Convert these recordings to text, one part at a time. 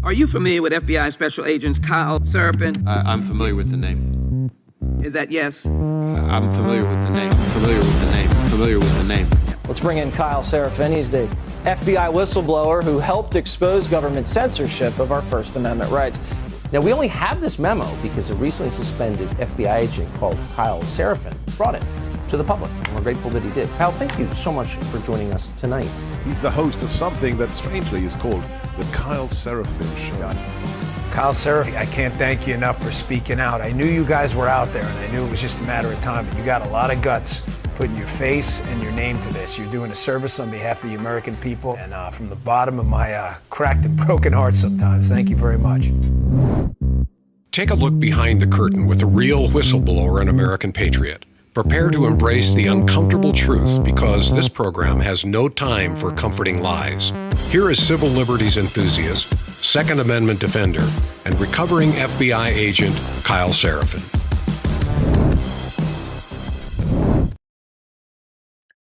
Are you familiar with FBI Special Agents Kyle Seraphin? I'm familiar with the name. Is that yes? I'm familiar with the name. Familiar with the name. Familiar with the name. Let's bring in Kyle Seraphin. He's the FBI whistleblower who helped expose government censorship of our First Amendment rights. Now, we only have this memo because a recently suspended FBI agent called Kyle Seraphin brought it to the public, and we're grateful that he did. Kyle, thank you so much for joining us tonight. He's the host of something that strangely is called the Kyle Seraphin Show. Kyle Seraphin, I can't thank you enough for speaking out. I knew you guys were out there, and I knew it was just a matter of time, but you got a lot of guts putting your face and your name to this. You're doing a service on behalf of the American people, and from the bottom of my cracked and broken heart sometimes, thank you very much. Take a look behind the curtain with a real whistleblower and American patriot. Prepare to embrace the uncomfortable truth because this program has no time for comforting lies. Here is civil liberties enthusiast, Second Amendment defender, and recovering FBI agent Kyle Seraphin.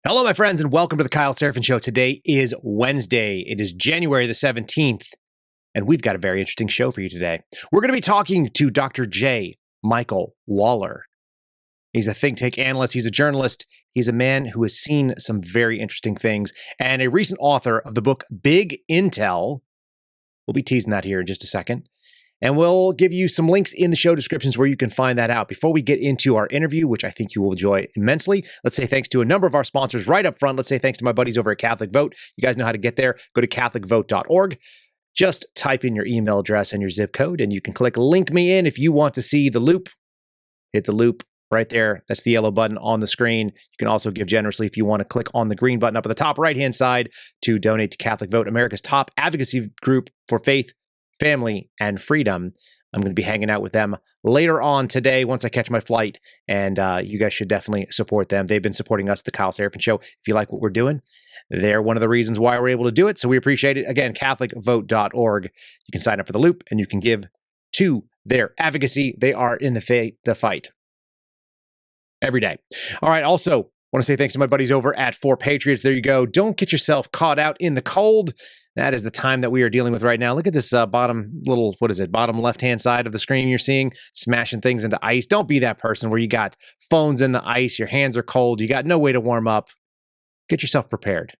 Hello, my friends, and welcome to the Kyle Seraphin Show. Today is Wednesday. It is January the 17th, and we've got a very interesting show for you today. We're going to be talking to Dr. J. Michael Waller. He's a think tank analyst. He's a journalist. He's a man who has seen some very interesting things and a recent author of the book Big Intel. We'll be teasing that here in just a second. And we'll give you some links in the show descriptions where you can find that out. Before we get into our interview, which I think you will enjoy immensely, let's say thanks to a number of our sponsors right up front. Let's say thanks to my buddies over at Catholic Vote. You guys know how to get there. Go to catholicvote.org. Just type in your email address and your zip code, and you can click Link Me In if you want to see the loop. Hit the loop. Right there, that's the yellow button on the screen. You can also give generously if you want to click on the green button up at the top right-hand side to donate to Catholic Vote, America's top advocacy group for faith, family, and freedom. I'm going to be hanging out with them later on today once I catch my flight, and you guys should definitely support them. They've been supporting us, the Kyle Seraphin Show. If you like what we're doing, they're one of the reasons why we're able to do it, so we appreciate it. Again, catholicvote.org. You can sign up for the loop, and you can give to their advocacy. They are in the fight. Every day. All right. Also, want to say thanks to my buddies over at 4 Patriots. There you go. Don't get yourself caught out in the cold. That is the time that we are dealing with right now. Look at this bottom left-hand side of the screen you're seeing, smashing things into ice. Don't be that person where you got phones in the ice, your hands are cold, you got no way to warm up. Get yourself prepared.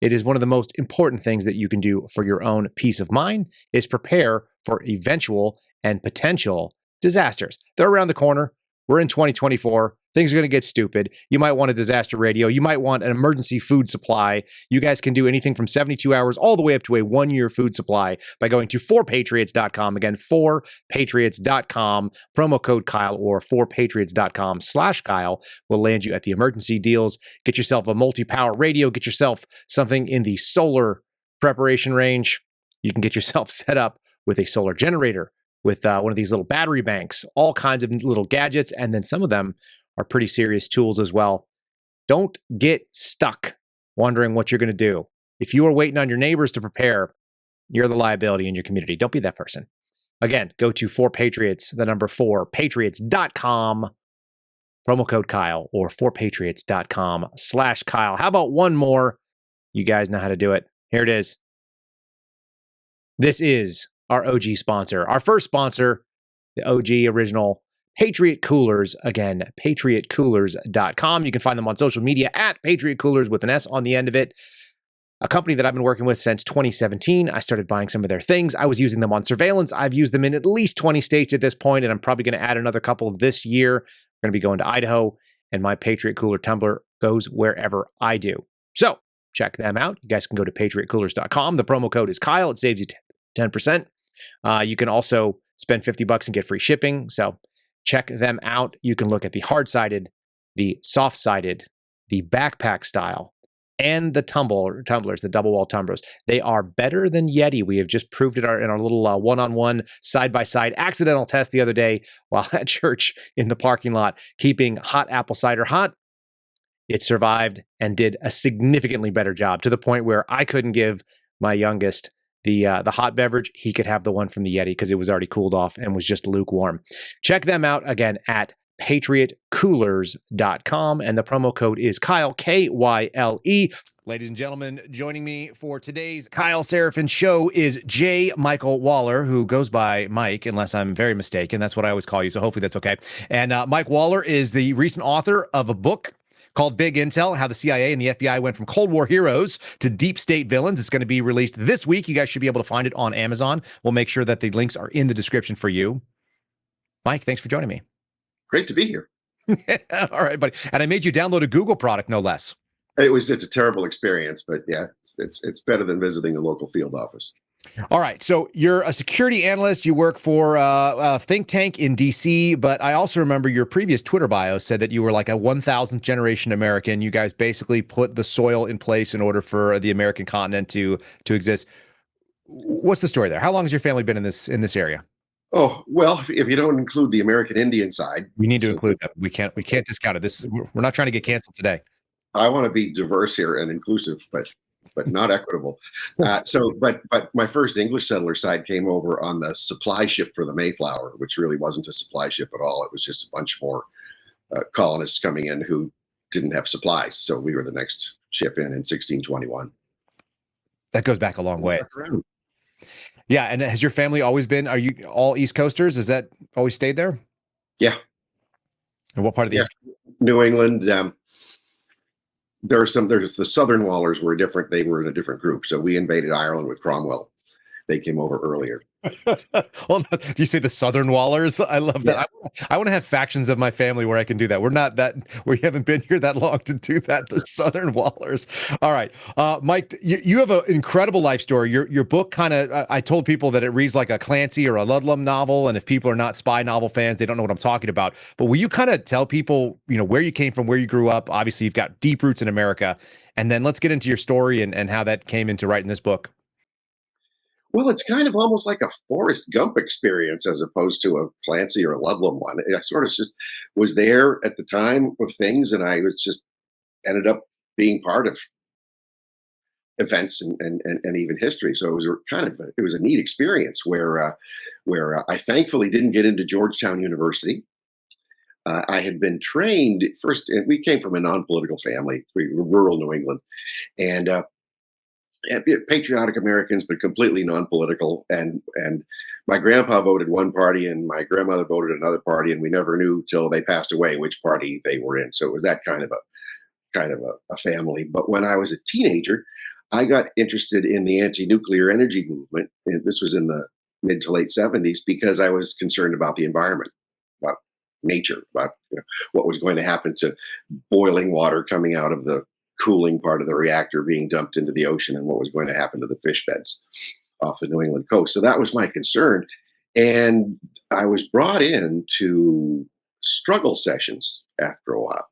It is one of the most important things that you can do for your own peace of mind is prepare for eventual and potential disasters. They're around the corner. We're in 2024. Things are going to get stupid. You might want a disaster radio. You might want an emergency food supply. You guys can do anything from 72 hours all the way up to a 1-year food supply by going to 4patriots.com. Again, 4patriots.com. Promo code Kyle or 4patriots.com/Kyle will land you at the emergency deals. Get yourself a multi-power radio. Get yourself something in the solar preparation range. You can get yourself set up with a solar generator, with one of these little battery banks, all kinds of little gadgets, and then some of them are pretty serious tools as well. Don't get stuck wondering what you're going to do. If you are waiting on your neighbors to prepare, you're the liability in your community. Don't be that person. Again, go to 4Patriots, the number 4Patriots.com, promo code Kyle, or 4Patriots.com/Kyle. How about one more? You guys know how to do it. Here it is. This is our OG sponsor. Our first sponsor, the OG original Patriot Coolers. Again, patriotcoolers.com. You can find them on social media at Patriot Coolers with an S on the end of it. A company that I've been working with since 2017. I started buying some of their things. I was using them on surveillance. I've used them in at least 20 states at this point, and I'm probably going to add another couple this year. I'm going to be going to Idaho, and my Patriot Cooler tumbler goes wherever I do. So check them out. You guys can go to patriotcoolers.com. The promo code is Kyle. It saves you 10%. You can also spend $50 and get free shipping. So check them out. You can look at the hard-sided, the soft-sided, the backpack style, and the tumblers, the double-wall tumblers. They are better than Yeti. We have just proved it in our little one-on-one, side-by-side accidental test the other day while at church in the parking lot, keeping hot apple cider hot. It survived and did a significantly better job to the point where I couldn't give my youngest the hot beverage. He could have the one from the Yeti because it was already cooled off and was just lukewarm. Check them out again at patriotcoolers.com, and the promo code is Kyle, Kyle. Ladies and gentlemen, joining me for today's Kyle Seraphin show is J. Michael Waller, who goes by Mike, unless I'm very mistaken. That's what I always call you, so hopefully that's okay. And Mike Waller is the recent author of a book called Big Intel, How the CIA and the FBI Went from Cold War Heroes to Deep State Villains. It's going to be released this week. You guys should be able to find it on Amazon. We'll make sure that the links are in the description for you. Mike, thanks for joining me. Great to be here. All right, buddy. And I made you download a Google product, no less. It's a terrible experience, but yeah, it's better than visiting the local field office. All right. So you're a security analyst. You work for a think tank in D.C., but I also remember your previous Twitter bio said that you were like a 1000th generation American. You guys basically put the soil in place in order for the American continent to exist. What's the story there? How long has your family been in this area? Oh, well, if you don't include the American Indian side. We need to include that. We can't discount it. We're not trying to get canceled today. I want to be diverse here and inclusive, but not equitable. But my first English settler side came over on the supply ship for the Mayflower, which really wasn't a supply ship at all. It was just a bunch more colonists coming in who didn't have supplies. So we were the next ship in 1621. That goes back a long way. Yeah. And has your family always been, are you all East Coasters? Has that always stayed there? Yeah. And what part of the East? New England. There's the Southern Wallers were different. They were in a different group. So we invaded Ireland with Cromwell. They came over earlier. Hold on. Do you say the Southern Wallers? I love that. Yeah. I want to have factions of my family where I can do that. We haven't been here that long to do that. The Southern Wallers. All right. Mike, you have an incredible life story. Your book kind of, I told people that it reads like a Clancy or a Ludlum novel. And if people are not spy novel fans, they don't know what I'm talking about. But will you kind of tell people, where you came from, where you grew up? Obviously, you've got deep roots in America. And then let's get into your story and how that came into writing this book. Well, it's kind of almost like a Forrest Gump experience as opposed to a Clancy or a Ludlum one. I sort of just was there at the time of things, and I was just ended up being part of events and even history. So it was it was a neat experience where I thankfully didn't get into Georgetown University. I had been trained first, and we came from a non-political family, rural New England, and patriotic Americans, but completely non-political. And my grandpa voted one party and my grandmother voted another party, and we never knew till they passed away which party they were in. So it was that kind of a family. But when I was a teenager, I got interested in the anti-nuclear energy movement. And this was in the mid to late 70s because I was concerned about the environment, about nature, about what was going to happen to boiling water coming out of the cooling part of the reactor being dumped into the ocean and what was going to happen to the fish beds off the New England coast. So that was my concern. And I was brought in to struggle sessions after a while.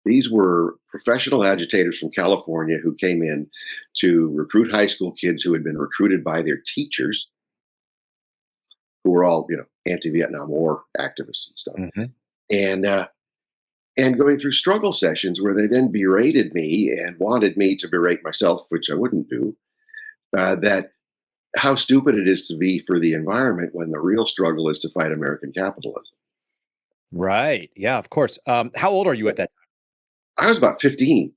These were professional agitators from California who came in to recruit high school kids who had been recruited by their teachers, who were all, anti-Vietnam War activists and stuff. Mm-hmm. And going through struggle sessions where they then berated me and wanted me to berate myself, which I wouldn't do, that how stupid it is to be for the environment when the real struggle is to fight American capitalism. Right. Yeah, of course. How old are you at that time? I was about 15.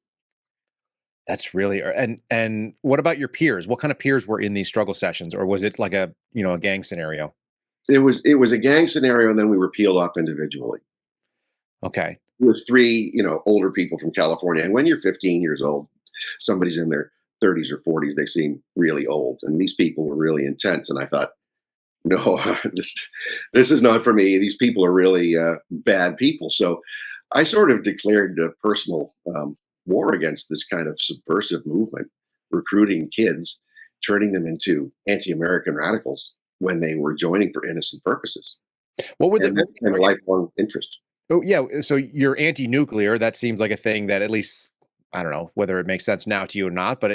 That's really, and what about your peers? What kind of peers were in these struggle sessions, or was it like a gang scenario? It was a gang scenario, and then we were peeled off individually. Okay. With three, older people from California. And when you're 15 years old, somebody's in their 30s or 40s, they seem really old. And these people were really intense. And I thought, no, this is not for me. These people are really bad people. So I sort of declared a personal war against this kind of subversive movement, recruiting kids, turning them into anti-American radicals when they were joining for innocent purposes. What would and a lifelong interest? Oh, yeah. So you're anti-nuclear. That seems like a thing that, at least, I don't know whether it makes sense now to you or not, but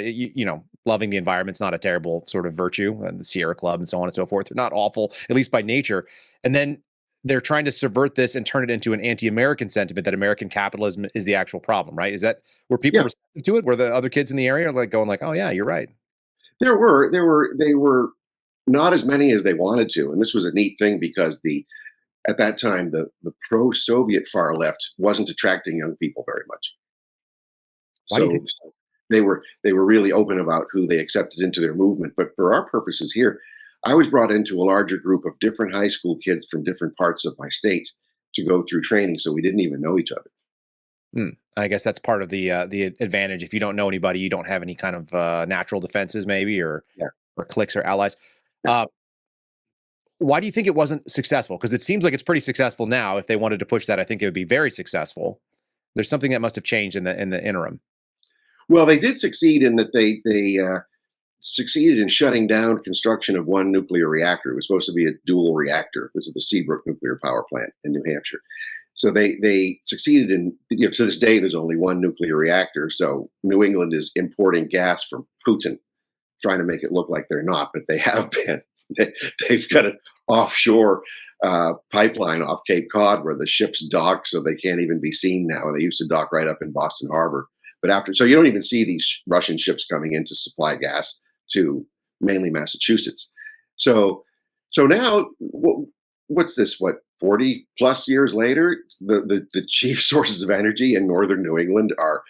loving the environment's not a terrible sort of virtue, and the Sierra Club and so on and so forth. They're not awful, at least by nature. And then they're trying to subvert this and turn it into an anti-American sentiment that American capitalism is the actual problem, right? Were people receptive to it? Were the other kids in the area going like, oh yeah, you're right? They were not as many as they wanted to. And this was a neat thing because at that time, the pro-Soviet far left wasn't attracting young people very much. they were really open about who they accepted into their movement. But for our purposes here, I was brought into a larger group of different high school kids from different parts of my state to go through training, so we didn't even know each other. I guess that's part of the advantage. If you don't know anybody, you don't have any kind of natural defenses, maybe, or Yeah. or cliques or allies. Why do you think it wasn't successful? Because it seems like it's pretty successful now. If they wanted to push that, I think it would be very successful. There's something that must have changed in the interim. Well, they did succeed in that they succeeded in shutting down construction of one nuclear reactor. It was supposed to be a dual reactor. This is the Seabrook nuclear power plant in New Hampshire. So they succeeded in, to this day, there's only one nuclear reactor. So New England is importing gas from Putin, trying to make it look like they're not, but they have been. They've got an offshore pipeline off Cape Cod where the ships dock, so they can't even be seen now. They used to dock right up in Boston Harbor. But so you don't even see these Russian ships coming in to supply gas to mainly Massachusetts. So now, what's this? 40 plus years later, the chief sources of energy in northern New England are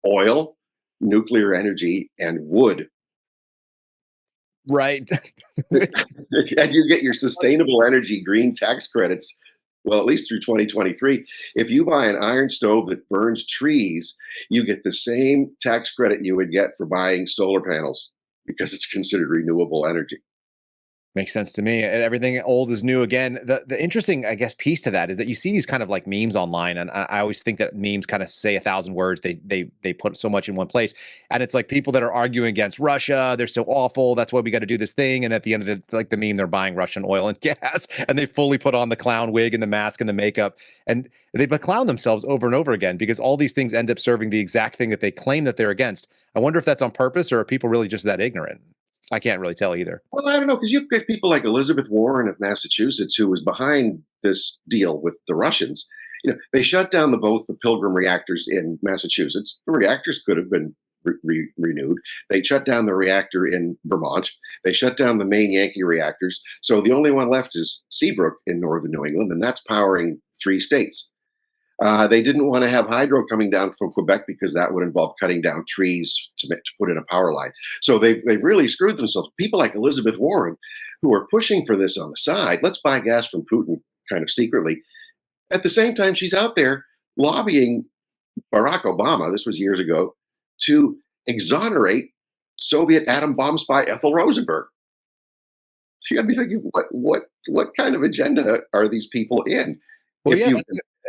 oil, nuclear energy, and wood. Right. And you get your sustainable energy green tax credits, well, at least through 2023. If you buy an iron stove that burns trees, you get the same tax credit you would get for buying solar panels because it's considered renewable energy. Makes sense to me. Everything old is new again. The interesting, I guess, piece to that is that you see these kind of like memes online, and I always think that memes kind of say 1,000 words. They put so much in one place, and it's like people that are arguing against Russia. They're so awful. That's why we got to do this thing. And at the end of the meme, they're buying Russian oil and gas, and they fully put on the clown wig and the mask and the makeup, and they clown themselves over and over again because all these things end up serving the exact thing that they claim that they're against. I wonder if that's on purpose or are people really just that ignorant? I can't really tell either. Well, I don't know, because you've got people like Elizabeth Warren of Massachusetts, who was behind this deal with the Russians. They shut down both the Pilgrim reactors in Massachusetts. The reactors could have been renewed. They shut down the reactor in Vermont. They shut down the main Yankee reactors. So the only one left is Seabrook in northern New England, and that's powering 3 states. They didn't want to have hydro coming down from Quebec because that would involve cutting down trees to put in a power line. So they've really screwed themselves. People like Elizabeth Warren, who are pushing for this on the side, let's buy gas from Putin kind of secretly. At the same time, she's out there lobbying Barack Obama, this was years ago, to exonerate Soviet atom bomb spy Ethel Rosenberg. You got to be thinking, what kind of agenda are these people in? Well, if you've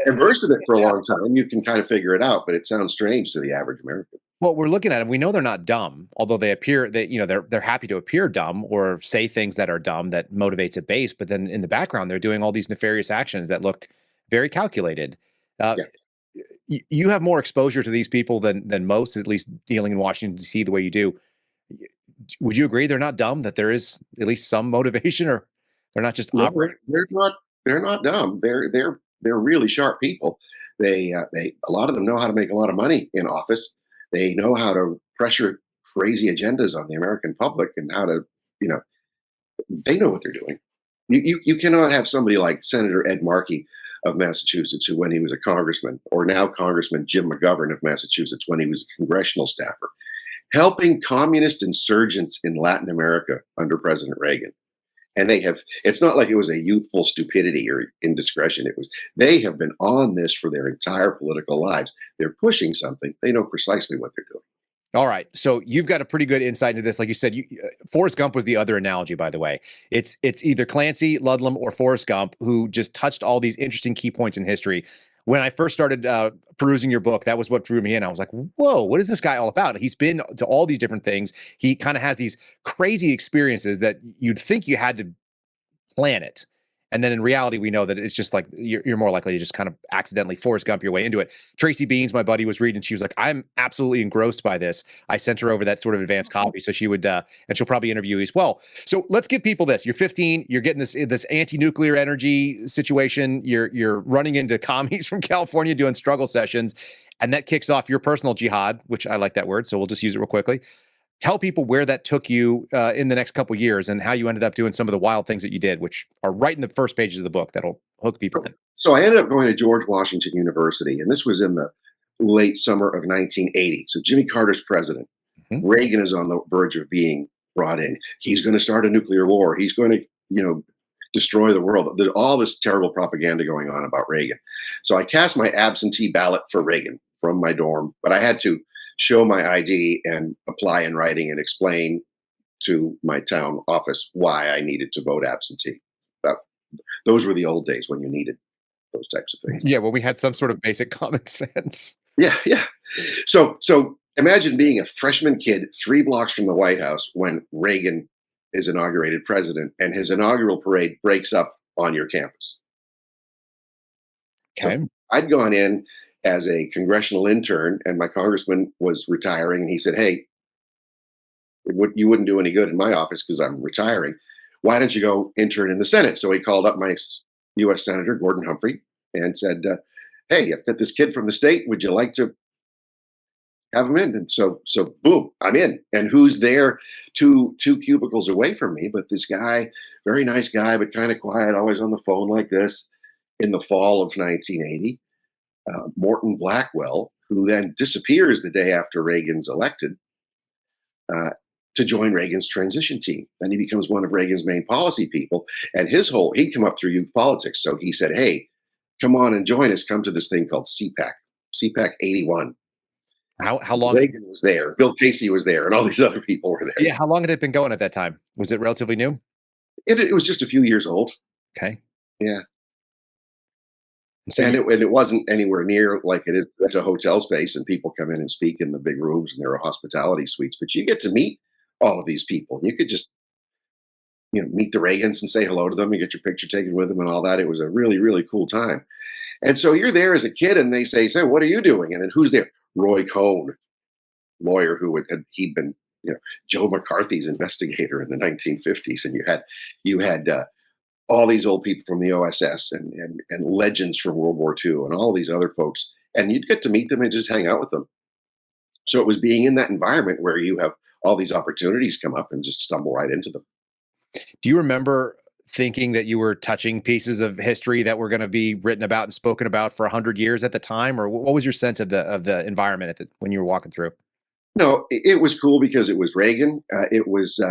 immersed in it for a long time, you can kind of figure it out, but it sounds strange to the average American. Well, we're looking at them. We know they're not dumb, although they appear that they're happy to appear dumb or say things that are dumb that motivates a base. But then in the background, they're doing all these nefarious actions that look very calculated. You have more exposure to these people than most, at least dealing in Washington D.C. the way you do. Would you agree they're not dumb? That there is at least some motivation, or they're not just operating? They're not dumb. They're really sharp people. They a lot of them know how to make a lot of money in office. They know how to pressure crazy agendas on the American public and how to, they know what they're doing. You cannot have somebody like Senator Ed Markey of Massachusetts, who when he was a congressman, or now Congressman Jim McGovern of Massachusetts when he was a congressional staffer, helping communist insurgents in Latin America under President Reagan. And it's not like it was a youthful stupidity or indiscretion. They have been on this for their entire political lives. They're pushing something. They know precisely what they're doing. All right. So you've got a pretty good insight into this. Like you said, Forrest Gump was the other analogy, by the way. It's either Clancy, Ludlum, or Forrest Gump who just touched all these interesting key points in history. When I first started perusing your book, that was what drew me in. I was like, whoa, what is this guy all about? He's been to all these different things. He kind of has these crazy experiences that you'd think you had to plan it. And then in reality, we know that it's just like you're more likely to just kind of accidentally Forrest Gump your way into it. Tracy Beans, my buddy, was reading. She was like, I'm absolutely engrossed by this. I sent her over that sort of advanced copy. So she would, and she'll probably interview you as well. So let's give people this. You're 15. You're getting this anti-nuclear energy situation. You're running into commies from California doing struggle sessions. And that kicks off your personal jihad, which I like that word. So we'll just use it real quickly. Tell people where that took you in the next couple of years and how you ended up doing some of the wild things that you did, which are right in the first pages of the book that'll hook people in. So I ended up going to George Washington University, and this was in the late summer of 1980. So Jimmy Carter's president. Reagan is on the verge of being brought in. He's going to start a nuclear war. He's going to, destroy the world. There's all this terrible propaganda going on about Reagan. So I cast my absentee ballot for Reagan from my dorm, but I had to show my ID and apply in writing and explain to my town office why I needed to vote absentee. Those were the old days when you needed those types of things. Yeah, well, we had some sort of basic common sense. Yeah. So imagine being a freshman kid 3 blocks from the White House when Reagan is inaugurated president and his inaugural parade breaks up on your campus. Okay. So I'd gone in as a congressional intern and my congressman was retiring and he said, hey, you wouldn't do any good in my office because I'm retiring. Why don't you go intern in the Senate? So he called up my U.S. Senator, Gordon Humphrey, and said, hey, I've got this kid from the state. Would you like to have him in? And so boom, I'm in. And who's there two cubicles away from me? But this guy, very nice guy, but kind of quiet, always on the phone like this, in the fall of 1980, Morton Blackwell, who then disappears the day after Reagan's elected to join Reagan's transition team. Then he becomes one of Reagan's main policy people. And he'd come up through youth politics. So he said, hey, come on and join us. Come to this thing called CPAC 81. How long? Reagan was there, Bill Casey was there, and all these other people were there. Yeah, how long had it been going at that time? Was it relatively new? It was just a few years old. Okay. Yeah. So and it wasn't anywhere near like it is. It's a hotel space, and people come in and speak in the big rooms, and there are hospitality suites. But you get to meet all of these people. You could just, meet the Reagans and say hello to them and get your picture taken with them and all that. It was a really, really cool time. And so you're there as a kid, and they say, what are you doing? And then who's there? Roy Cohn, lawyer who he'd been, Joe McCarthy's investigator in the 1950s, and you had all these old people from the OSS and legends from World War II and all these other folks, and you'd get to meet them and just hang out with them. So it was being in that environment where you have all these opportunities come up and just stumble right into them. Do you remember thinking that you were touching pieces of history that were going to be written about and spoken about for 100 years at the time, or what was your sense of the environment when you were walking through? No, it was cool because it was Reagan. It was,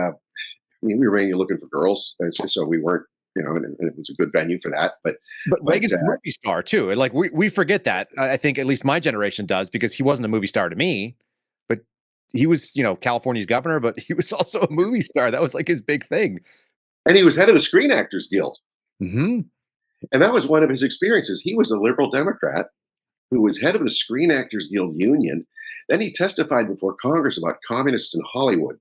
we were mainly looking for girls, so we weren't, and it was a good venue for that. But Reagan's a movie star too. Like we forget that. I think at least my generation does, because he wasn't a movie star to me, but he was, California's governor, but he was also a movie star. That was like his big thing. And he was head of the Screen Actors Guild. Mm-hmm. And that was one of his experiences. He was a liberal Democrat who was head of the Screen Actors Guild Union. Then he testified before Congress about communists in Hollywood.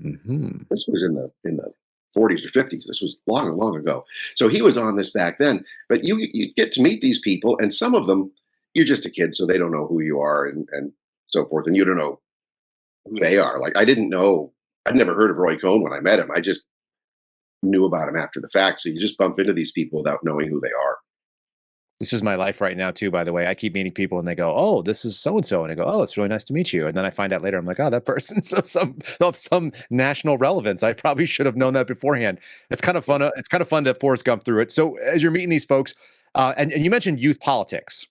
Mm-hmm. This was in the 40s or 50s. This was long, long ago. So he was on this back then. But you get to meet these people, and some of them, you're just a kid, so they don't know who you are and so forth. And you don't know who they are. Like, I didn't know. I'd never heard of Roy Cohn when I met him. I just knew about him after the fact. So you just bump into these people without knowing who they are. This is my life right now too, by the way. I keep meeting people and they go, oh, this is so-and-so. And I go, oh, it's really nice to meet you. And then I find out later, I'm like, oh, that person's of some national relevance. I probably should have known that beforehand. It's kind of fun. It's kind of fun to Forrest Gump through it. So as you're meeting these folks, and you mentioned youth politics,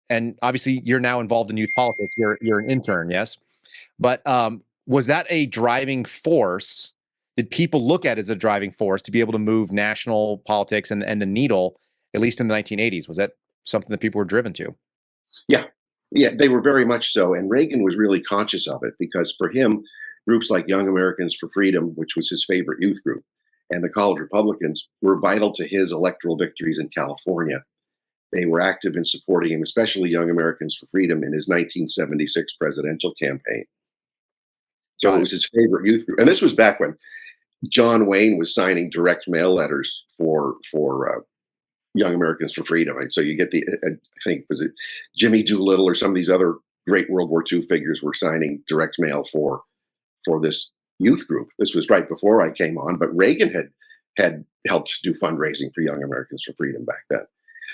and obviously you're now involved in youth politics. You're an intern, yes. But was that a driving force? Did people look at it as a driving force to be able to move national politics and the needle, at least in the 1980s? Was that something that people were driven to? Yeah, they were very much so. And Reagan was really conscious of it because for him, groups like Young Americans for Freedom, which was his favorite youth group, and the College Republicans were vital to his electoral victories in California. They were active in supporting him, especially Young Americans for Freedom, in his 1976 presidential campaign. So it was his favorite youth group. And this was back when John Wayne was signing direct mail letters for Young Americans for Freedom. So you get I think, was it Jimmy Doolittle or some of these other great World War II figures were signing direct mail for this youth group. This was right before I came on, but Reagan had helped do fundraising for Young Americans for Freedom back then.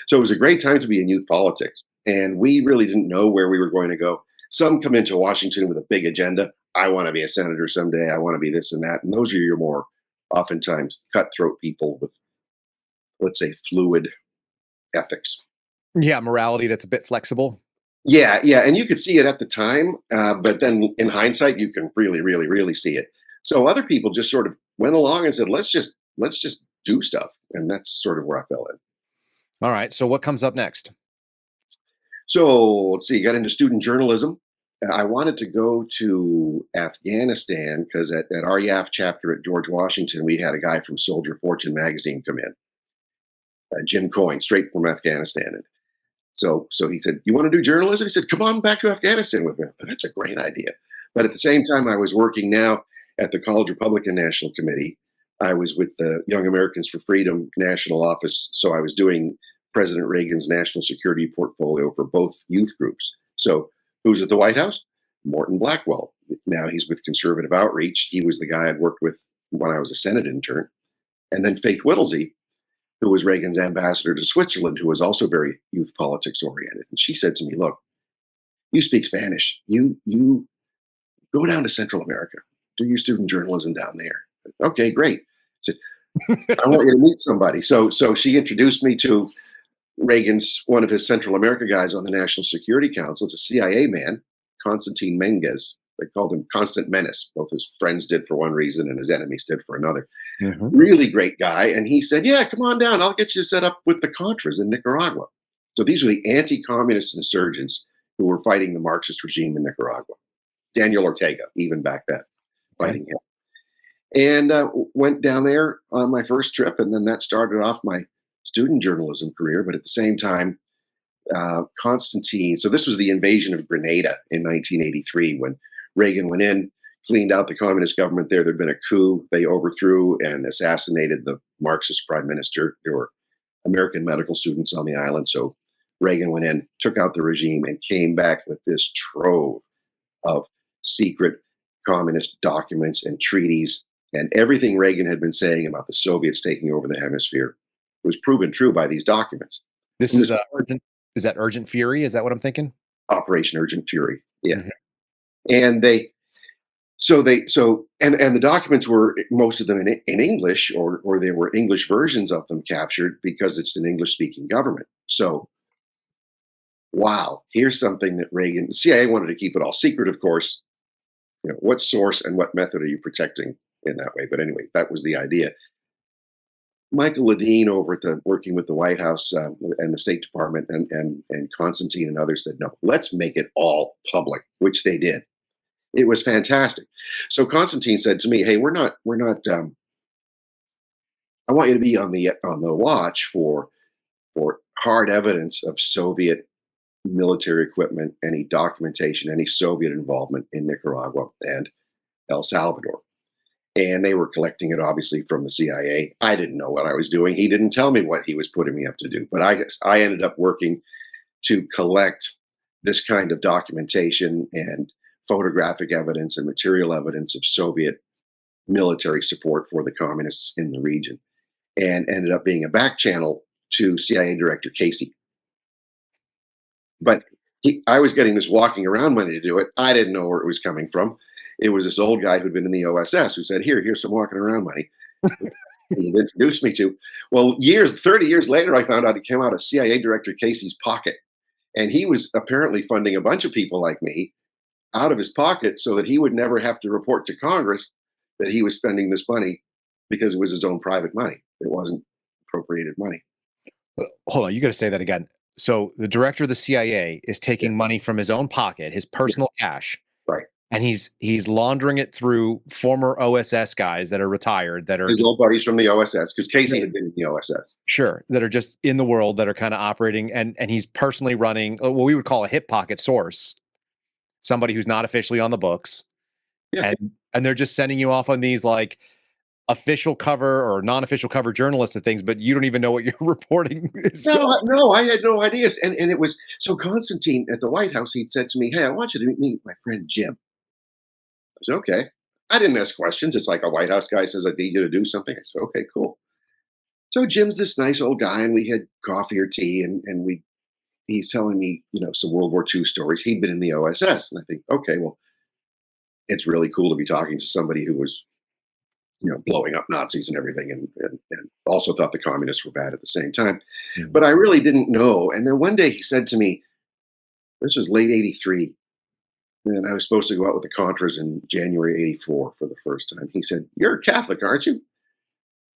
So it was a great time to be in youth politics. And we really didn't know where we were going to go. Some come into Washington with a big agenda. I want to be a senator someday. I want to be this and that. And those are your more oftentimes cutthroat people with, let's say, fluid ethics. Yeah, morality that's a bit flexible. Yeah, yeah, and you could see it at the time, but then in hindsight, you can really, really, really see it. So other people just sort of went along and said, let's just do stuff," and that's sort of where I fell in. All right. So what comes up next? So let's see, got into student journalism. I wanted to go to Afghanistan because at RYAF chapter at George Washington, we had a guy from Soldier Fortune magazine come in, Jim Coyne, straight from Afghanistan. And so he said, "You want to do journalism?" He said, "Come on back to Afghanistan with me." I thought, that's a great idea. But at the same time, I was working now at the College Republican National Committee. I was with the Young Americans for Freedom National Office. So I was doing President Reagan's national security portfolio for both youth groups. So who's at the White House? Morton Blackwell. Now he's with Conservative Outreach. He was the guy I'd worked with when I was a Senate intern. And then Faith Whittlesey, who was Reagan's ambassador to Switzerland, who was also very youth politics oriented. And she said to me, "Look, you speak Spanish. You go down to Central America, do your student journalism down there." Okay, great. I said, "I want you to meet somebody." So she introduced me to Reagan's one of his Central America guys on the National Security Council. It's a CIA man, Constantine Menges. They called him Constant Menace. Both his friends did for one reason and his enemies did for another. Mhm. Really great guy. And he said, "Yeah, come on down. I'll get you set up with the Contras in Nicaragua." So these were the anti-communist insurgents who were fighting the Marxist regime in Nicaragua. Daniel Ortega, even back then, fighting him. And went down there on my first trip. And then that started off my student journalism career. But at the same time, Constantine, so this was the invasion of Grenada in 1983 when Reagan went in, cleaned out the communist government there. There'd been a coup. They overthrew and assassinated the Marxist prime minister. There were American medical students on the island. So Reagan went in, took out the regime, and came back with this trove of secret communist documents and treaties. And everything Reagan had been saying about the Soviets taking over the hemisphere was proven true by these documents. This is urgent. Is that Urgent Fury? Is that what I'm thinking? Operation Urgent Fury. Yeah. Mhm. And and the documents were, most of them in English, or there were English versions of them captured because it's an English speaking government. So, wow, here's something that Reagan, the CIA wanted to keep it all secret, of course. You know, what source and what method are you protecting in that way? But anyway, that was the idea. Michael Ledeen over at working with the White House and the State Department and Constantine and others said, "No, let's make it all public," which they did. It was fantastic. So Constantine said to me, "Hey, we're not. I want you to be on the watch for hard evidence of Soviet military equipment, any documentation, any Soviet involvement in Nicaragua and El Salvador." And they were collecting it, obviously, from the CIA. I didn't know what I was doing. He didn't tell me what he was putting me up to do. But I ended up working to collect this kind of documentation and photographic evidence and material evidence of Soviet military support for the communists in the region, and ended up being a back channel to CIA Director Casey. But I was getting this walking around money to do it. I didn't know where it was coming from. It was this old guy who'd been in the OSS who said, here's some walking around money. He introduced me to. Well, 30 years later, I found out it came out of CIA Director Casey's pocket. And he was apparently funding a bunch of people like me out of his pocket so that he would never have to report to Congress that he was spending this money because it was his own private money. It wasn't appropriated money. Hold on, you got to say that again. So the director of the CIA is taking money from his own pocket, his personal cash, right? And he's laundering it through former OSS guys that are retired, that are his old buddies from the OSS, because Casey had been in the OSS. Sure, that are just in the world, that are kind of operating, and he's personally running what we would call a hip pocket source, somebody who's not officially on the books, and they're just sending you off on these like official cover or non-official cover journalists and things, but you don't even know what you're reporting is. No, I had no ideas. And it was, so Constantine at the White House, he'd said to me, "Hey, I want you to meet my friend Jim." I said, "Okay." I didn't ask questions. It's like a White House guy says, "I need you to do something." I said, "Okay, cool." So Jim's this nice old guy, and we had coffee or tea, and he's telling me, some World War II stories. He'd been in the OSS. And I think, okay, well, it's really cool to be talking to somebody who was, blowing up Nazis and everything, and also thought the communists were bad at the same time. Mm-hmm. But I really didn't know. And then one day he said to me, This was late '83. And I was supposed to go out with the Contras in January '84 for the first time. He said, "You're a Catholic, aren't you?"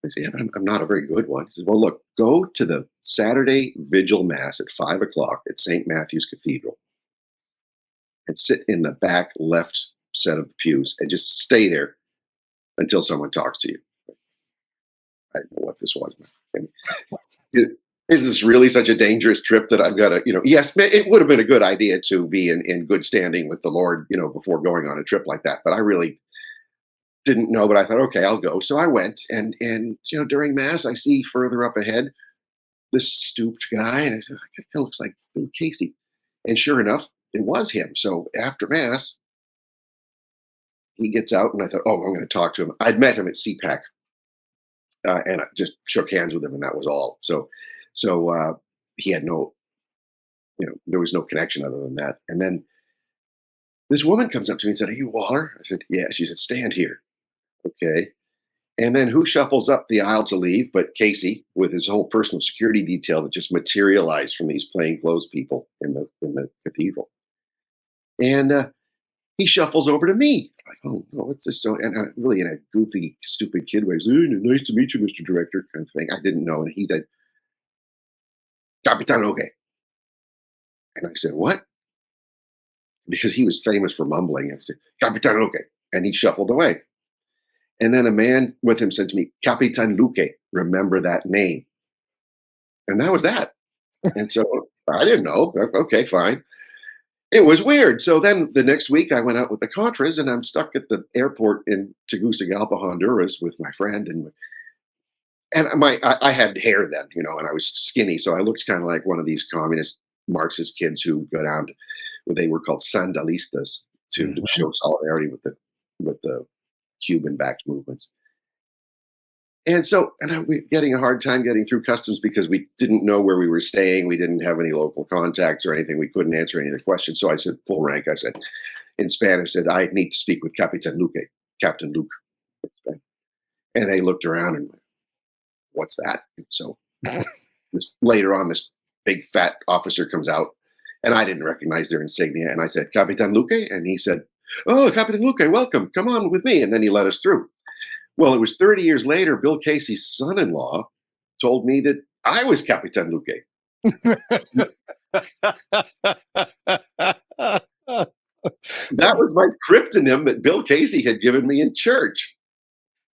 I said, "Yeah, but I'm not a very good one." He said, "Well, look, go to the Saturday Vigil Mass at 5 o'clock at St. Matthew's Cathedral and sit in the back left set of the pews and just stay there until someone talks to you." I don't know what this was. And is this really such a dangerous trip that I've got to, yes, it would have been a good idea to be in good standing with the Lord, before going on a trip like that. But I really didn't know, but I thought, okay, I'll go. So I went, and during Mass, I see further up ahead this stooped guy, and I said, "That kind of looks like Bill Casey." And sure enough, it was him. So after Mass, he gets out, and I thought, oh, I'm going to talk to him. I'd met him at CPAC, and I just shook hands with him, and that was all. So he had no, there was no connection other than that. And then this woman comes up to me and said, "Are you Waller?" I said, "Yeah." She said, "Stand here." Okay. And then who shuffles up the aisle to leave but Casey with his whole personal security detail that just materialized from these plainclothes people in the cathedral. And he shuffles over to me. I'm like, oh, no, what's this? So, and really in a goofy, stupid kid way, "Nice to meet you, Mr. Director," kind of thing. I didn't know. And he said, "Capitan Oke." And I said, "What?" Because he was famous for mumbling. I said, "Capitan Oke." And he shuffled away. And then a man with him said to me, "Capitan Luque, remember that name." And that was that. And so I didn't know. Okay, fine. It was weird. So then the next week I went out with the Contras, and I'm stuck at the airport in Tegucigalpa, Honduras with my friend. And I had hair then, and I was skinny. So I looked kind of like one of these communist Marxist kids who go down to, they were called sandalistas, to show solidarity with the Cuban-backed movements. And I was getting a hard time getting through customs because we didn't know where we were staying. We didn't have any local contacts or anything. We couldn't answer any of the questions. So I said, full rank, I said, in Spanish, "I need to speak with Capitan Luque, Captain Luke." And they looked around and, "What's that?" And so later on, this big fat officer comes out, and I didn't recognize their insignia. And I said, "Capitan Luque?" And he said, "Oh, Capitan Luque, welcome. Come on with me." And then he let us through. Well, it was 30 years later, Bill Casey's son-in-law told me that I was Capitan Luque. That was my cryptonym that Bill Casey had given me in church.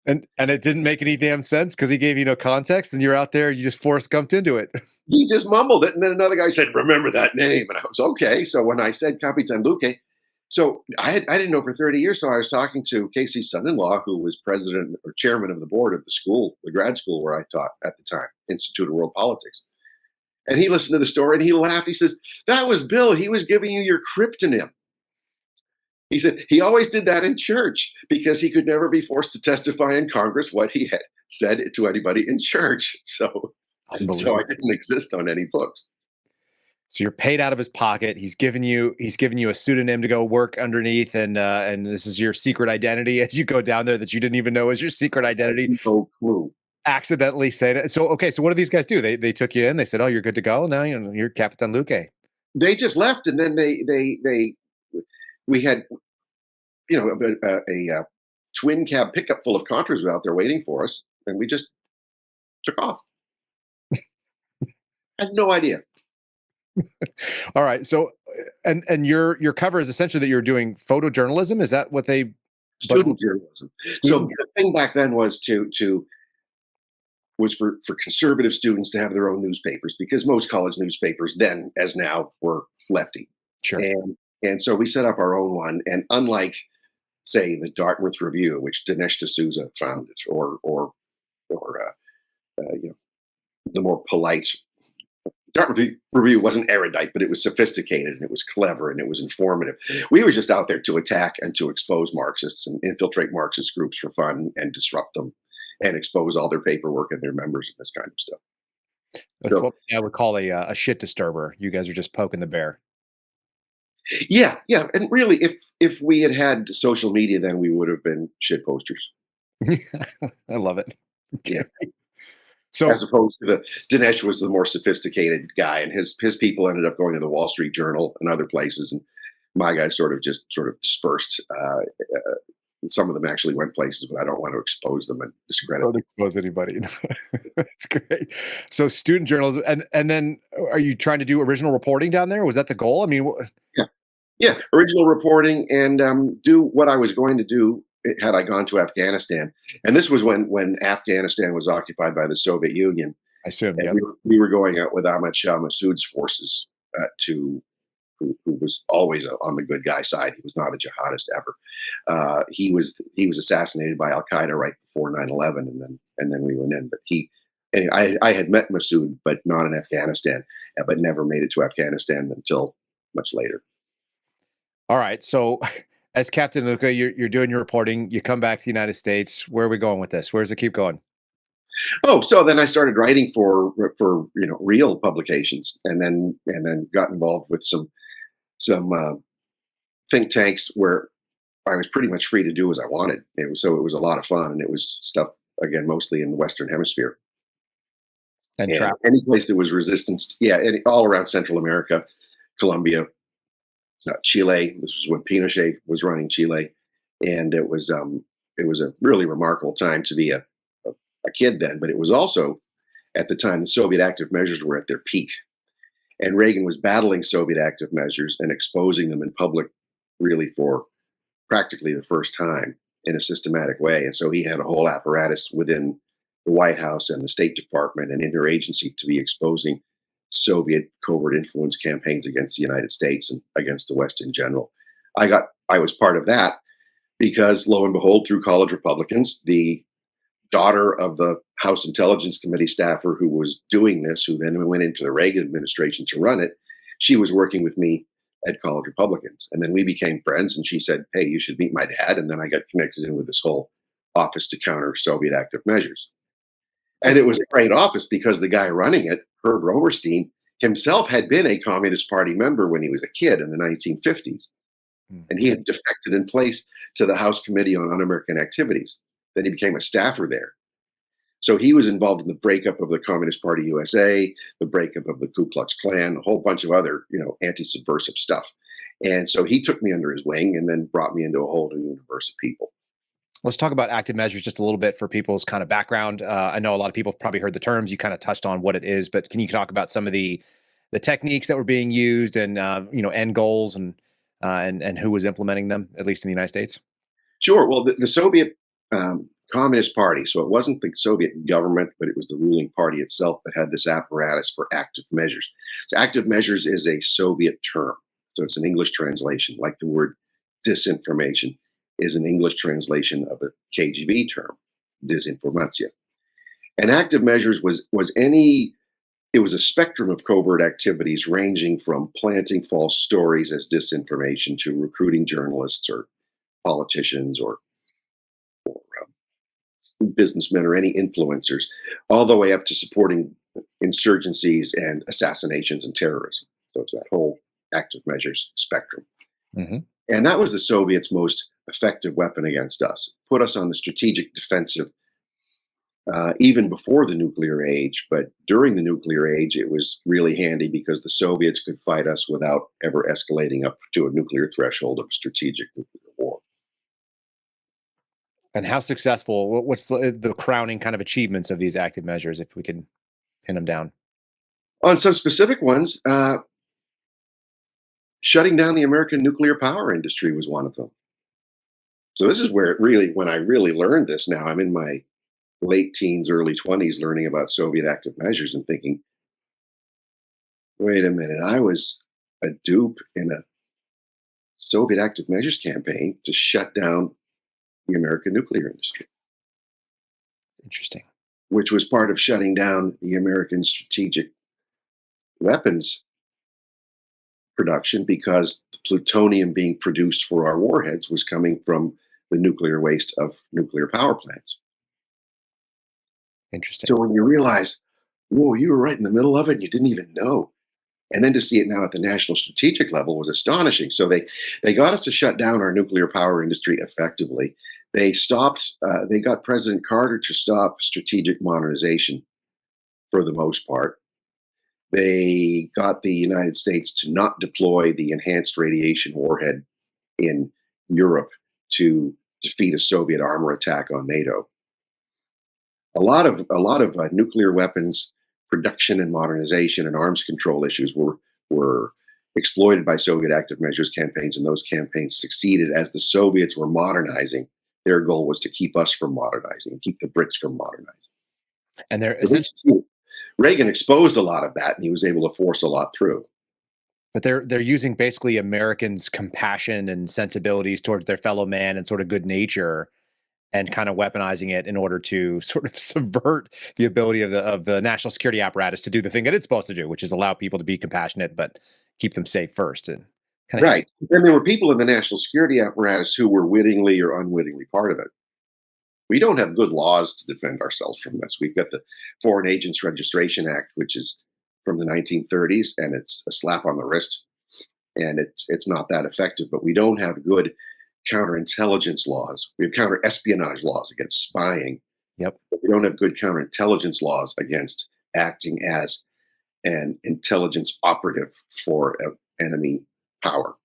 And it didn't make any damn sense because he gave you no context, and you're out there, you just Forrest Gumped into it. He just mumbled it, and then another guy said, "Remember that name." And I was, okay. So when I said Capitan Luque, so I didn't know for 30 years. So I was talking to Casey's son-in-law, who was president or chairman of the board of the school, the grad school where I taught at the time, Institute of World Politics. And he listened to the story and he laughed. He says, "That was Bill. He was giving you your cryptonym." He said he always did that in church because he could never be forced to testify in Congress what he had said to anybody in church. So I didn't exist on any books. So you're paid out of his pocket. He's given you a pseudonym to go work underneath, and this is your secret identity as you go down there that you didn't even know was your secret identity. No clue. Accidentally saying it. So okay, so what do these guys do? They took you in. They said, "Oh, you're good to go. Now you're Capitan Luque." They just left, and then we had a twin cab pickup full of Contras out there waiting for us, and we just took off. I had no idea. All right. So, and your cover is essentially that you're doing photojournalism. Is that what they? Student journalism. So the thing back then was for conservative students to have their own newspapers, because most college newspapers then, as now, were lefty. Sure. And so we set up our own one. And unlike, say, the Dartmouth Review, which Dinesh D'Souza founded, or the more polite. Dartmouth Review wasn't erudite, but it was sophisticated and it was clever and it was informative. We were just out there to attack and to expose Marxists and infiltrate Marxist groups for fun and disrupt them and expose all their paperwork and their members and this kind of stuff. That's what I would call a shit disturber. You guys are just poking the bear. Yeah. And really, if we had social media, then we would have been shit posters. I love it. Yeah. So as opposed to Dinesh was the more sophisticated guy, and his people ended up going to the Wall Street Journal and other places, and my guys sort of dispersed. Some of them actually went places, but I don't want to expose them and discredit them. Don't expose anybody. That's great. So student journals, and then are you trying to do original reporting down there? Was that the goal? I mean, Yeah, original reporting and do what I was going to do had I gone to Afghanistan. And this was when Afghanistan was occupied by the Soviet Union. I assume. And Yeah. we were going out with Ahmad Shah Massoud's forces who was always on the good guy side. He was not a jihadist ever. He was assassinated by Al Qaeda right before 9/11, and then we went in. But anyway, I had met Massoud, but not in Afghanistan, but never made it to Afghanistan until much later. All right. So as Captain Luca, you're doing your reporting. You come back to the United States. Where are we going with this? Where does it keep going? Oh, so then I started writing for real publications, and then got involved with some think tanks where I was pretty much free to do as I wanted. It was a lot of fun, and it was stuff again mostly in the Western Hemisphere And any place there was resistance. Yeah, all around Central America, Colombia, Chile. This was when Pinochet was running Chile, and it was a really remarkable time to be a kid then. But it was also at the time the Soviet active measures were at their peak. And Reagan was battling Soviet active measures and exposing them in public really for practically the first time in a systematic way. And so he had a whole apparatus within the White House and the State Department and interagency to be exposing Soviet covert influence campaigns against the United States and against the West in general. I was part of that because, lo and behold, through college Republicans, the daughter of the House Intelligence Committee staffer who was doing this, who then went into the Reagan administration to run it, she was working with me at college Republicans. And then we became friends, and she said, hey, you should meet my dad. And then I got connected in with this whole office to counter Soviet active measures. And it was a great office because the guy running it, Herb Romerstein, himself had been a Communist Party member when he was a kid in the 1950s. And he had defected in place to the House Committee on Un-American Activities. Then he became a staffer there. So he was involved in the breakup of the Communist Party USA, the breakup of the Ku Klux Klan, a whole bunch of other, anti-subversive stuff. And so he took me under his wing and then brought me into a whole new universe of people. Let's talk about active measures just a little bit for people's kind of background. I know a lot of people have probably heard the terms. You kind of touched on what it is, but can you talk about some of the techniques that were being used and end goals and who was implementing them, at least in the United States? Sure. Well, the Soviet Communist Party, so it wasn't the Soviet government, but it was the ruling party itself that had this apparatus for active measures. So active measures is a Soviet term. So it's an English translation, like the word disinformation is an English translation of a KGB term, disinformatia. And active measures was a spectrum of covert activities ranging from planting false stories as disinformation to recruiting journalists or politicians or businessmen or any influencers, all the way up to supporting insurgencies and assassinations and terrorism. So it's that whole active measures spectrum. Mm-hmm. And that was the Soviets' most effective weapon against us. Put us on the strategic defensive even before the nuclear age. But during the nuclear age, it was really handy because the Soviets could fight us without ever escalating up to a nuclear threshold of strategic nuclear war. And how successful? What's the crowning kind of achievements of these active measures, if we can pin them down? On some specific ones, shutting down the American nuclear power industry was one of them. So this is where when I really learned this now, I'm in my late teens, early 20s, learning about Soviet active measures and thinking, wait a minute, I was a dupe in a Soviet active measures campaign to shut down the American nuclear industry. Interesting. Which was part of shutting down the American strategic weapons production because the plutonium being produced for our warheads was coming from the nuclear waste of nuclear power plants. Interesting. So when you realize, whoa, you were right in the middle of it and you didn't even know. And then to see it now at the national strategic level was astonishing. So they got us to shut down our nuclear power industry effectively. They got President Carter to stop strategic modernization for the most part. They got the United States to not deploy the enhanced radiation warhead in Europe to defeat a Soviet armor attack on NATO. A lot of nuclear weapons production and modernization and arms control issues were exploited by Soviet active measures campaigns, and those campaigns succeeded as the Soviets were modernizing. Their goal was to keep us from modernizing, keep the Brits from modernizing. And there But is, Reagan exposed a lot of that, and he was able to force a lot through. but they're using basically Americans' compassion and sensibilities towards their fellow man and sort of good nature, and kind of weaponizing it in order to sort of subvert the ability of the national security apparatus to do the thing that it's supposed to do, which is allow people to be compassionate but keep them safe first. And kind of, Right. And there were people in the national security apparatus who were wittingly or unwittingly part of it. We don't have good laws to defend ourselves from this. We've got the Foreign Agents Registration Act, which is from the 1930s, and it's a slap on the wrist, and it's not that effective. But we don't have good counterintelligence laws. We have counter-espionage laws against spying. Yep. But we don't have good counterintelligence laws against acting as an intelligence operative for an enemy power.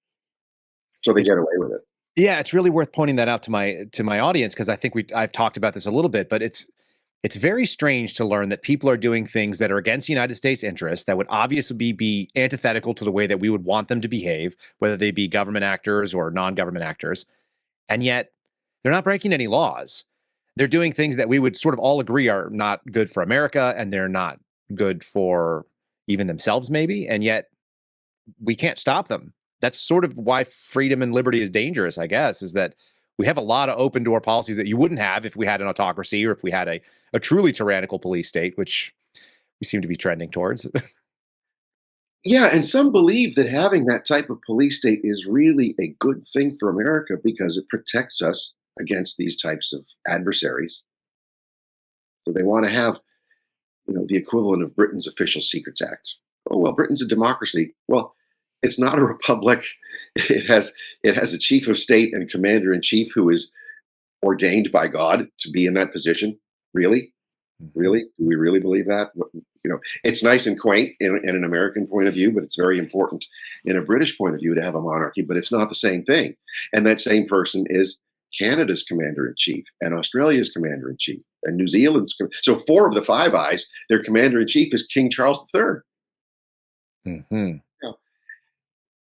So they get away with it. yeah, it's really worth pointing that out to my audience, because I think I've talked about this a little bit, but it's very strange to learn that people are doing things that are against the United States interests, that would obviously be antithetical to the way that we would want them to behave, whether they be government actors or non-government actors. And yet they're not breaking any laws. They're doing things that we would sort of all agree are not good for America, and they're not good for even themselves, maybe. And yet we can't stop them. That's sort of why freedom and liberty is dangerous, I guess, is that we have a lot of open door policies that you wouldn't have if we had an autocracy, or if we had a truly tyrannical police state, which we seem to be trending towards. Yeah, and some believe that having that type of police state is really a good thing for America because it protects us against these types of adversaries. So they want to have, the equivalent of Britain's Official Secrets Act. Oh, well, Britain's a democracy. Well, it's not a republic. It has a chief of state and commander in chief who is ordained by God to be in that position. Really? Really? Do we really believe that? It's nice and quaint in an American point of view, but it's very important in a British point of view to have a monarchy, but it's not the same thing. And that same person is Canada's commander in chief, and Australia's commander in chief, and New Zealand's. So 4 of the Five Eyes, their commander in chief is King Charles III. Mm-hmm.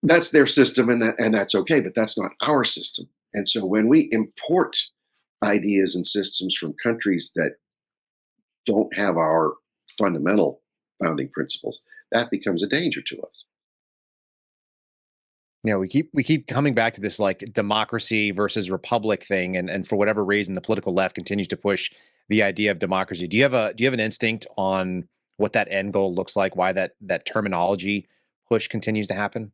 That's their system, and that's okay, but that's not our system. And so when we import ideas and systems from countries that don't have our fundamental founding principles, that becomes a danger to us. We keep coming back to this like democracy versus republic thing, and for whatever reason, the political left continues to push the idea of democracy. Do you have an instinct on what that end goal looks like? Why that terminology push continues to happen?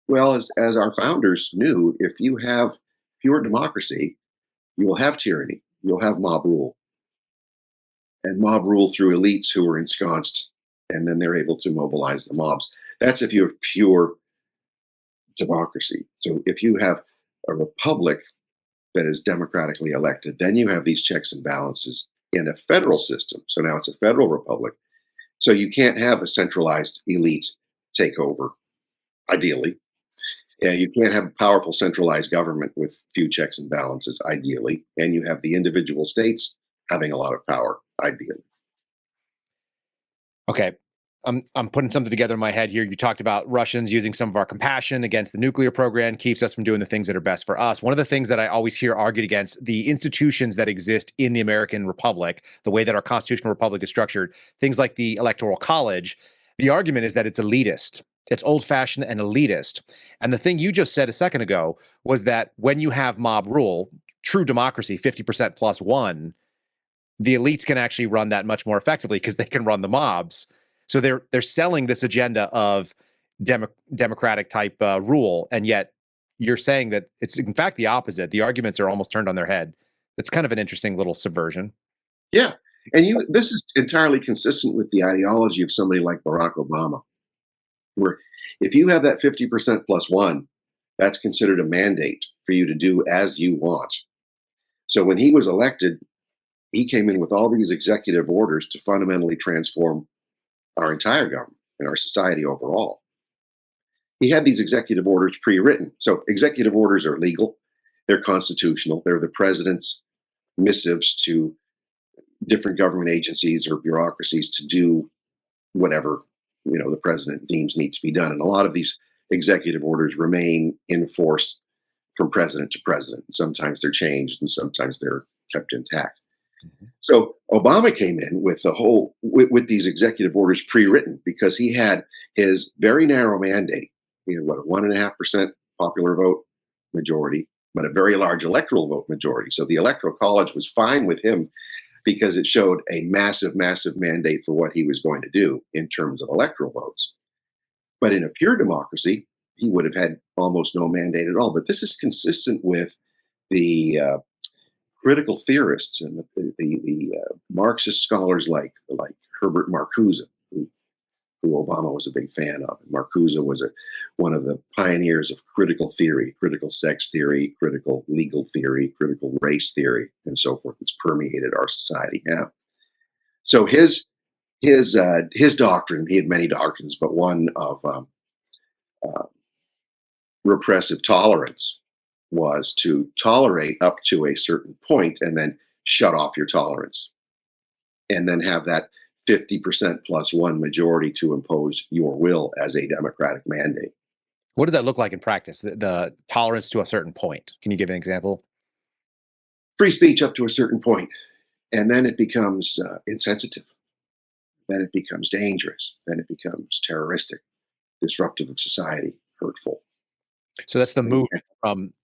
Well, as our founders knew, if you have pure democracy, you will have tyranny. You'll have mob rule. And mob rule through elites who are ensconced, and then they're able to mobilize the mobs. That's if you have pure democracy. So if you have a republic that is democratically elected, then you have these checks and balances in a federal system. So now it's a federal republic. So you can't have a centralized elite take over, ideally. Yeah, you can't have a powerful centralized government with few checks and balances, ideally. And you have the individual states having a lot of power, ideally. Okay. I'm putting something together in my head here. You talked about Russians using some of our compassion against the nuclear program, keeps us from doing the things that are best for us. One of the things that I always hear argued against the institutions that exist in the American Republic, the way that our constitutional republic is structured, things like the Electoral College, the argument is that it's elitist. It's old-fashioned and elitist. And the thing you just said a second ago was that when you have mob rule, true democracy, 50% plus one, the elites can actually run that much more effectively because they can run the mobs. So they're selling this agenda of democratic type rule, and yet you're saying that it's in fact the opposite. The arguments are almost turned on their head. It's kind of an interesting little subversion. Yeah, and this is entirely consistent with the ideology of somebody like Barack Obama, where if you have that 50% plus one, that's considered a mandate for you to do as you want. So when he was elected, he came in with all these executive orders to fundamentally transform our entire government and our society overall. He had these executive orders pre-written. So executive orders are legal, they're constitutional, they're the president's missives to different government agencies or bureaucracies to do whatever the president deems needs to be done. And a lot of these executive orders remain in force from president to president. Sometimes they're changed and sometimes they're kept intact. So Obama came in with with these executive orders pre-written because he had his very narrow mandate. He had a 1.5% popular vote majority, but a very large electoral vote majority. So the Electoral College was fine with him because it showed a massive, massive mandate for what he was going to do in terms of electoral votes. But in a pure democracy, he would have had almost no mandate at all. But this is consistent with the critical theorists and the Marxist scholars like Herbert Marcuse, who Obama was a big fan of. And Marcuse was one of the pioneers of critical theory, critical sex theory, critical legal theory, critical race theory, and so forth. It's permeated our society now. So his doctrine, he had many doctrines, but one of repressive tolerance was to tolerate up to a certain point and then shut off your tolerance, and then have that 50% plus one majority to impose your will as a democratic mandate. What does that look like in practice? The tolerance to a certain point. Can you give an example? Free speech up to a certain point, and then it becomes insensitive. Then it becomes dangerous. Then it becomes terroristic, disruptive of society, hurtful. So that's the movement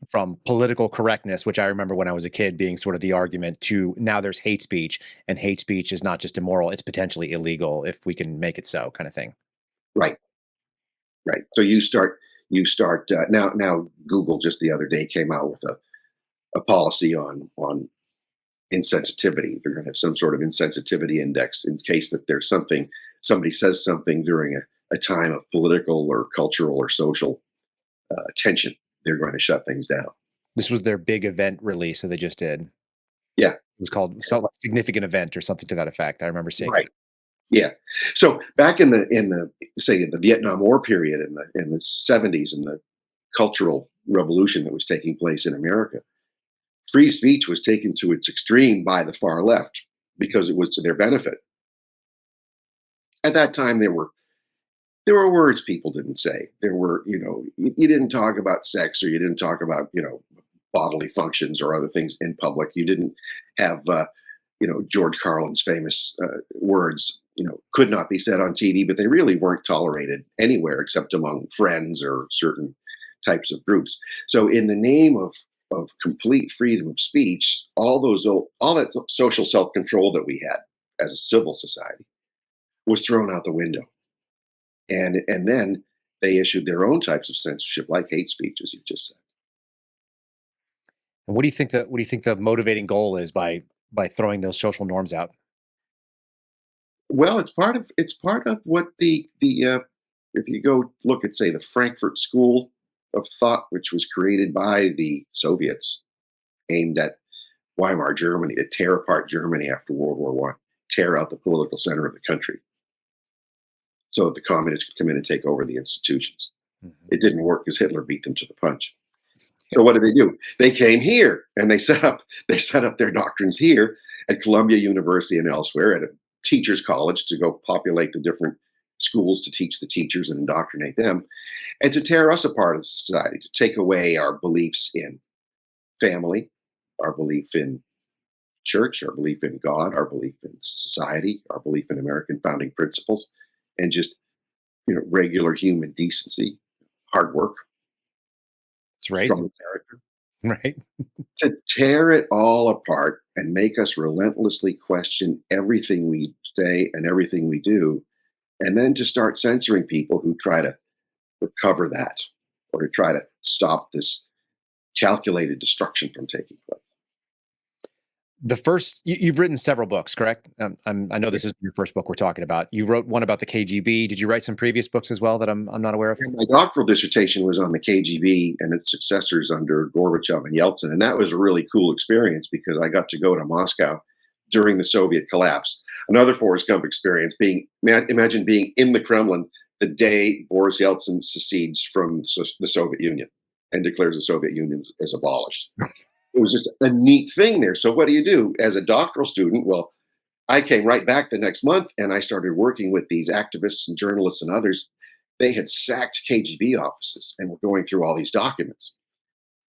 from political correctness, which I remember when I was a kid being sort of the argument, to now there's hate speech, and hate speech is not just immoral, it's potentially illegal if we can make it so, kind of thing. Right. So you start now Google just the other day came out with a policy on insensitivity. They're going to have some sort of insensitivity index in case that there's somebody says something during a time of political or cultural or social tension. They're going to shut things down. This was their big event release that they just did. Yeah. It was called significant event or something to that effect. I remember seeing it. Yeah. So back in the Vietnam War period in the 70s, and the cultural revolution that was taking place in America, free speech was taken to its extreme by the far left because it was to their benefit. At that time, there were words people didn't say. There were, you didn't talk about sex, or you didn't talk about, bodily functions or other things in public. You didn't have, George Carlin's famous words, could not be said on TV, but they really weren't tolerated anywhere except among friends or certain types of groups. So in the name of complete freedom of speech, all that social self-control that we had as a civil society was thrown out the window. And then they issued their own types of censorship, like hate speech, as you just said. And what do you think the motivating goal is by throwing those social norms out? Well, it's part of what the if you go look at, say, the Frankfurt School of Thought, which was created by the Soviets, aimed at Weimar Germany, to tear apart Germany after World War I, tear out the political center of the country, so that the communists could come in and take over the institutions. Mm-hmm. It didn't work because Hitler beat them to the punch. So what did they do? They came here and they set up their doctrines here at Columbia University and elsewhere, at a teachers' college, to go populate the different schools to teach the teachers and indoctrinate them, and to tear us apart as a society, to take away our beliefs in family, our belief in church, our belief in God, our belief in society, our belief in American founding principles, and just, regular human decency, hard work. It's right. Strong character. Right. To tear it all apart and make us relentlessly question everything we say and everything we do, and then to start censoring people who try to recover that, or to try to stop this calculated destruction from taking place. You've written several books, correct? I know this is your first book we're talking about. You wrote one about the KGB. Did you write some previous books as well that I'm not aware of? Yeah, my doctoral dissertation was on the KGB and its successors under Gorbachev and Yeltsin. And that was a really cool experience because I got to go to Moscow during the Soviet collapse. Another Forrest Gump experience, imagine being in the Kremlin the day Boris Yeltsin secedes from the Soviet Union and declares the Soviet Union as abolished. It was just a neat thing there. So what do you do as a doctoral student? Well, I came right back the next month and I started working with these activists and journalists and others. They had sacked KGB offices and were going through all these documents.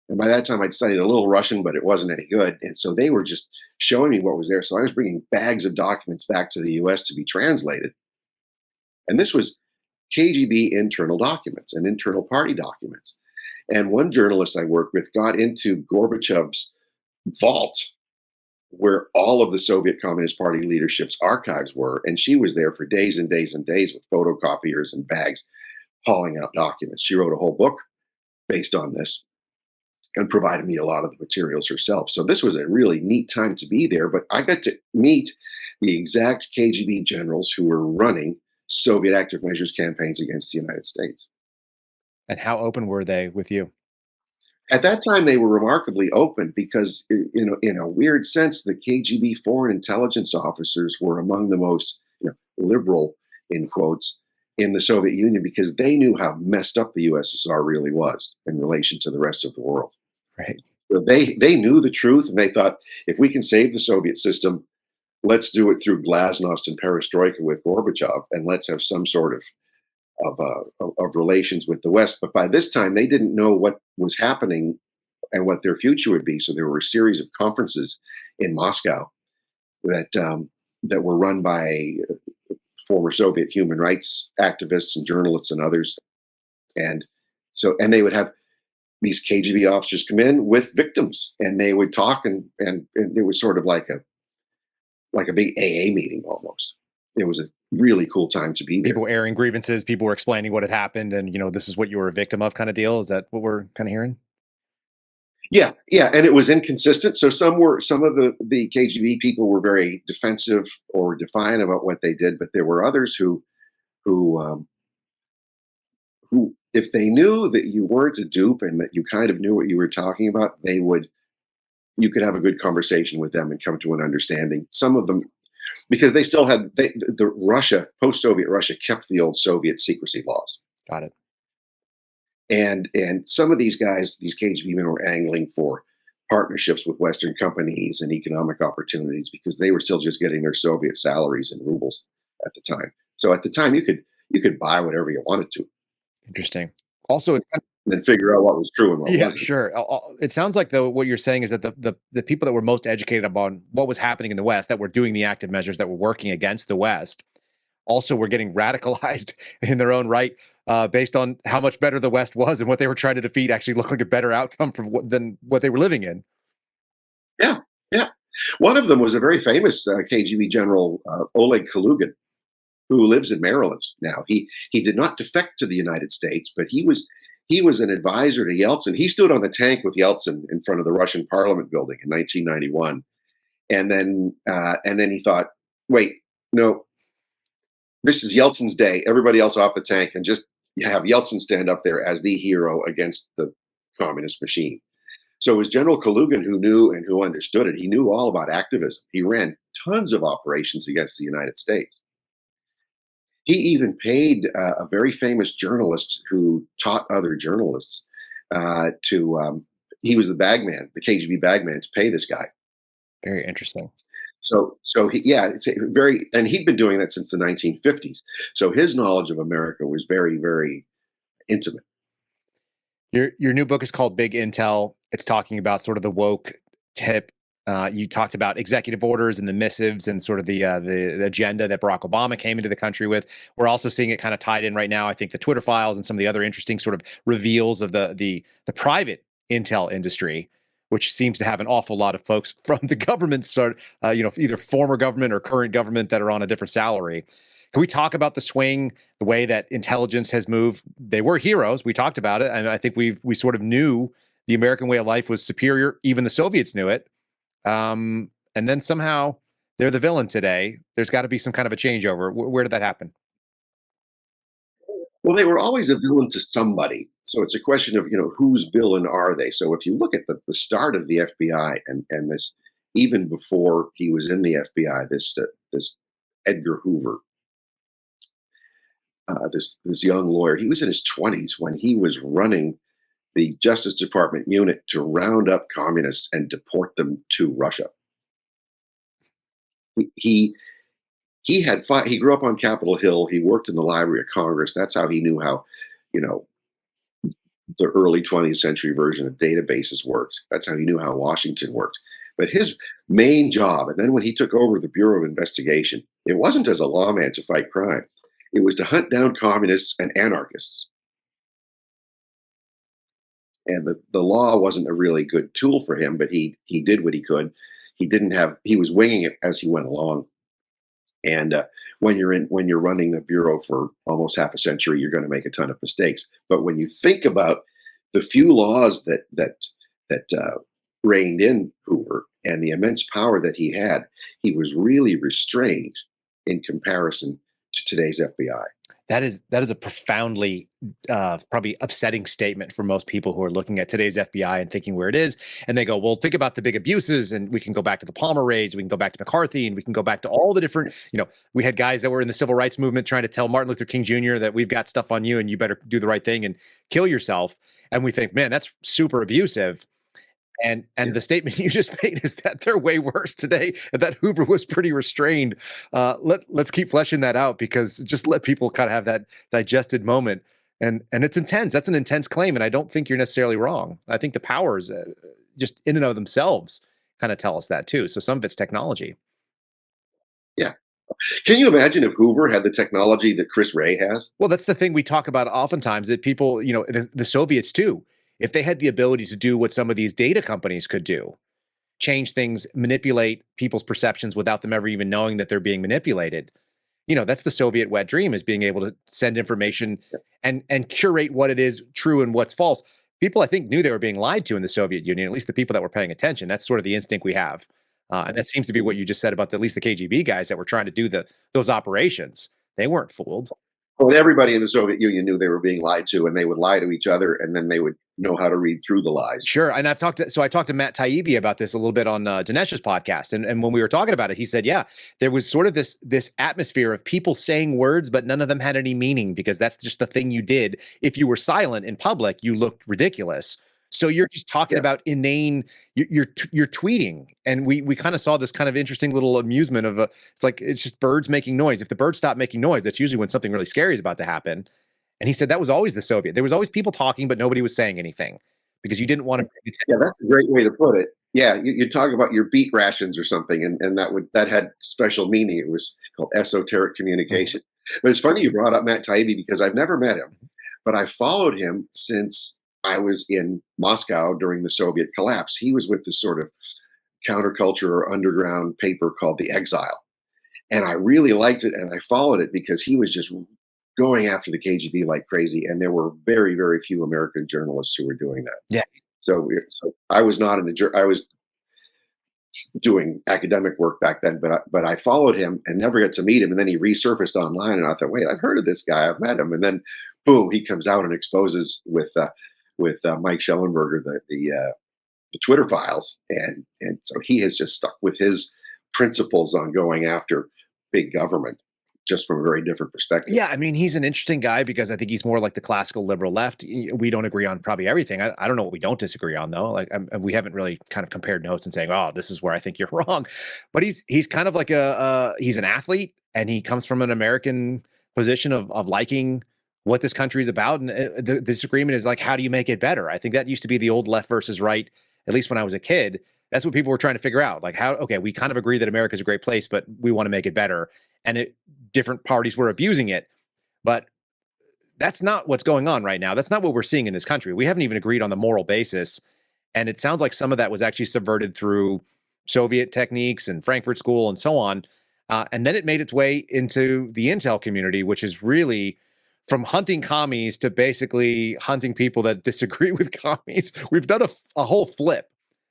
And by that time, I'd studied a little Russian, but it wasn't any good. And so they were just showing me what was there. So I was bringing bags of documents back to the US to be translated. And this was KGB internal documents and internal party documents. And one journalist I worked with got into Gorbachev's vault where all of the Soviet Communist Party leadership's archives were. And she was there for days and days and days with photocopiers and bags hauling out documents. She wrote a whole book based on this and provided me a lot of the materials herself. So this was a really neat time to be there, but I got to meet the exact KGB generals who were running Soviet active measures campaigns against the United States. And how open were they with you? At that time, they were remarkably open because, in a weird sense, the KGB foreign intelligence officers were among the most liberal, in quotes, in the Soviet Union because they knew how messed up the USSR really was in relation to the rest of the world. Right. So they knew the truth, and they thought, if we can save the Soviet system, let's do it through glasnost and perestroika with Gorbachev, and let's have some sort of relations with the West. But by this time, they didn't know what was happening and what their future would be. So there were a series of conferences in Moscow that were run by former Soviet human rights activists and journalists and others. And they would have these KGB officers come in with victims, and they would talk, and it was sort of like a big AA meeting almost. It was a really cool time to be there. People airing grievances, people were explaining what had happened, and this is what you were a victim of, kind of deal. Is that what we're kind of hearing? Yeah, and it was inconsistent. So some of the KGB people were very defensive or defiant about what they did, but there were others who if they knew that you weren't a dupe and that you kind of knew what you were talking about, you could have a good conversation with them and come to an understanding. Some of them, because they still had post-Soviet Russia kept the old Soviet secrecy laws. Got it. And some of these guys, these KGB men, were angling for partnerships with Western companies and economic opportunities because they were still just getting their Soviet salaries in rubles at the time. So at the time, you could buy whatever you wanted to. Interesting. Also, and then figure out what was true and what wasn't. Sure. It sounds like though what you're saying is that the people that were most educated about what was happening in the West, that were doing the active measures, that were working against the West, also were getting radicalized in their own right, based on how much better the West was and what they were trying to defeat actually looked like a better outcome than what they were living in. Yeah. One of them was a very famous KGB general, Oleg Kalugin, who lives in Maryland now. He did not defect to the United States, but he was an advisor to Yeltsin. He stood on the tank with Yeltsin in front of the Russian Parliament building in 1991, and then he thought, wait, no, this is Yeltsin's day. Everybody else off the tank, and just have Yeltsin stand up there as the hero against the communist machine. So it was General Kalugin who knew and who understood it. He knew all about activism. He ran tons of operations against the United States. He even paid a very famous journalist who taught other journalists he was the bagman, the KGB bagman, to pay this guy. Very interesting. So it's and he'd been doing that since the 1950s. So his knowledge of America was very, very intimate. Your new book is called Big Intel. It's talking about sort of the woke tip. You talked about executive orders and the missives and sort of the agenda that Barack Obama came into the country with. We're also seeing it kind of tied in right now. I think the Twitter files and some of the other interesting sort of reveals of the private intel industry, which seems to have an awful lot of folks from the government, either former government or current government, that are on a different salary. Can we talk about the swing, the way that intelligence has moved? They were heroes. We talked about it. And I think we sort of knew the American way of life was superior. Even the Soviets knew it. And then somehow they're the villain today. There's got to be some kind of a changeover. Where did that happen? Well, they were always a villain to somebody. So it's a question of, whose villain are they? So if you look at the start of the FBI and this even before he was in the FBI, this Edgar Hoover, this young lawyer, he was in his 20s when he was running the Justice Department unit to round up communists and deport them to Russia. He had fought, he grew up on Capitol Hill. He worked in the Library of Congress. That's how he knew how, you know, the early 20th century version of databases worked. That's how he knew how Washington worked. But his main job, and then when he took over the Bureau of Investigation, it wasn't as a lawman to fight crime. It was to hunt down communists and anarchists. And the law wasn't a really good tool for him, but he did what he could. He was winging it as he went along. And when you're running the bureau for almost half a century, you're going to make a ton of mistakes. But when you think about the few laws that reigned in Hoover and the immense power that he had, he was really restrained in comparison to today's FBI. That is a profoundly probably upsetting statement for most people who are looking at today's FBI and thinking where it is. And they go, well, think about the big abuses, and we can go back to the Palmer raids, we can go back to McCarthy, and we can go back to all the different, we had guys that were in the civil rights movement trying to tell Martin Luther King Jr. that we've got stuff on you and you better do the right thing and kill yourself. And we think, man, that's super abusive. And the statement you just made is that they're way worse today, and that Hoover was pretty restrained. Let's keep fleshing that out, because just let people kind of have that digested moment. And it's intense. That's an intense claim, and I don't think you're necessarily wrong. I think the powers, just in and of themselves, kind of tell us that too. So some of it's technology. Yeah. Can you imagine if Hoover had the technology that Chris Wray has? Well, that's the thing we talk about oftentimes, that people, the Soviets too, if they had the ability to do what some of these data companies could do, change things, manipulate people's perceptions without them ever even knowing that they're being manipulated. That's the Soviet wet dream, is being able to send information and curate what it is true and what's false. People, I think, knew they were being lied to in the Soviet Union, at least the people that were paying attention. That's sort of the instinct we have. And that seems to be what you just said about at least the KGB guys that were trying to do those operations. They weren't fooled. Well, everybody in the Soviet Union knew they were being lied to, and they would lie to each other, and then they would know how to read through the lies. Sure. And I talked to Matt Taibbi about this a little bit on Dinesh's podcast. And when we were talking about it, he said, yeah, there was sort of this atmosphere of people saying words, but none of them had any meaning, because that's just the thing you did. If you were silent in public, you looked ridiculous. So you're just talking about inane, you're tweeting. And we kind of saw this kind of interesting little amusement of it's just birds making noise. If the birds stop making noise, that's usually when something really scary is about to happen. And he said that was always the Soviet. There was always people talking, but nobody was saying anything, because you didn't want to. Yeah, that's a great way to put it. Yeah, you talk about your beet rations or something, and that had special meaning. It was called esoteric communication. Mm-hmm. But it's funny you brought up Matt Taibbi, because I've never met him, but I followed him since I was in Moscow during the Soviet collapse. He was with this sort of counterculture or underground paper called The Exile. And I really liked it, and I followed it because he was just going after the KGB like crazy, and there were very, very few American journalists who were doing that. Yeah. So I was not I was doing academic work back then, but I followed him and never got to meet him. And then he resurfaced online, and I thought, wait, I've heard of this guy, I've met him. And then, boom, he comes out and exposes with Mike Schellenberger the Twitter files, and so he has just stuck with his principles on going after big government, just from a very different perspective. Yeah, I mean, he's an interesting guy, because I think he's more like the classical liberal left. We don't agree on probably everything. I don't know what we don't disagree on, though. We haven't really kind of compared notes and saying, oh, this is where I think you're wrong. But he's kind of like he's an athlete, and he comes from an American position of liking what this country is about. And the disagreement is like, how do you make it better? I think that used to be the old left versus right, at least when I was a kid. That's what people were trying to figure out. Like, we kind of agree that America's a great place, but we want to make it better. And different parties were abusing it. But that's not what's going on right now. That's not what we're seeing in this country. We haven't even agreed on the moral basis. And it sounds like some of that was actually subverted through Soviet techniques and Frankfurt School and so on. And then it made its way into the intel community, which is really from hunting commies to basically hunting people that disagree with commies. We've done a whole flip.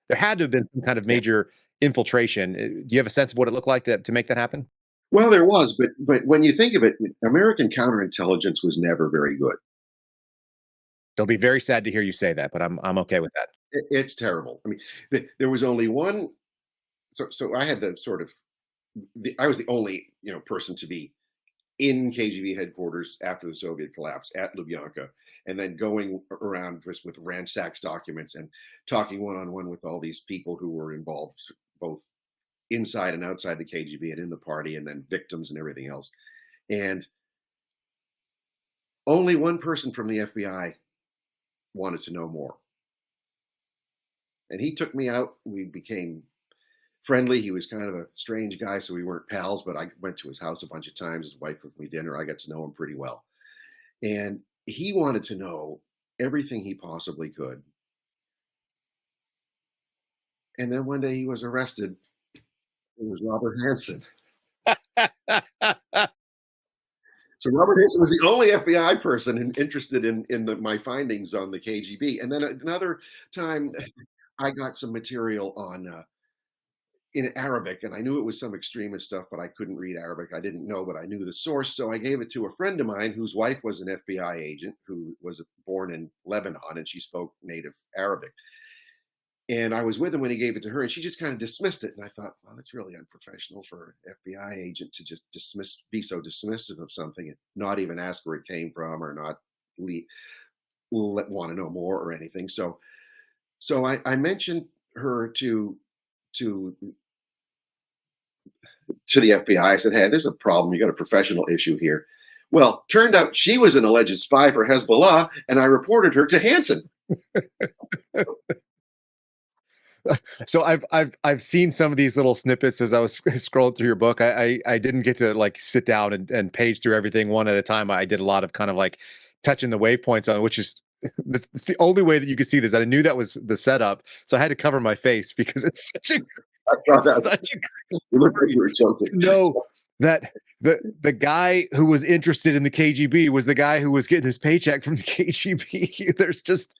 There had to have been some kind of major infiltration. Do you have a sense of what it looked like to make that happen? Well, there was, but when you think of it, American counterintelligence was never very good. They'll be very sad to hear you say that, but I'm okay with that. It's terrible. I mean, there was only one so I had the sort of, I was the only, person to be in KGB headquarters after the Soviet collapse at Lubyanka, and then going around just with ransacked documents and talking one-on-one with all these people who were involved both inside and outside the KGB and in the party, and then victims and everything else. And only one person from the FBI wanted to know more. And he took me out. We became friendly. He was kind of a strange guy, so we weren't pals, but I went to his house a bunch of times. His wife cooked me dinner. I got to know him pretty well. And he wanted to know everything he possibly could. And then one day he was arrested. It was Robert Hansen. So Robert Hansen was the only FBI person interested in my findings on the KGB. And then another time, I got some material on in Arabic, and I knew it was some extremist stuff, but I couldn't read Arabic. I didn't know, but I knew the source, so I gave it to a friend of mine whose wife was an FBI agent who was born in Lebanon, and she spoke native Arabic. And I was with him when he gave it to her, and she just kind of dismissed it. And I thought, well, that's really unprofessional for an FBI agent to just be so dismissive of something and not even ask where it came from or not want to know more or anything. So I mentioned her to the FBI. I said, hey, there's a problem. You got a professional issue here. Well, turned out she was an alleged spy for Hezbollah, and I reported her to Hansen. So I've seen some of these little snippets as I was scrolling through your book. I didn't get to like sit down and page through everything one at a time. I did a lot of kind of like touching the waypoints on, which is it's the only way that you could see this. I knew that was the setup, so I had to cover my face because it's such a. No, that the guy who was interested in the KGB was the guy who was getting his paycheck from the KGB. There's just,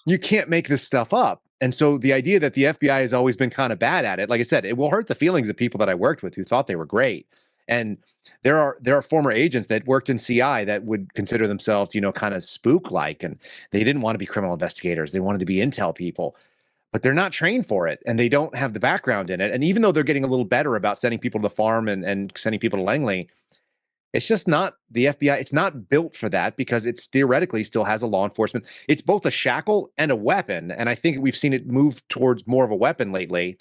you can't make this stuff up. And so the idea that the FBI has always been kind of bad at it, like I said, it will hurt the feelings of people that I worked with who thought they were great. And there are former agents that worked in CI that would consider themselves, kind of spook-like, and they didn't want to be criminal investigators. They wanted to be intel people, but they're not trained for it, and they don't have the background in it. And even though they're getting a little better about sending people to the farm and sending people to Langley, it's just not the FBI. It's not built for that because it's theoretically still has a law enforcement. It's both a shackle and a weapon. And I think we've seen it move towards more of a weapon lately,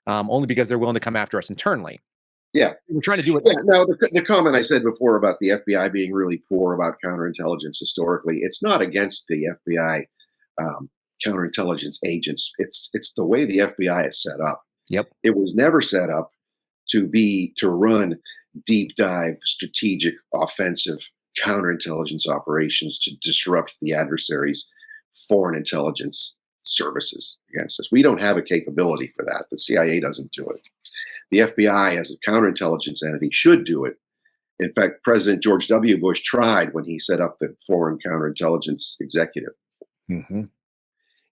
only because they're willing to come after us internally. Yeah. We're trying to do it. Yeah, now, the comment I said before about the FBI being really poor about counterintelligence historically, it's not against the FBI counterintelligence agents. It's the way the FBI is set up. Yep. It was never set up to run deep dive, strategic, offensive counterintelligence operations to disrupt the adversary's foreign intelligence services against us. We don't have a capability for that. The CIA doesn't do it. The FBI, as a counterintelligence entity, should do it. In fact, President George W. Bush tried when he set up the Foreign Counterintelligence Executive. Mm-hmm.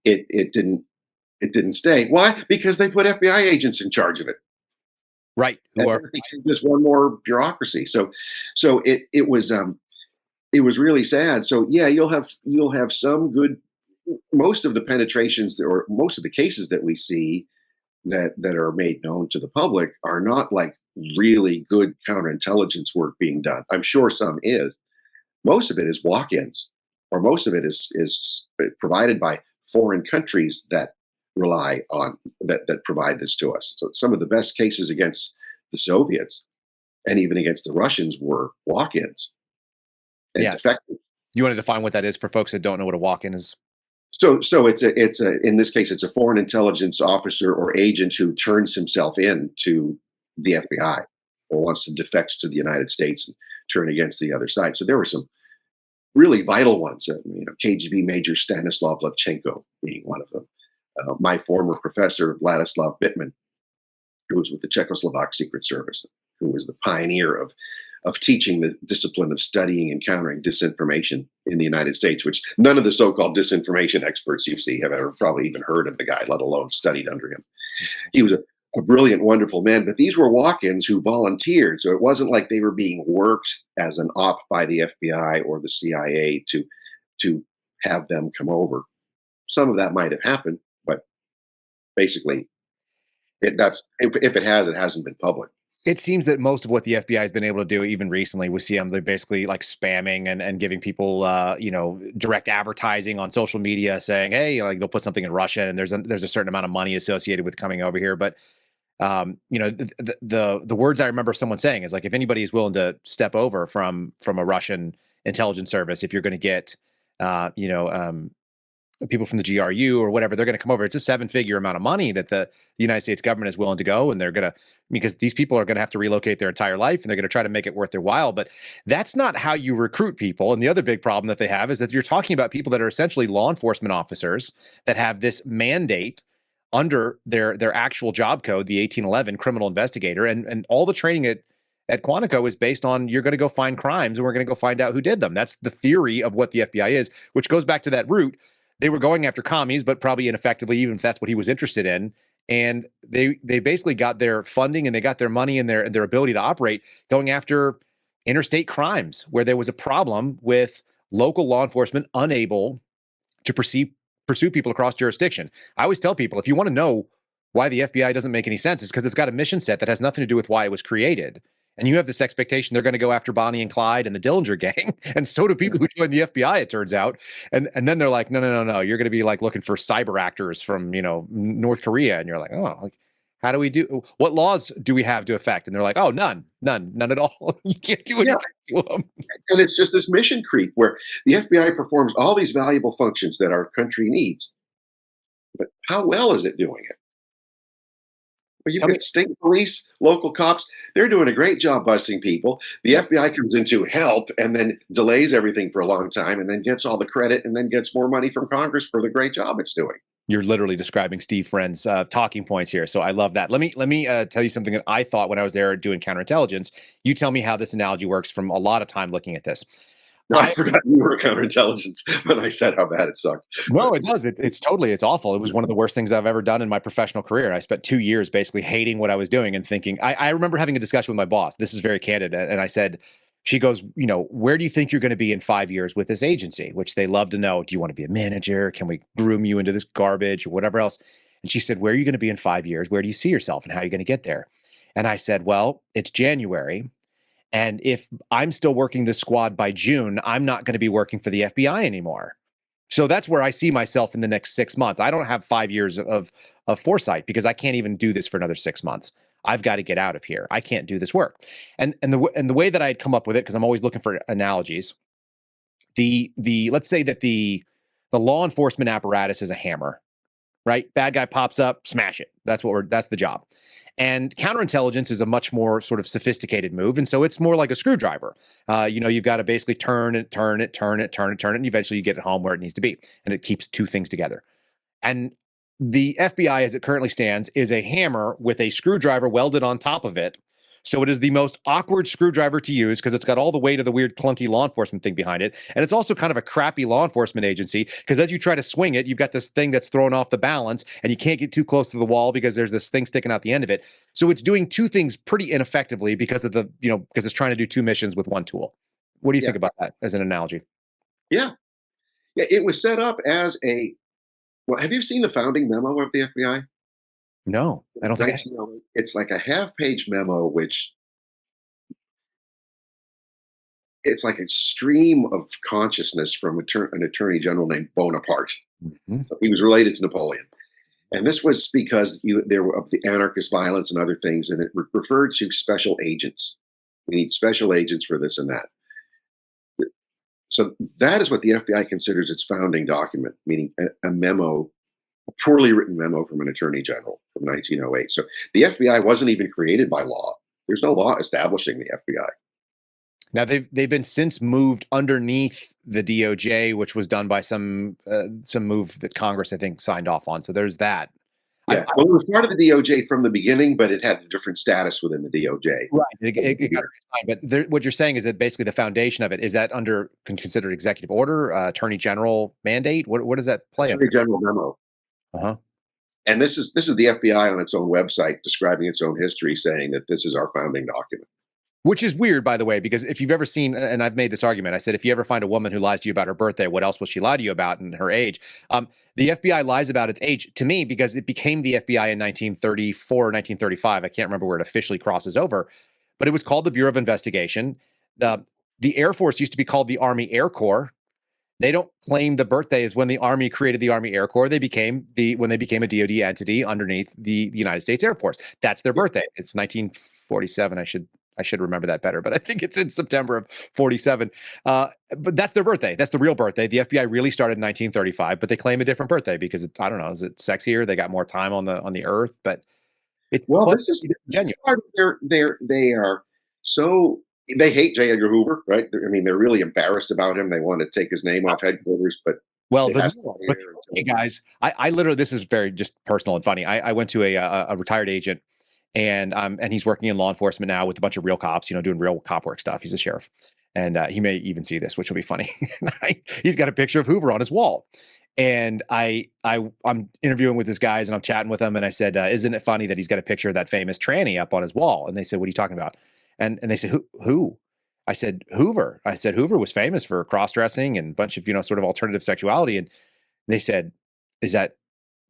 It didn't stay. Why? Because they put FBI agents in charge of it. Right. It became just one more bureaucracy. So it was really sad. So yeah, you'll have some good. Most of the penetrations or most of the cases that we see that are made known to the public are not like really good counterintelligence work being done. I'm sure some is. Most of it is walk-ins, or most of it is provided by foreign countries that rely on that provide this to us. So some of the best cases against the Soviets and even against the Russians were walk-ins. Yeah. Effective. You want to define what that is for folks that don't know what a walk-in is? So it's in this case, it's a foreign intelligence officer or agent who turns himself in to the FBI or wants to defect to the United States and turn against the other side. So there were some really vital ones, KGB Major Stanislav Levchenko being one of them. My former professor, Vladislav Bittman, who was with the Czechoslovak Secret Service, who was the pioneer of teaching the discipline of studying and countering disinformation in the United States, which none of the so-called disinformation experts you see have ever probably even heard of the guy, let alone studied under him. He was a brilliant, wonderful man, but these were walk-ins who volunteered. So it wasn't like they were being worked as an op by the FBI or the CIA to have them come over. Some of that might have happened, but basically That's if it has, it hasn't been public. It seems that most of what the FBI has been able to do, even recently, we see them, they're basically like spamming and giving people, direct advertising on social media saying, hey, like they'll put something in Russia and there's a certain amount of money associated with coming over here. But, the words I remember someone saying is like, if anybody is willing to step over from a Russian intelligence service, if you're going to get, people from the GRU or whatever, they're going to come over. It's a 7-figure amount of money that the United States government is willing to go, and they're going to, because these people are going to have to relocate their entire life, and they're going to try to make it worth their while. But that's not how you recruit people. And the other big problem that they have is that you're talking about people that are essentially law enforcement officers that have this mandate under their actual job code, the 1811 criminal investigator, and all the training at Quantico is based on you're going to go find crimes and we're going to go find out who did them. That's the theory of what the FBI is, which goes back to that root. They were going after commies, but probably ineffectively, even if that's what he was interested in. And they basically got their funding and they got their money and their ability to operate going after interstate crimes, where there was a problem with local law enforcement unable to pursue people across jurisdiction. I always tell people, if you want to know why the FBI doesn't make any sense, it's because it's got a mission set that has nothing to do with why it was created. And you have this expectation they're going to go after Bonnie and Clyde and the Dillinger gang. And so do people who join the FBI, it turns out. And then they're like, no. You're going to be like looking for cyber actors from, North Korea. And you're like, oh, like, how do we do? What laws do we have to affect? And they're like, oh, none at all. You can't do anything to them. And it's just this mission creep where the FBI performs all these valuable functions that our country needs. But how well is it doing it? Well, you've got state police, local cops. They're doing a great job busting people. The FBI comes in to help and then delays everything for a long time and then gets all the credit and then gets more money from Congress for the great job it's doing. You're literally describing Steve Friend's talking points here. So I love that. Let me tell you something that I thought when I was there doing counterintelligence. You tell me how this analogy works from a lot of time looking at this. No, I forgot you were counterintelligence when I said how bad it sucked. No, it does. It's awful. It was one of the worst things I've ever done in my professional career. I spent 2 years basically hating what I was doing and thinking, I remember having a discussion with my boss. This is very candid. And I said, she goes, where do you think you're going to be in 5 years with this agency? Which they love to know. Do you want to be a manager? Can we groom you into this garbage or whatever else? And she said, where are you going to be in 5 years? Where do you see yourself and how are you going to get there? And I said, well, it's January. And if I'm still working this squad by June, I'm not going to be working for the FBI anymore. So that's where I see myself in the next 6 months. I don't have 5 years of foresight because I can't even do this for another 6 months. I've got to get out of here. I can't do this work. And the way that I had come up with it, because I'm always looking for analogies, the let's say that the law enforcement apparatus is a hammer, right? Bad guy pops up, smash it. That's the job. And counterintelligence is a much more sort of sophisticated move. And so it's more like a screwdriver. You've got to basically turn it, and eventually you get it home where it needs to be. And it keeps two things together. And the FBI, as it currently stands, is a hammer with a screwdriver welded on top of it. So it is the most awkward screwdriver to use because it's got all the weight of the weird clunky law enforcement thing behind it. And it's also kind of a crappy law enforcement agency because as you try to swing it, you've got this thing that's thrown off the balance and you can't get too close to the wall because there's this thing sticking out the end of it. So it's doing two things pretty ineffectively because of because it's trying to do two missions with one tool. What do you think about that as an analogy? Yeah. Yeah. It was set up as well, have you seen the founding memo of the FBI? No, I don't think it's like a half-page memo, which it's like a stream of consciousness from an attorney general named Bonaparte. Mm-hmm. So he was related to Napoleon. And this was because there were of the anarchist violence and other things, and it referred to special agents. We need special agents for this and that. So that is what the FBI considers its founding document, meaning a memo, a poorly written memo from an attorney general from 1908. So the FBI wasn't even created by law. There's no law establishing the FBI. Now they've been since moved underneath the DOJ, which was done by some move that Congress, I think, signed off on. So there's that. Yeah, well, it was part of the DOJ from the beginning, but it had a different status within the DOJ. Right. It got reassigned. But what you're saying is that basically the foundation of it is that considered executive order, attorney general mandate. What does that play? Attorney general memo. Uh-huh. And this is the FBI on its own website describing its own history, saying that this is our founding document. Which is weird, by the way, because if you've ever seen, and I've made this argument, I said, if you ever find a woman who lies to you about her birthday, what else will she lie to you about and her age? The FBI lies about its age to me because it became the FBI in 1934 or 1935. I can't remember where it officially crosses over, but it was called the Bureau of Investigation. The Air Force used to be called the Army Air Corps. They don't claim the birthday is when the Army created the Army Air Corps. When they became a DoD entity underneath the United States Air Force. That's their birthday. It's 1947. I should remember that better, but I think it's in September of 47. But that's their birthday. That's the real birthday. The FBI really started in 1935, but they claim a different birthday because I don't know, is it sexier? They got more time on the earth, but it's this is genuine. They are so they hate J. Edgar Hoover, right? I mean, they're really embarrassed about him. They want to take his name off headquarters, but hey guys, I literally, this is very just personal and funny. I went to a retired agent. And he's working in law enforcement now with a bunch of real cops, doing real cop work stuff. He's a sheriff, and he may even see this, which will be funny. He's got a picture of Hoover on his wall, and I'm interviewing with these guys, and I'm chatting with them, and I said, "Isn't it funny that he's got a picture of that famous tranny up on his wall?" And they said, "What are you talking about?" And they said, "Who?" I said, "Hoover." I said, "Hoover was famous for cross-dressing and a bunch of sort of alternative sexuality." And they said, "Is that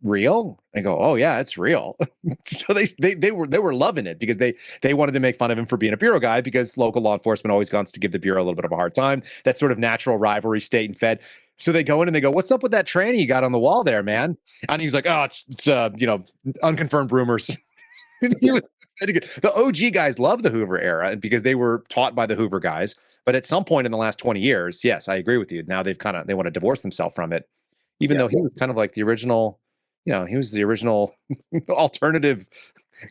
real?" I go, "Oh yeah, it's real." So they were loving it because they wanted to make fun of him for being a bureau guy because local law enforcement always wants to give the bureau a little bit of a hard time. That sort of natural rivalry, state and fed. So they go in and they go, "What's up with that tranny you got on the wall there, man?" And he's like, "Oh, it's unconfirmed rumors." The OG guys love the Hoover era because they were taught by the Hoover guys. But at some point in the last 20 years, yes, I agree with you. Now they want to divorce themselves from it, even though he was kind of like the original. He was the original alternative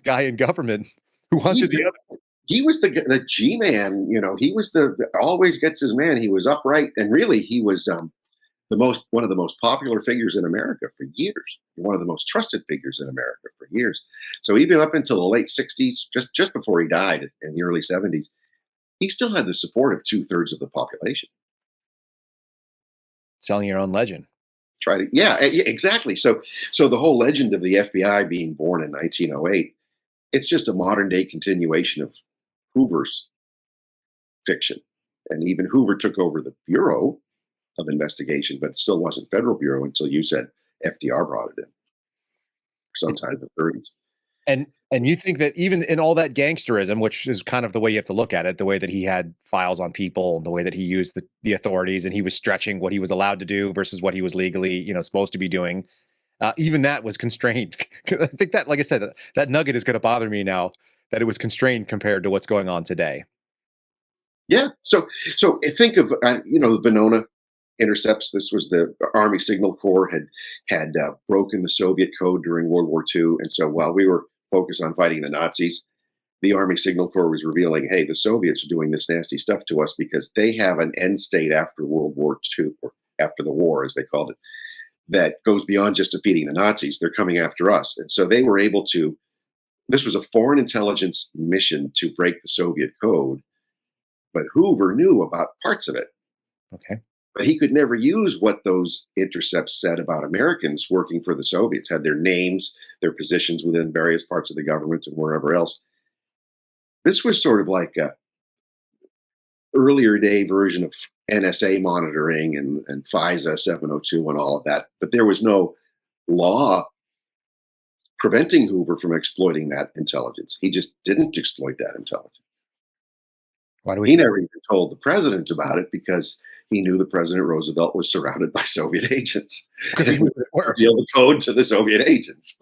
guy in government who hunted the other. He was the G-man, he was always gets his man. He was upright, and really he was one of the most popular figures in America for years. One of the most trusted figures in America for years. So even up until the late 60s, just before he died in the early 70s, he still had the support of 2/3 of the population. Selling your own legend. Yeah, exactly. So the whole legend of the FBI being born in 1908, it's just a modern day continuation of Hoover's fiction. And even Hoover took over the Bureau of Investigation, but it still wasn't Federal Bureau until you said FDR brought it in sometime in the 30s. And you think that even in all that gangsterism, which is kind of the way you have to look at it, the way that he had files on people, the way that he used the authorities, and he was stretching what he was allowed to do versus what he was legally, supposed to be doing, even that was constrained. I think that, like I said, that nugget is going to bother me now that it was constrained compared to what's going on today. Yeah. So think of the Venona intercepts. This was the Army Signal Corps had broken the Soviet code during World War II, and so while we were focused on fighting the Nazis, the Army Signal Corps was revealing, hey, the Soviets are doing this nasty stuff to us because they have an end state after World War II, or after the war, as they called it, that goes beyond just defeating the Nazis. They're coming after us. And so they were able to, this was a foreign intelligence mission to break the Soviet code, but Hoover knew about parts of it. Okay. But he could never use what those intercepts said about Americans working for the Soviets, had their names, their positions within various parts of the government and wherever else. This was sort of like a earlier day version of NSA monitoring and FISA 702 and all of that. But there was no law preventing Hoover from exploiting that intelligence. He just didn't exploit that intelligence. He never even told the president about it because he knew that President Roosevelt was surrounded by Soviet agents. And would reveal the code to the Soviet agents.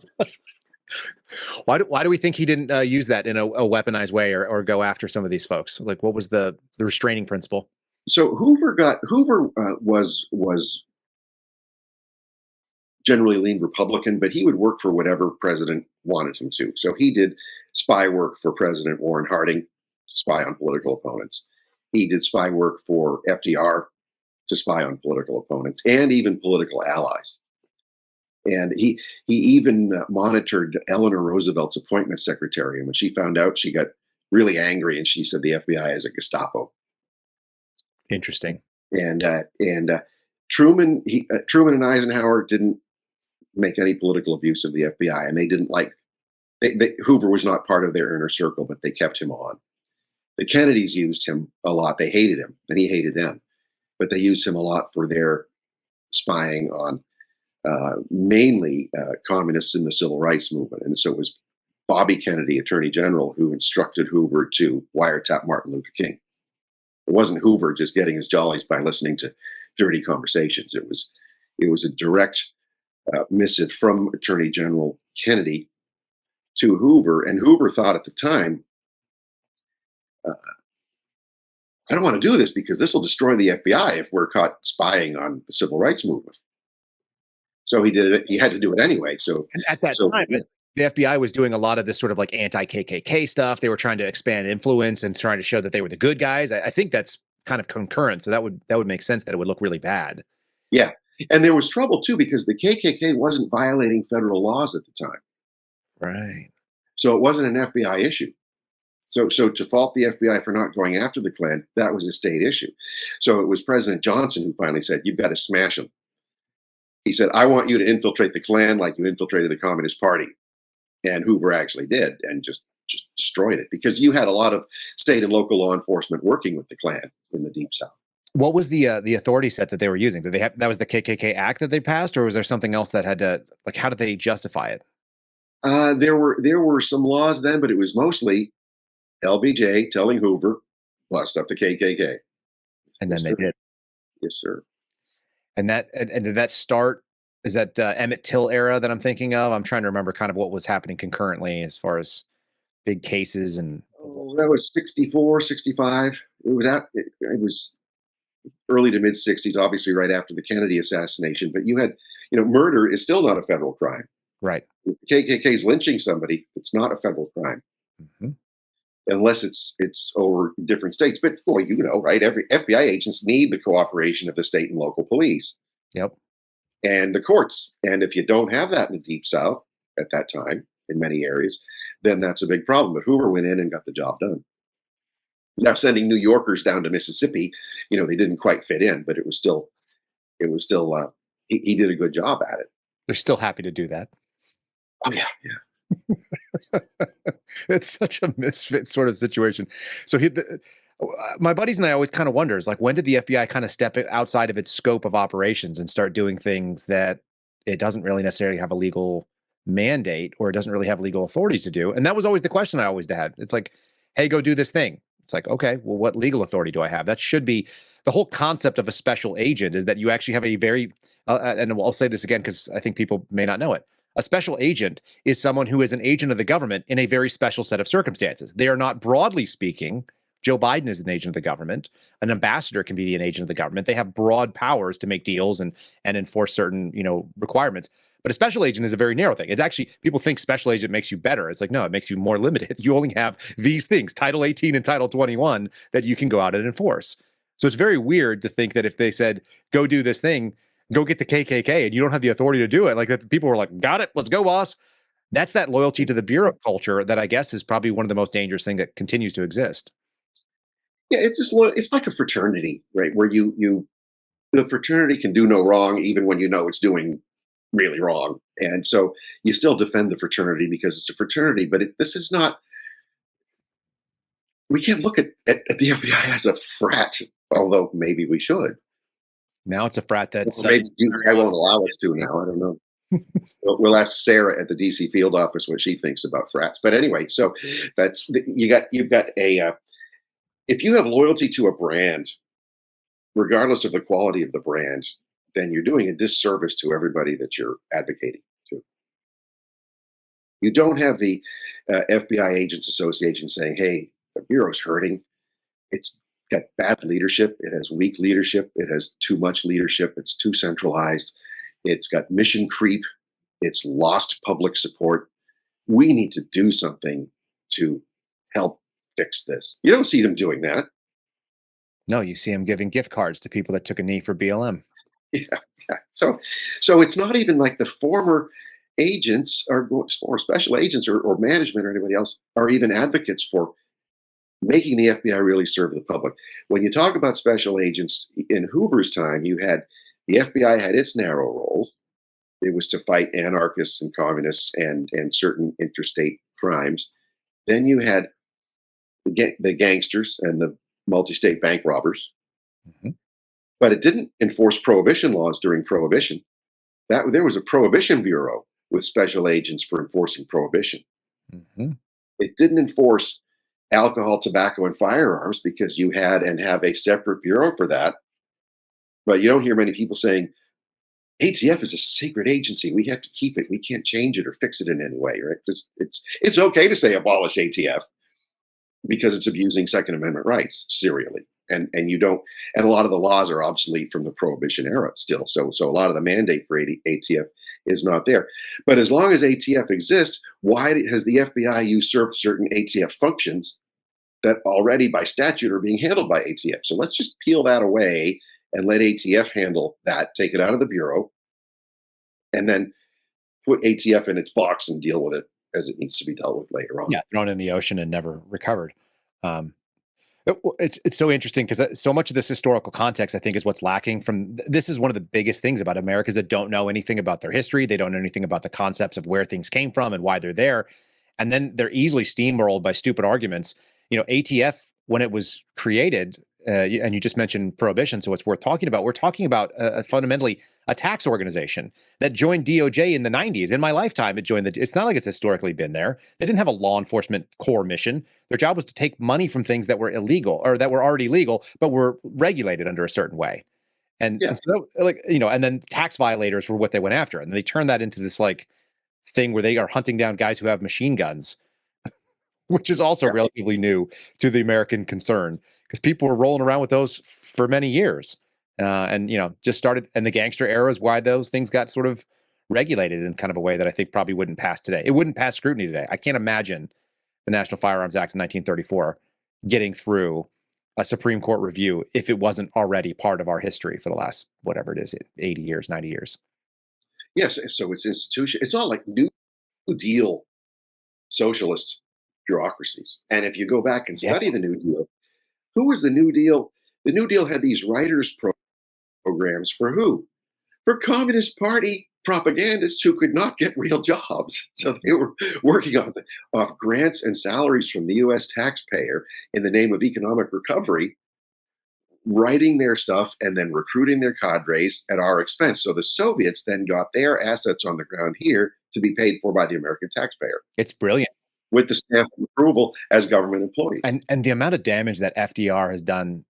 Why do we think he didn't use that in a weaponized way or go after some of these folks? Like, what was the restraining principle? So Hoover was generally leaned Republican, but he would work for whatever president wanted him to. So he did spy work for President Warren Harding to spy on political opponents. He did spy work for FDR to spy on political opponents and even political allies. And he even monitored Eleanor Roosevelt's appointment secretary. And when she found out, she got really angry and she said the FBI is a Gestapo. Interesting. And Truman and Eisenhower didn't make any political abuse of the FBI, and they didn't Hoover was not part of their inner circle, but they kept him on. The Kennedys used him a lot. They hated him, and he hated them, but they used him a lot for their spying on mainly communists in the civil rights movement. And so it was Bobby Kennedy, Attorney General, who instructed Hoover to wiretap Martin Luther King. It wasn't Hoover just getting his jollies by listening to dirty conversations. It was a direct missive from Attorney General Kennedy to Hoover, and Hoover thought at the time, I don't want to do this because this will destroy the FBI if we're caught spying on the civil rights movement. So he did it. He had to do it anyway. So and at that time, the FBI was doing a lot of this sort of like anti-KKK stuff. They were trying to expand influence and trying to show that they were the good guys. I think that's kind of concurrent. So that would make sense that it would look really bad. Yeah. And there was trouble too, because the KKK wasn't violating federal laws at the time. Right. So it wasn't an FBI issue. So to fault the FBI for not going after the Klan, that was a state issue. So it was President Johnson who finally said, you've got to smash them. He said, I want you to infiltrate the Klan like you infiltrated the Communist Party. And Hoover actually did, and just destroyed it, because you had a lot of state and local law enforcement working with the Klan in the Deep South. What was the authority set that they were using? Did they have, that was the KKK Act that they passed, or was there something else that had to, like, how did they justify it? There were some laws then, but it was mostly LBJ telling Hoover, bust up the KKK. And then Yes, they sir. did. Yes, sir. And did that start? Is that Emmett Till era that I'm thinking of? I'm trying to remember kind of what was happening concurrently as far as big cases and. Oh, that was 64, 65. It was early to mid 60s, obviously right after the Kennedy assassination. But you had, murder is still not a federal crime. Right. If the KKK is lynching somebody, it's not a federal crime. Mm-hmm. Unless it's over different states. But boy, right? Every FBI agents need the cooperation of the state and local police. Yep. And the courts. And if you don't have that in the Deep South at that time, in many areas, then that's a big problem. But Hoover went in and got the job done. Now, sending New Yorkers down to Mississippi, they didn't quite fit in, but it was still, he did a good job at it. They're still happy to do that. Oh, yeah. It's such a misfit sort of situation. So my buddies and I always kind of wonders, like, when did the FBI kind of step outside of its scope of operations and start doing things that it doesn't really necessarily have a legal mandate, or it doesn't really have legal authorities to do? And that was always the question I always had. It's like, hey, go do this thing. It's like, okay, well, what legal authority do I have? That should be the whole concept of a special agent, is that you actually have a very, and I'll say this again because I think people may not know it. A special agent is someone who is an agent of the government in a very special set of circumstances. They are not, broadly speaking, Joe Biden is an agent of the government. An ambassador can be an agent of the government. They have broad powers to make deals and enforce certain, requirements. But a special agent is a very narrow thing. It's actually, people think special agent makes you better. It's like, no, it makes you more limited. You only have these things, Title 18 and Title 21, that you can go out and enforce. So it's very weird to think that if they said, go do this thing, go get the KKK, and you don't have the authority to do it, like, that people were like, got it, let's go, boss. That's that loyalty to the bureau culture that I guess is probably one of the most dangerous things that continues to exist. Yeah, it's like a fraternity, right? Where the fraternity can do no wrong, even when it's doing really wrong. And so you still defend the fraternity because it's a fraternity, but this is not, we can't look at the FBI as a frat, although maybe we should. Now it's a frat that's maybe I won't allow us to now. I don't know. We'll ask Sarah at the DC field office what she thinks about frats. But anyway, so that's you've got a if you have loyalty to a brand, regardless of the quality of the brand, then you're doing a disservice to everybody that you're advocating to. You don't have the FBI Agents Association saying, "Hey, the bureau's hurting. It's got bad leadership. It has weak leadership. It has too much leadership. It's too centralized. It's got mission creep. It's lost public support. We need to do something to help fix this." You don't see them doing that. No, you see them giving gift cards to people that took a knee for BLM. Yeah. So it's not even like the former agents or special agents or management or anybody else are even advocates for making the FBI really serve the public. When you talk about special agents in Hoover's time, the FBI had its narrow role. It was to fight anarchists and communists and certain interstate crimes. Then you had the gangsters and the multi-state bank robbers. Mhm. But it didn't enforce prohibition laws during Prohibition. There was a Prohibition Bureau with special agents for enforcing prohibition. Mhm. It didn't enforce alcohol, tobacco, and firearms because you had and have a separate bureau for that. But you don't hear many people saying ATF is a secret agency. We have to keep it. We can't change it or fix it in any way, right? It's okay to say abolish ATF because it's abusing Second Amendment rights serially. And you don't, and a lot of the laws are obsolete from the Prohibition era still. So a lot of the mandate for ATF is not there. But as long as ATF exists, why has the FBI usurped certain ATF functions that already by statute are being handled by ATF? So let's just peel that away and let ATF handle that, take it out of the Bureau, and then put ATF in its box and deal with it as it needs to be dealt with later on. Yeah, thrown in the ocean and never recovered. It's so interesting because so much of this historical context, I think, is what's lacking from. This is one of the biggest things about Americans that don't know anything about their history. They don't know anything about the concepts of where things came from and why they're there. And then they're easily steamrolled by stupid arguments. ATF, when it was created, and you just mentioned prohibition, so it's worth talking about. We're talking about fundamentally a tax organization that joined DOJ in the 90s. In my lifetime, it joined it's not like it's historically been there. They didn't have a law enforcement core mission. Their job was to take money from things that were illegal or that were already legal, but were regulated under a certain way. And so, and then tax violators were what they went after. And they turned that into this thing where they are hunting down guys who have machine guns, which is also relatively new to the American concern because people were rolling around with those for many years. And just started, and the gangster era is why those things got sort of regulated in kind of a way that I think probably wouldn't pass today. It wouldn't pass scrutiny today. I can't imagine the National Firearms Act in 1934 getting through a Supreme Court review if it wasn't already part of our history for the last, whatever it is, 80 years, 90 years. Yes, so it's institution. It's all like New Deal socialist bureaucracies. And if you go back and study the New Deal, who was the New Deal? The New Deal had these writers' programs for who? For Communist Party propagandists who could not get real jobs. So they were working off grants and salaries from the U.S. taxpayer in the name of economic recovery, writing their stuff and then recruiting their cadres at our expense. So the Soviets then got their assets on the ground here to be paid for by the American taxpayer. It's brilliant. With the stamp of approval as government employees. And the amount of damage that FDR has done,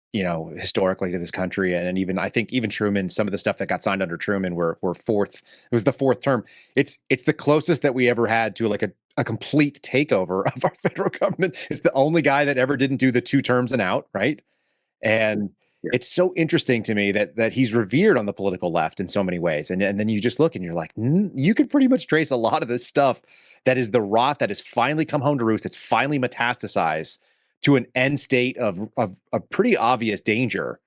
historically to this country, and even I think even Truman, some of the stuff that got signed under Truman were fourth. It was the fourth term. It's the closest that we ever had to a complete takeover of our federal government. It's the only guy that ever didn't do the 2 terms and out, right? And it's so interesting to me that he's revered on the political left in so many ways. And then you just look and you're like, you could pretty much trace a lot of this stuff that is the rot that has finally come home to roost. It's finally metastasized to an end state of pretty obvious danger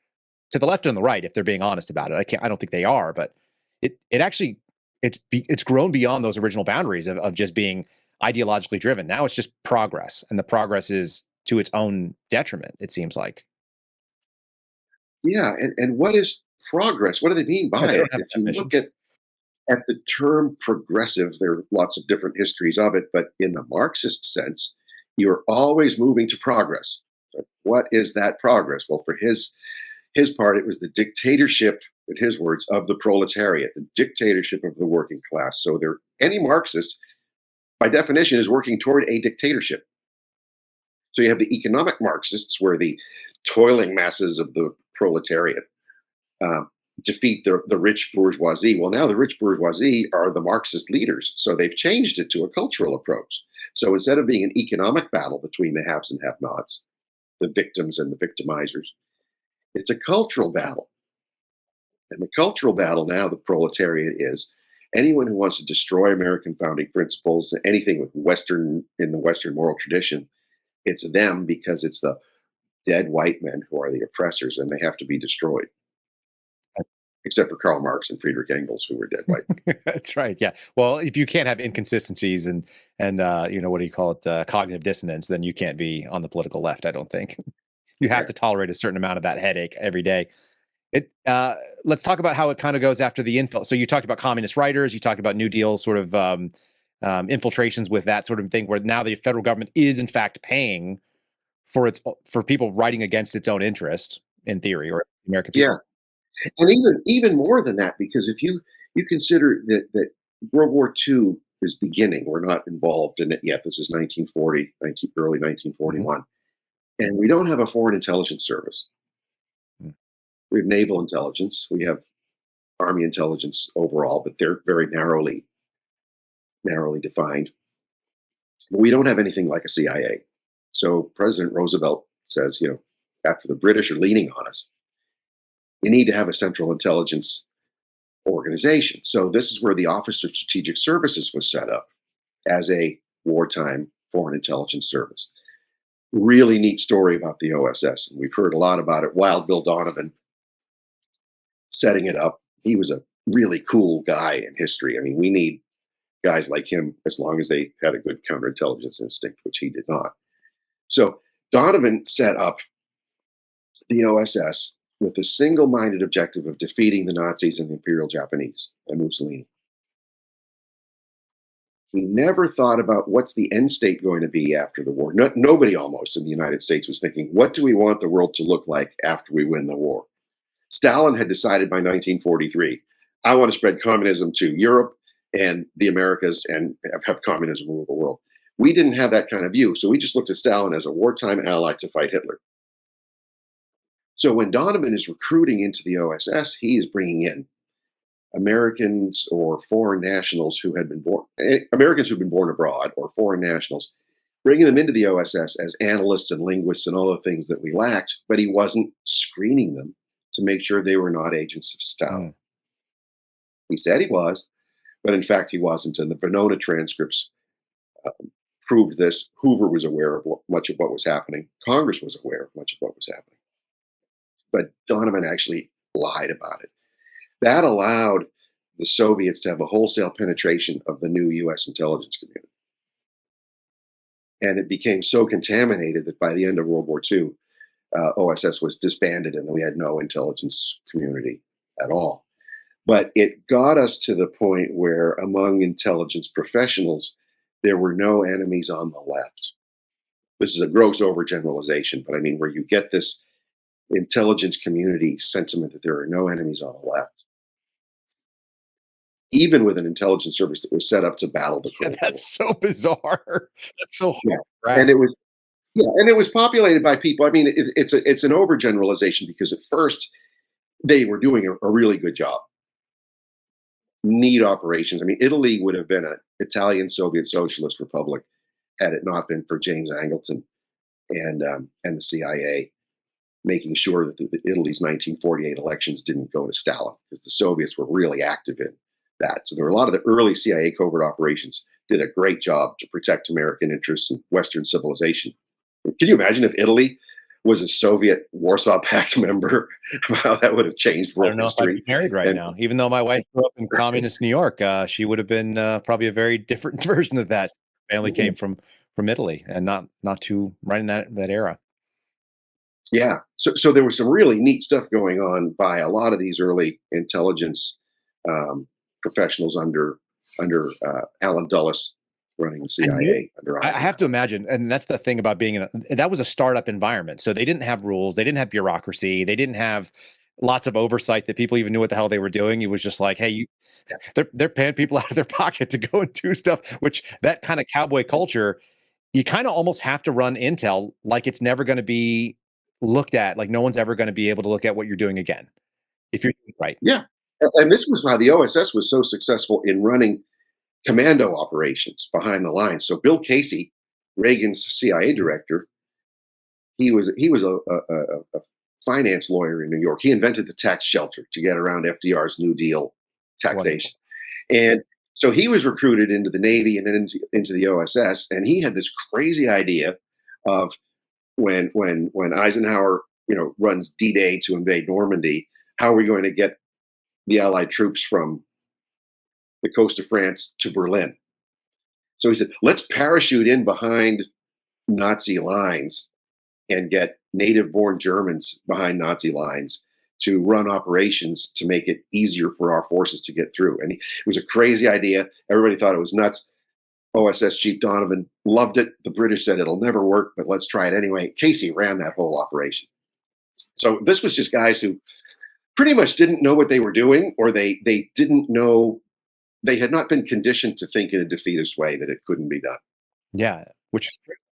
to the left and the right, if they're being honest about it. I don't think they are, but it actually, it's grown beyond those original boundaries of just being ideologically driven. Now it's just progress, and the progress is to its own detriment, it seems like. Yeah, and what is progress? What do they mean by it? If you look at the term progressive, there are lots of different histories of it, but in the Marxist sense, you're always moving to progress. So what is that progress? Well, for his part, it was the dictatorship, in his words, of the proletariat, the dictatorship of the working class. So any Marxist, by definition, is working toward a dictatorship. So you have the economic Marxists, where the toiling masses of the proletariat defeat the rich bourgeoisie. Well, now the rich bourgeoisie are the Marxist leaders, so they've changed it to a cultural approach. So instead of being an economic battle between the haves and have-nots, the victims and the victimizers, it's a cultural battle. And the cultural battle now, the proletariat, is anyone who wants to destroy American founding principles, anything with in the Western moral tradition, it's them, because it's the dead white men who are the oppressors, and they have to be destroyed. Except for Karl Marx and Friedrich Engels, who were dead white. That's right. Yeah. Well, if you can't have inconsistencies and what do you call it, cognitive dissonance, then you can't be on the political left, I don't think. You have to tolerate a certain amount of that headache every day. Let's talk about how it kind of goes after the info. So you talked about communist writers, you talked about New Deal sort of infiltrations with that sort of thing, where now the federal government is in fact paying for people writing against its own interest, in theory, or American Yeah, people. and even more than that, because if you consider that World War II is beginning, we're not involved in it yet. This is 1940, early 1941, and we don't have a foreign intelligence service. We have naval intelligence. We have army intelligence overall, but they're very narrowly defined. But we don't have anything like a CIA. So President Roosevelt says, after the British are leaning on us, we need to have a central intelligence organization. So this is where the Office of Strategic Services was set up as a wartime foreign intelligence service. Really neat story about the OSS. And we've heard a lot about it. Wild Bill Donovan setting it up. He was a really cool guy in history. I mean, we need guys like him as long as they had a good counterintelligence instinct, which he did not. So Donovan set up the OSS with the single-minded objective of defeating the Nazis and the Imperial Japanese and Mussolini. He never thought about what's the end state going to be after the war. Nobody almost in the United States was thinking, what do we want the world to look like after we win the war? Stalin had decided by 1943, I want to spread communism to Europe and the Americas and have communism rule the world. We didn't have that kind of view, so we just looked at Stalin as a wartime ally to fight Hitler. So when Donovan is recruiting into the OSS, he is bringing in Americans or foreign nationals who had been born, Americans who've been born abroad or foreign nationals, bringing them into the OSS as analysts and linguists and all the things that we lacked, but he wasn't screening them to make sure they were not agents of Stalin. He said he was, but in fact he wasn't. And the Venona transcripts proved this. Hoover was aware of much of what was happening. Congress was aware of much of what was happening. But Donovan actually lied about it. That allowed the Soviets to have a wholesale penetration of the new U.S. intelligence community. And it became so contaminated that by the end of World War II, OSS was disbanded and we had no intelligence community at all. But it got us to the point where among intelligence professionals, there were no enemies on the left. This is a gross overgeneralization, but I mean, where you get this intelligence community sentiment that there are no enemies on the left, even with an intelligence service that was set up to battle the Cold War. That's so bizarre. That's so hard. Yeah. And it was populated by people. I mean, it's an overgeneralization because at first they were doing a really good job. Neat operations. I mean, Italy would have been an Italian Soviet Socialist Republic had it not been for James Angleton and the CIA making sure that Italy's 1948 elections didn't go to Stalin, because the Soviets were really active in that. So there were a lot of the early CIA covert operations did a great job to protect American interests and Western civilization. Can you imagine if Italy was a Soviet Warsaw Pact member? How that would have changed world history. I don't know if I'd be married right now. Even though my wife grew up in communist New York, she would have been probably a very different version of that. Family came from Italy, and not too right in that era. Yeah, so there was some really neat stuff going on by a lot of these early intelligence professionals under Allen Dulles running the CIA. I have to imagine, and that's the thing about being that was a startup environment. So they didn't have rules, they didn't have bureaucracy, they didn't have lots of oversight that people even knew what the hell they were doing. It was just like, hey, they're paying people out of their pocket to go and do stuff. Which that kind of cowboy culture, you kind of almost have to run intel like it's never going to be looked at, like no one's ever going to be able to look at what you're doing again if you're doing it right. Yeah, and this was why the OSS was so successful in running commando operations behind the lines. So Bill Casey, Reagan's CIA director, he was a finance lawyer in New York. He invented the tax shelter to get around FDR's New Deal taxation. Wonderful. And so he was recruited into the Navy and then into the OSS, and he had this crazy idea of when Eisenhower, runs D-Day to invade Normandy, how are we going to get the Allied troops from the coast of France to Berlin? So he said, let's parachute in behind Nazi lines and get native-born Germans behind Nazi lines to run operations to make it easier for our forces to get through. And it was a crazy idea. Everybody thought it was nuts. OSS Chief Donovan loved it. The British said it'll never work, but let's try it anyway. Casey ran that whole operation. So this was just guys who pretty much didn't know what they were doing, or they didn't know, they had not been conditioned to think in a defeatist way that it couldn't be done. Yeah, which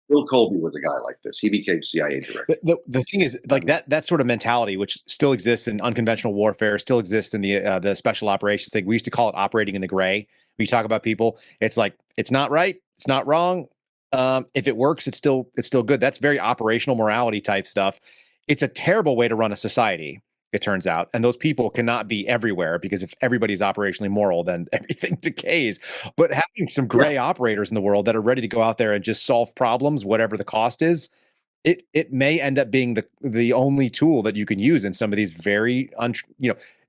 Bill Colby was a guy like this. He became CIA director. the thing is, like that sort of mentality, which still exists in unconventional warfare, still exists in the special operations thing. We used to call it operating in the gray. We talk about people. It's like, it's not right, it's not wrong. If it works, it's still good. That's very operational morality type stuff. It's a terrible way to run a society, it turns out. And those people cannot be everywhere, because if everybody's operationally moral, then everything decays. But having some gray operators in the world that are ready to go out there and just solve problems, whatever the cost is, it may end up being the only tool that you can use in some of these very,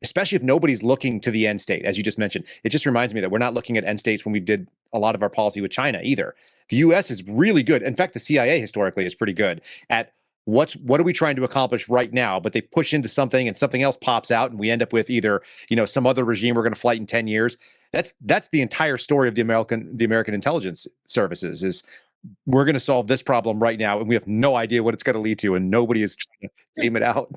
especially if nobody's looking to the end state, as you just mentioned. It just reminds me that we're not looking at end states when we did a lot of our policy with China either. The U.S. is really good. In fact, the CIA historically is pretty good at what are we trying to accomplish right now, but they push into something and something else pops out, and we end up with either, some other regime we're going to fight in 10 years. That's the entire story of the American intelligence services is, we're going to solve this problem right now, and we have no idea what it's going to lead to, and nobody is trying to aim it out.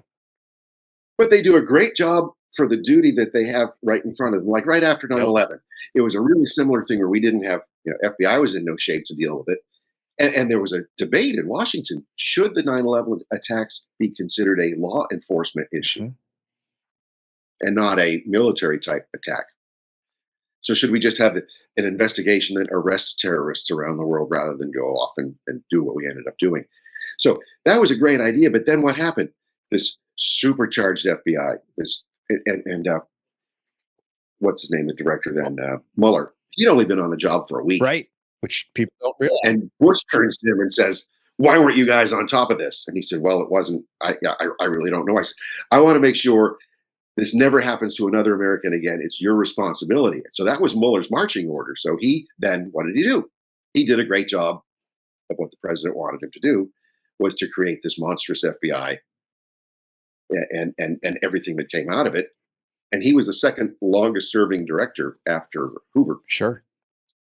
But they do a great job for the duty that they have right in front of them. Like right after 9/11, it was a really similar thing where we didn't have, FBI was in no shape to deal with it. And there was a debate in Washington, should the 9/11 attacks be considered a law enforcement issue and not a military type attack? So should we just have an investigation that arrests terrorists around the world rather than go off and do what we ended up doing? So that was a great idea. But then what happened? This supercharged FBI, and what's his name, the director then, Mueller, he'd only been on the job for a week. Right, which people don't realize. And Bush turns to him and says, why weren't you guys on top of this? And he said, well, it wasn't, I really don't know. I said, I want to make sure this never happens to another American again. It's your responsibility. So that was Mueller's marching order. So he then, what did he do? He did a great job of what the president wanted him to do, was to create this monstrous FBI and everything that came out of it. And he was the second longest serving director after Hoover. Sure.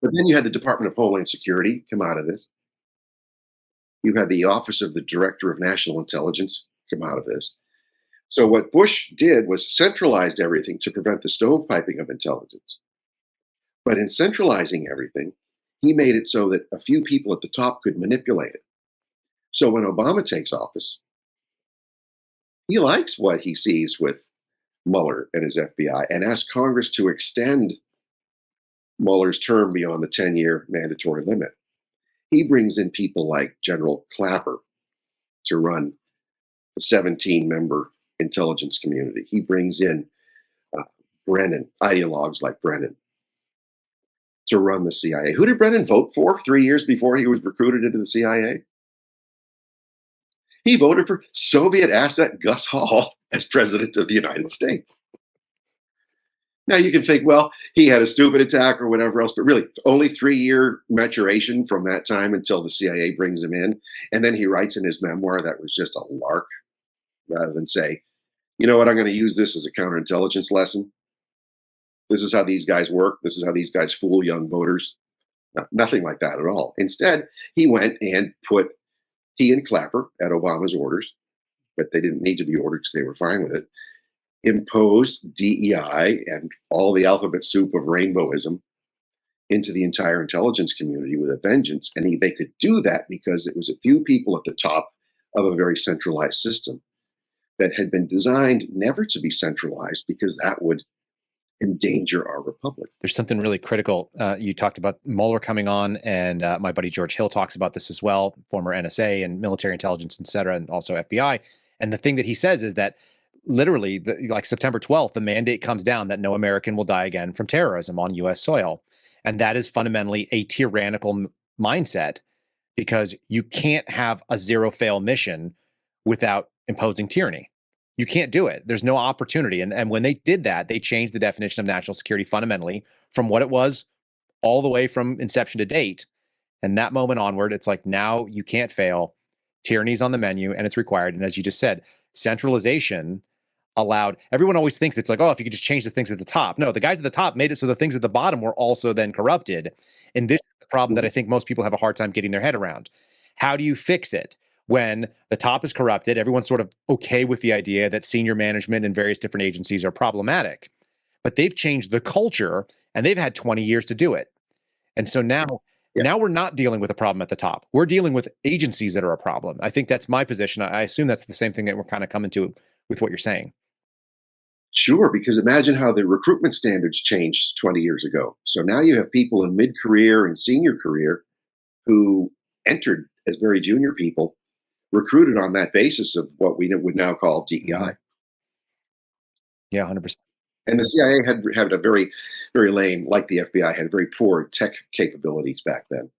But then you had the Department of Homeland Security come out of this. You had the Office of the Director of National Intelligence come out of this. So what Bush did was centralized everything to prevent the stovepiping of intelligence. But in centralizing everything, he made it so that a few people at the top could manipulate it. So when Obama takes office, he likes what he sees with Mueller and his FBI and asks Congress to extend Mueller's term beyond the 10-year mandatory limit. He brings in people like General Clapper to run the 17-member intelligence community. He brings in Brennan, ideologues like Brennan, to run the CIA. Who did Brennan vote for 3 years before he was recruited into the CIA? He voted for Soviet asset Gus Hall as president of the United States. Now you can think, well, he had a stupid attack or whatever else, but really only 3-year maturation from that time until the CIA brings him in. And then he writes in his memoir that was just a lark, rather than say, you know what, I'm going to use this as a counterintelligence lesson. This is how these guys work. This is how these guys fool young voters. No, nothing like that at all. Instead, he went and he and Clapper, at Obama's orders, but they didn't need to be ordered because they were fine with it, imposed DEI and all the alphabet soup of rainbowism into the entire intelligence community with a vengeance. And they could do that because it was a few people at the top of a very centralized system that had been designed never to be centralized, because that would endanger our republic. There's something really critical. You talked about Mueller coming on, and my buddy George Hill talks about this as well, former NSA and military intelligence, et cetera, and also FBI. And the thing that he says is that literally, like September 12th, the mandate comes down that no American will die again from terrorism on U.S. soil. And that is fundamentally a tyrannical mindset, because you can't have a zero-fail mission without imposing tyranny. You can't do it. There's no opportunity. And when they did that, they changed the definition of national security fundamentally from what it was all the way from inception to date. And that moment onward, it's like, now you can't fail. Tyranny's on the menu and it's required. And as you just said, centralization allowed. Everyone always thinks it's like, oh, if you could just change the things at the top. No, the guys at the top made it so the things at the bottom were also then corrupted. And this is the problem that I think most people have a hard time getting their head around. How do you fix it when the top is corrupted? Everyone's sort of okay with the idea that senior management in various different agencies are problematic, but they've changed the culture and they've had 20 years to do it. And so now we're not dealing with a problem at the top. We're dealing with agencies that are a problem. I think that's my position. I assume that's the same thing that we're kind of coming to with what you're saying. Sure, because imagine how the recruitment standards changed 20 years ago. So now you have people in mid-career and senior career who entered as very junior people, recruited on that basis of what we would now call DEI. Yeah, 100%. And the CIA had a very, very lame, like the FBI, had very poor tech capabilities back then.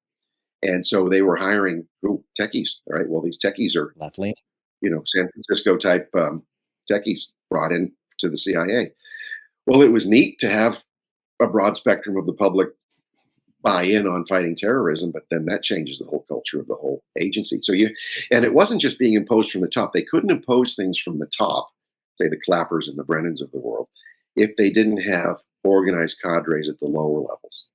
And so they were hiring techies, right? Well, these techies are Lovely. San Francisco type techies brought in to the CIA. Well, it was neat to have a broad spectrum of the public buy in on fighting terrorism, but then that changes the whole culture of the whole agency. And it wasn't just being imposed from the top. They couldn't impose things from the top, say the Clappers and the Brennans of the world, if they didn't have organized cadres at the lower levels.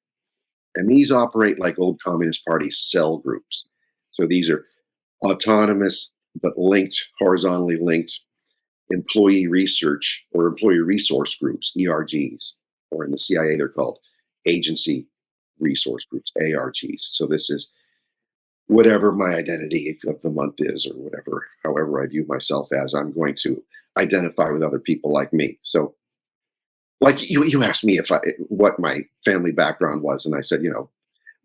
And these operate like old Communist Party cell groups. So these are autonomous but horizontally linked employee research or employee resource groups, ERGs, or in the CIA they're called agency resource groups, ARGs. So this is whatever my identity of the month is, or however I view myself as, I'm going to identify with other people like me. So like you asked me what my family background was, and I said,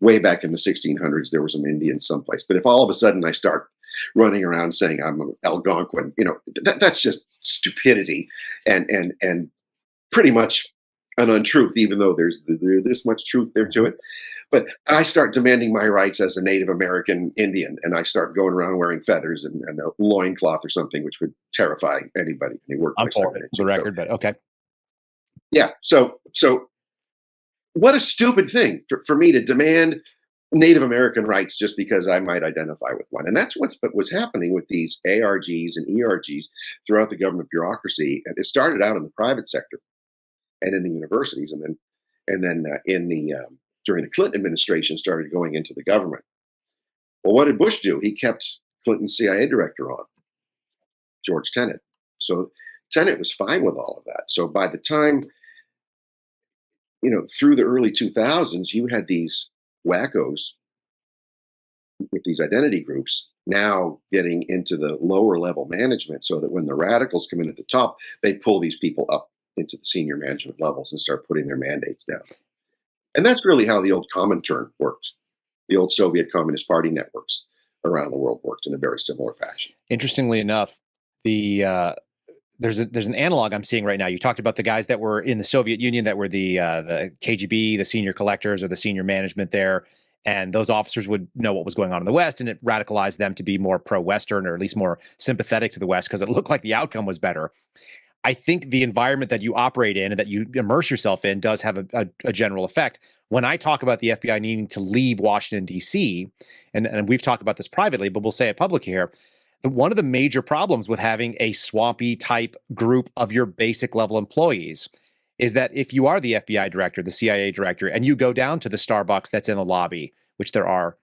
way back in the 1600s, there was some Indians someplace. But if all of a sudden I start running around saying I'm an Algonquin, that's just stupidity and pretty much an untruth, even though there's this much truth there to it. But I start demanding my rights as a Native American Indian, and I start going around wearing feathers and a loincloth or something, which would terrify anybody in any workplace. I'm for it, the record, but okay. Yeah. So what a stupid thing for me to demand Native American rights just because I might identify with one. And that's what was happening with these ARGs and ERGs throughout the government bureaucracy. And it started out in the private sector and in the universities, and then during the Clinton administration started going into the government. Well, what did Bush do? He kept Clinton's CIA director on, George Tenet. So Tenet was fine with all of that. So by the time, through the early 2000s, you had these wackos with these identity groups now getting into the lower level management, so that when the radicals come in at the top, they pull these people up into the senior management levels and start putting their mandates down. And that's really how the old Comintern worked. The old Soviet Communist Party networks around the world worked in a very similar fashion. Interestingly enough, there's an analog I'm seeing right now. You talked about the guys that were in the Soviet Union that were the KGB, the senior collectors or the senior management there. And those officers would know what was going on in the West, and it radicalized them to be more pro-Western, or at least more sympathetic to the West, because it looked like the outcome was better. I think the environment that you operate in and that you immerse yourself in does have a general effect. When I talk about the FBI needing to leave Washington, D.C., and we've talked about this privately, but we'll say it publicly here, one of the major problems with having a swampy type group of your basic level employees is that if you are the FBI director, the CIA director, and you go down to the Starbucks that's in the lobby, which there are,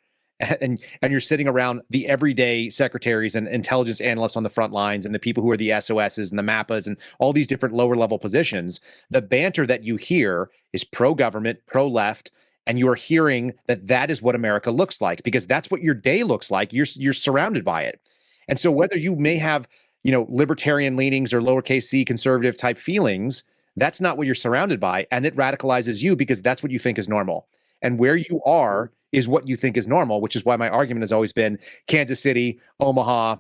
and you're sitting around the everyday secretaries and intelligence analysts on the front lines and the people who are the SOSs and the MAPAs and all these different lower level positions, the banter that you hear is pro-government, pro-left, and you are hearing that is what America looks like, because that's what your day looks like. You're surrounded by it. And so whether you may have, libertarian leanings or lowercase c conservative type feelings, that's not what you're surrounded by. And it radicalizes you because that's what you think is normal. And where you are is what you think is normal, which is why my argument has always been Kansas City, Omaha.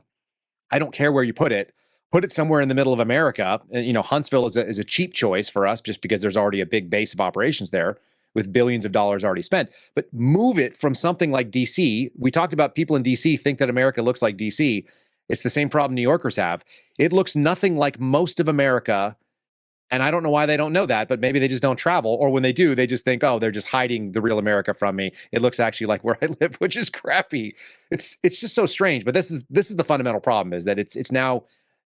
I don't care where you put it somewhere in the middle of America. Huntsville is a cheap choice for us just because there's already a big base of operations there with billions of dollars already spent. But move it from something like DC. We talked about people in DC think that America looks like DC. It's the same problem New Yorkers have. It looks nothing like most of America. And I don't know why they don't know that, but maybe they just don't travel. Or when they do, they just think, oh, they're just hiding the real America from me. It looks actually like where I live, which is crappy. It's just so strange. But this is the fundamental problem, is that it's now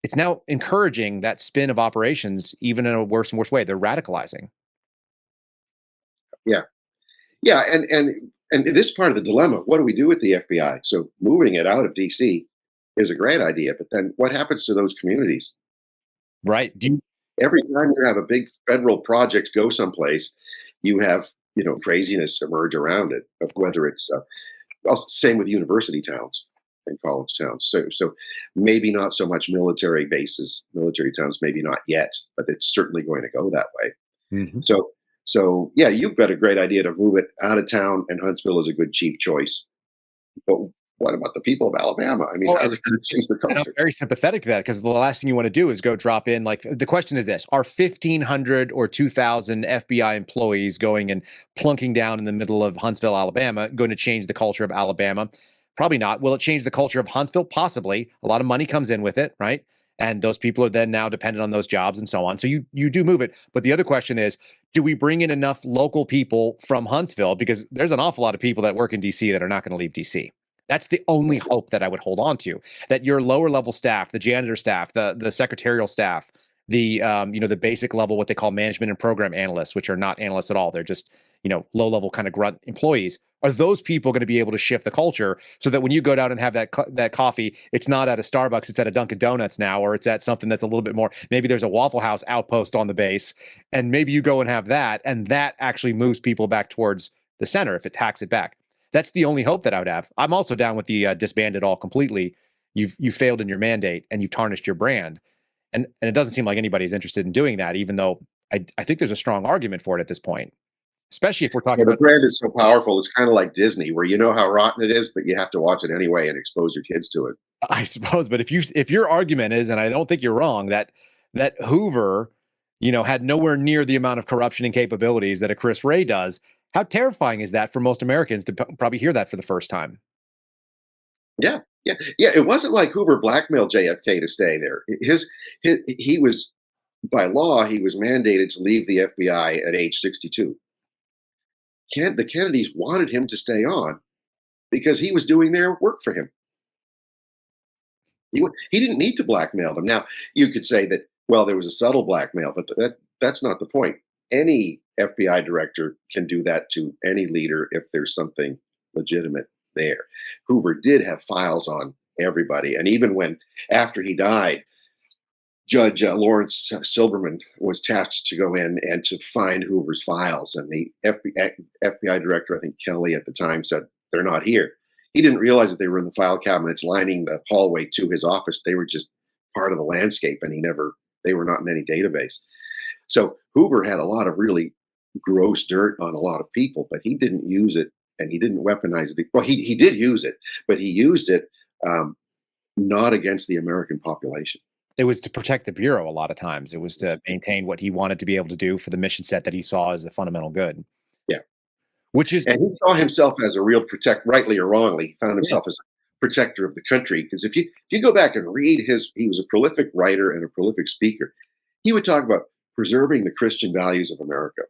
it's now encouraging that spin of operations, even in a worse and worse way. They're radicalizing. Yeah, yeah, and this part of the dilemma. What do we do with the FBI? So moving it out of D.C. is a great idea, but then what happens to those communities? Right. Every time you have a big federal project go someplace, you have craziness emerge around it. Of whether it's also same with university towns and college towns. So maybe not so much military bases, military towns, maybe not yet, but it's certainly going to go that way. Mhm. So yeah, you've got a great idea to move it out of town, and Huntsville is a good cheap choice. But what about the people of Alabama? I mean, Well, how's it going to change the and I'm culture? very sympathetic to that, because the last thing you want to do is go drop in. Like, the question is this: are 1,500 or 2,000 FBI employees going and plunking down in the middle of Huntsville, Alabama, going to change the culture of Alabama? Probably not. Will it change the culture of Huntsville? Possibly. A lot of money comes in with it, right? And those people are then now dependent on those jobs and so on. So you do move it. But the other question is, do we bring in enough local people from Huntsville? Because there's an awful lot of people that work in DC that are not going to leave DC. That's the only hope that I would hold on to. That your lower level staff, the janitor staff, the secretarial staff, the the basic level, what they call management and program analysts, which are not analysts at all. They're just low level kind of grunt employees. Are those people going to be able to shift the culture so that when you go down and have that coffee, it's not at a Starbucks, it's at a Dunkin' Donuts now, or it's at something that's a little bit more. Maybe there's a Waffle House outpost on the base, and maybe you go and have that, and that actually moves people back towards the center if it tacks it back. That's the only hope that I would have. I'm also down with the disband it all completely. You've failed in your mandate and you've tarnished your brand, and it doesn't seem like anybody's interested in doing that. Even though I think there's a strong argument for it at this point, especially if we're talking The about. brand is so powerful. It's kind of like Disney, where you know how rotten it is, but you have to watch it anyway and expose your kids to it. I suppose, but if your argument is, and I don't think you're wrong, that Hoover, had nowhere near the amount of corruption and capabilities that a Chris Wray does, how terrifying is that for most Americans to probably hear that for the first time? Yeah, yeah, yeah. It wasn't like Hoover blackmailed JFK to stay there. He was, by law, he was mandated to leave the FBI at age 62. The Kennedys wanted him to stay on because he was doing their work for him. He didn't need to blackmail them. Now, you could say that, well, there was a subtle blackmail, but that's not the point. Any FBI director can do that to any leader if there's something legitimate there. Hoover did have files on everybody. And even after he died, Judge Lawrence Silberman was tasked to go in and to find Hoover's files. And the FBI director, I think Kelly at the time, said, they're not here. He didn't realize that they were in the file cabinets lining the hallway to his office. They were just part of the landscape, and they were not in any database. So Hoover had a lot of really gross dirt on a lot of people, but he didn't use it, and he didn't weaponize it. Well, he did use it, but he used it not against the American population. It was to protect the Bureau a lot of times. It was to maintain what he wanted to be able to do for the mission set that he saw as a fundamental good. Yeah. And he saw himself as a real rightly or wrongly, he found himself as a protector of the country. Because if you go back and read he was a prolific writer and a prolific speaker. He would talk about preserving the Christian values of America.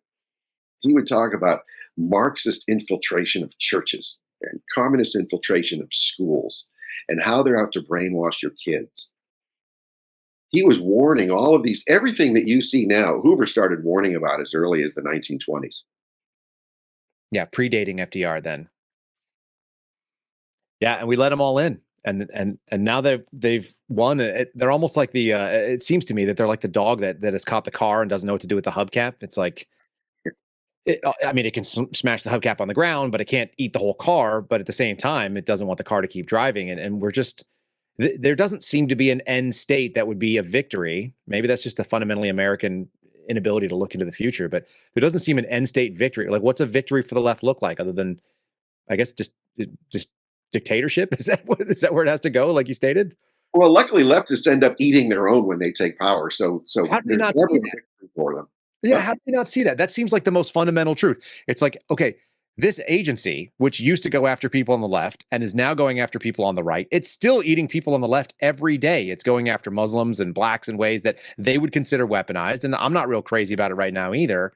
He would talk about Marxist infiltration of churches and communist infiltration of schools and how they're out to brainwash your kids. He was warning all of these, everything that you see now, Hoover started warning about as early as the 1920s. Yeah, predating FDR then. Yeah, and we let them all in. And now they've won. They're almost like it seems to me that they're like the dog that has caught the car and doesn't know what to do with the hubcap. It's like, it can smash the hubcap on the ground, but it can't eat the whole car. But at the same time, it doesn't want the car to keep driving. And we're just, there doesn't seem to be an end state that would be a victory. Maybe that's just a fundamentally American inability to look into the future, but there doesn't seem an end state victory. Like, what's a victory for the left look like other than, I guess, just dictatorship? Is that where it has to go, like you stated? Well, luckily leftists end up eating their own when they take power. So how do you there's not never see a that? victory for them. Yeah, how do you not see that? That seems like the most fundamental truth. It's like, okay, this agency, which used to go after people on the left and is now going after people on the right, it's still eating people on the left every day. It's going after Muslims and blacks in ways that they would consider weaponized. And I'm not real crazy about it right now either.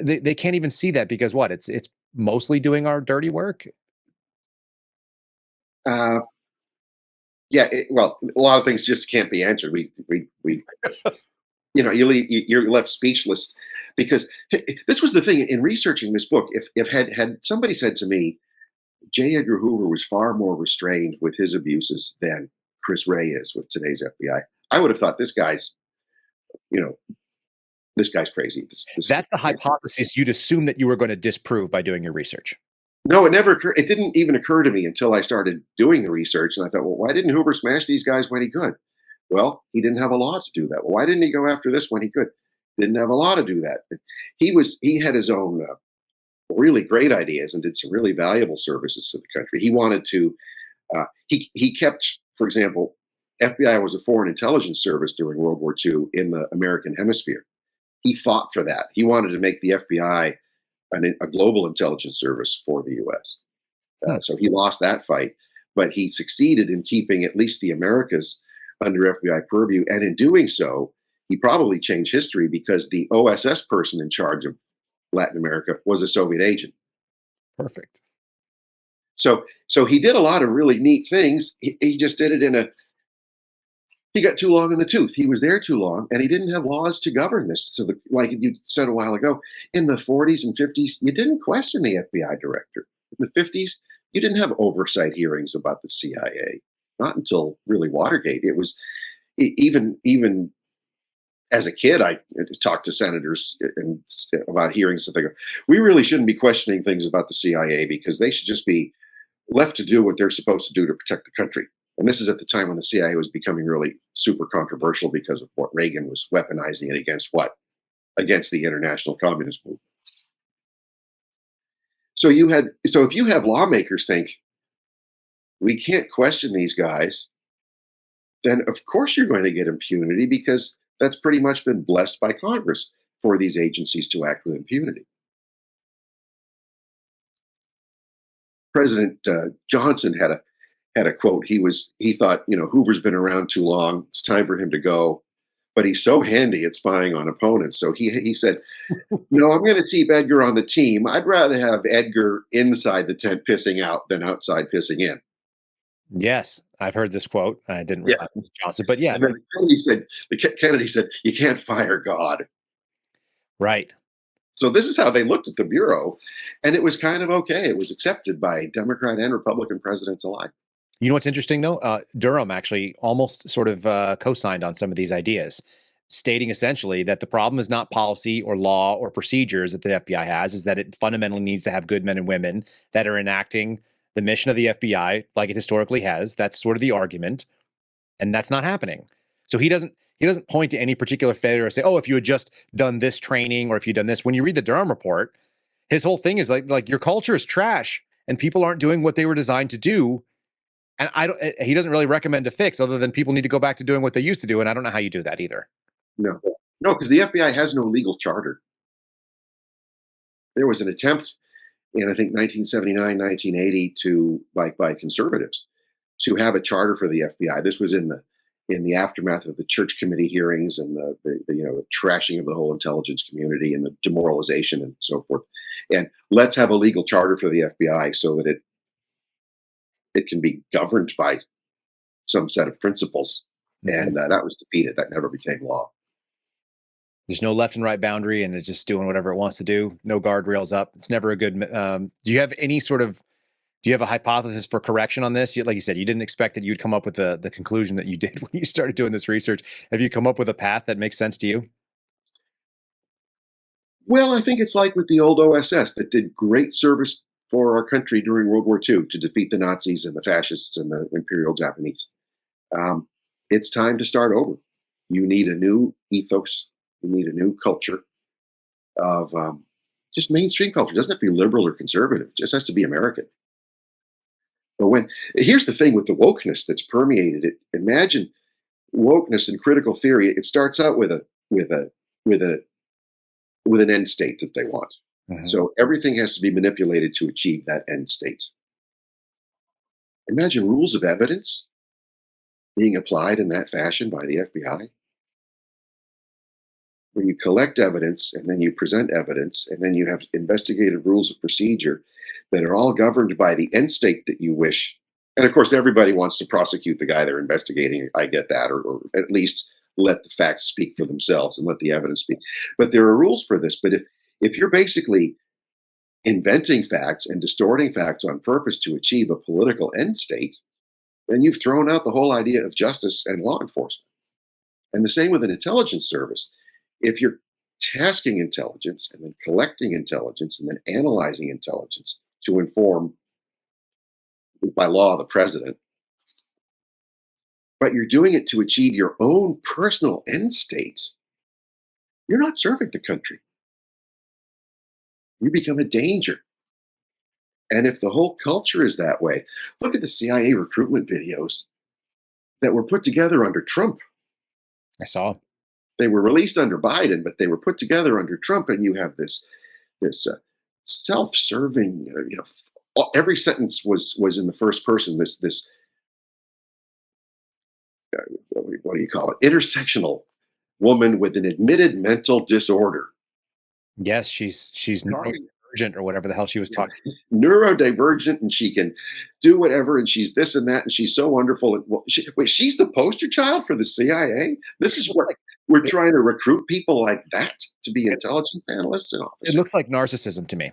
They can't even see that because what? It's mostly doing our dirty work. Yeah, well, a lot of things just can't be answered. We you're left speechless because this was the thing in researching this book. If had somebody said to me, J. Edgar Hoover was far more restrained with his abuses than Chris Wray is with today's FBI, I would have thought this guy's, you know, this guy's crazy. That's the hypothesis you'd assume that you were going to disprove by doing your research. No, it never occurred. It didn't even occur to me until I started doing the research. And I thought, well, why didn't Hoover smash these guys when he could? Well, he didn't have a law to do that. Well, why didn't he go after this when he could? Didn't have a law to do that. He had his own really great ideas and did some really valuable services to the country. He wanted to, he kept, for example, FBI was a foreign intelligence service during World War II in the American hemisphere. He fought for that. He wanted to make the FBI a global intelligence service for the U.S. So he lost that fight, but he succeeded in keeping at least the Americas under FBI purview. And in doing so, he probably changed history because the OSS person in charge of Latin America was a Soviet agent. Perfect. So he did a lot of really neat things. He just did it he got too long in the tooth. He was there too long, and he didn't have laws to govern this. So, like you said a while ago, in the 40s and 50s, you didn't question the FBI director. In the 50s, you didn't have oversight hearings about the CIA. Not until really Watergate. It was even as a kid, I talked to senators about hearings and they go, we really shouldn't be questioning things about the CIA because they should just be left to do what they're supposed to do to protect the country. And this is at the time when the CIA was becoming really super controversial because of what Reagan was weaponizing it against what? Against the international communist movement. So if you have lawmakers think, we can't question these guys, then of course you're going to get impunity because that's pretty much been blessed by Congress for these agencies to act with impunity. President Johnson had a quote. He thought, Hoover's been around too long. It's time for him to go. But he's so handy at spying on opponents. So he said, no, I'm going to keep Edgar on the team. I'd rather have Edgar inside the tent pissing out than outside pissing in. Yes, I've heard this quote. I didn't realize it was Johnson, but yeah. And then Kennedy said, you can't fire God. Right. So this is how they looked at the Bureau, and it was kind of okay. It was accepted by Democrat and Republican presidents alike. You know what's interesting, though? Durham actually almost sort of co-signed on some of these ideas, stating essentially that the problem is not policy or law or procedures that the FBI has, is that it fundamentally needs to have good men and women that are enacting the mission of the FBI like it historically has. That's sort of the argument, and that's not happening. So he doesn't point to any particular failure or say, oh, if you had just done this training or if you'd done this. When you read the Durham report, his whole thing is like your culture is trash and people aren't doing what they were designed to do. And he doesn't really recommend a fix other than people need to go back to doing what they used to do. And I don't know how you do that either. No, because the FBI has no legal charter. There was an attempt in, I think, 1979, 1980 by conservatives to have a charter for the FBI. This was in the aftermath of the Church Committee hearings and the trashing of the whole intelligence community and the demoralization and so forth. And let's have a legal charter for the FBI so that it can be governed by some set of principles. And that was defeated. That never became law. There's no left and right boundary, and it's just doing whatever it wants to do. No guardrails up. It's never a good. Do you have a hypothesis for correction on this? Like you said, you didn't expect that you'd come up with the conclusion that you did when you started doing this research. Have you come up with a path that makes sense to you? Well, I think it's like with the old OSS that did great service for our country during World War II to defeat the Nazis and the fascists and the Imperial Japanese. It's time to start over. You need a new ethos. You need a new culture of just mainstream culture. It doesn't have to be liberal or conservative. It just has to be American. But here's the thing with the wokeness that's permeated it. Imagine wokeness and critical theory. It starts out with an end state that they want. Mm-hmm. So everything has to be manipulated to achieve that end state. Imagine rules of evidence being applied in that fashion by the FBI, where you collect evidence and then you present evidence and then you have investigative rules of procedure that are all governed by the end state that you wish. And of course, everybody wants to prosecute the guy they're investigating. I get that, or at least let the facts speak for themselves and let the evidence speak. But there are rules for this. But if you're basically inventing facts and distorting facts on purpose to achieve a political end state, then you've thrown out the whole idea of justice and law enforcement. And the same with an intelligence service. If you're tasking intelligence and then collecting intelligence and then analyzing intelligence to inform, by law, the president, but you're doing it to achieve your own personal end state, you're not serving the country. You become a danger. And if the whole culture is that way, look at the CIA recruitment videos that were put together under Trump. I saw. They were released under Biden, but they were put together under Trump, and you have this self-serving. Every sentence was in the first person. This what do you call it? Intersectional woman with an admitted mental disorder. Yes, she's neurodivergent or whatever the hell she was talking. Neurodivergent, and she can do whatever, and she's this and that, and she's so wonderful. And she's the poster child for the CIA. This is what we're trying to recruit people like that to be intelligence analysts and officers. It looks like narcissism to me.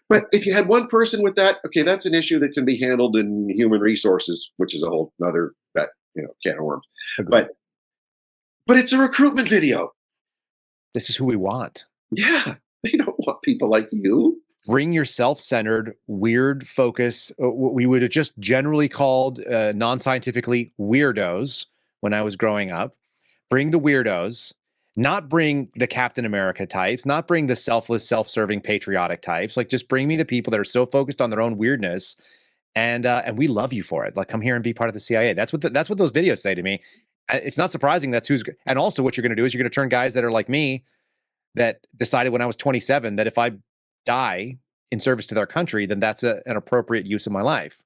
But if you had one person with that, okay, that's an issue that can be handled in human resources, which is a whole other can of worms. But it's a recruitment video. This is who we want. Yeah, they don't want people like you. Bring your self-centered, weird focus, what we would have just generally called non-scientifically weirdos when I was growing up. Bring the weirdos, not bring the Captain America types, not bring the selfless, self-serving, patriotic types. Like, just bring me the people that are so focused on their own weirdness, and we love you for it. Like, come here and be part of the CIA. That's what those videos say to me. It's not surprising that's who's. And also, what you're going to do is you're going to turn guys that are like me, that decided when I was 27 that if I die in service to their country, then that's an appropriate use of my life.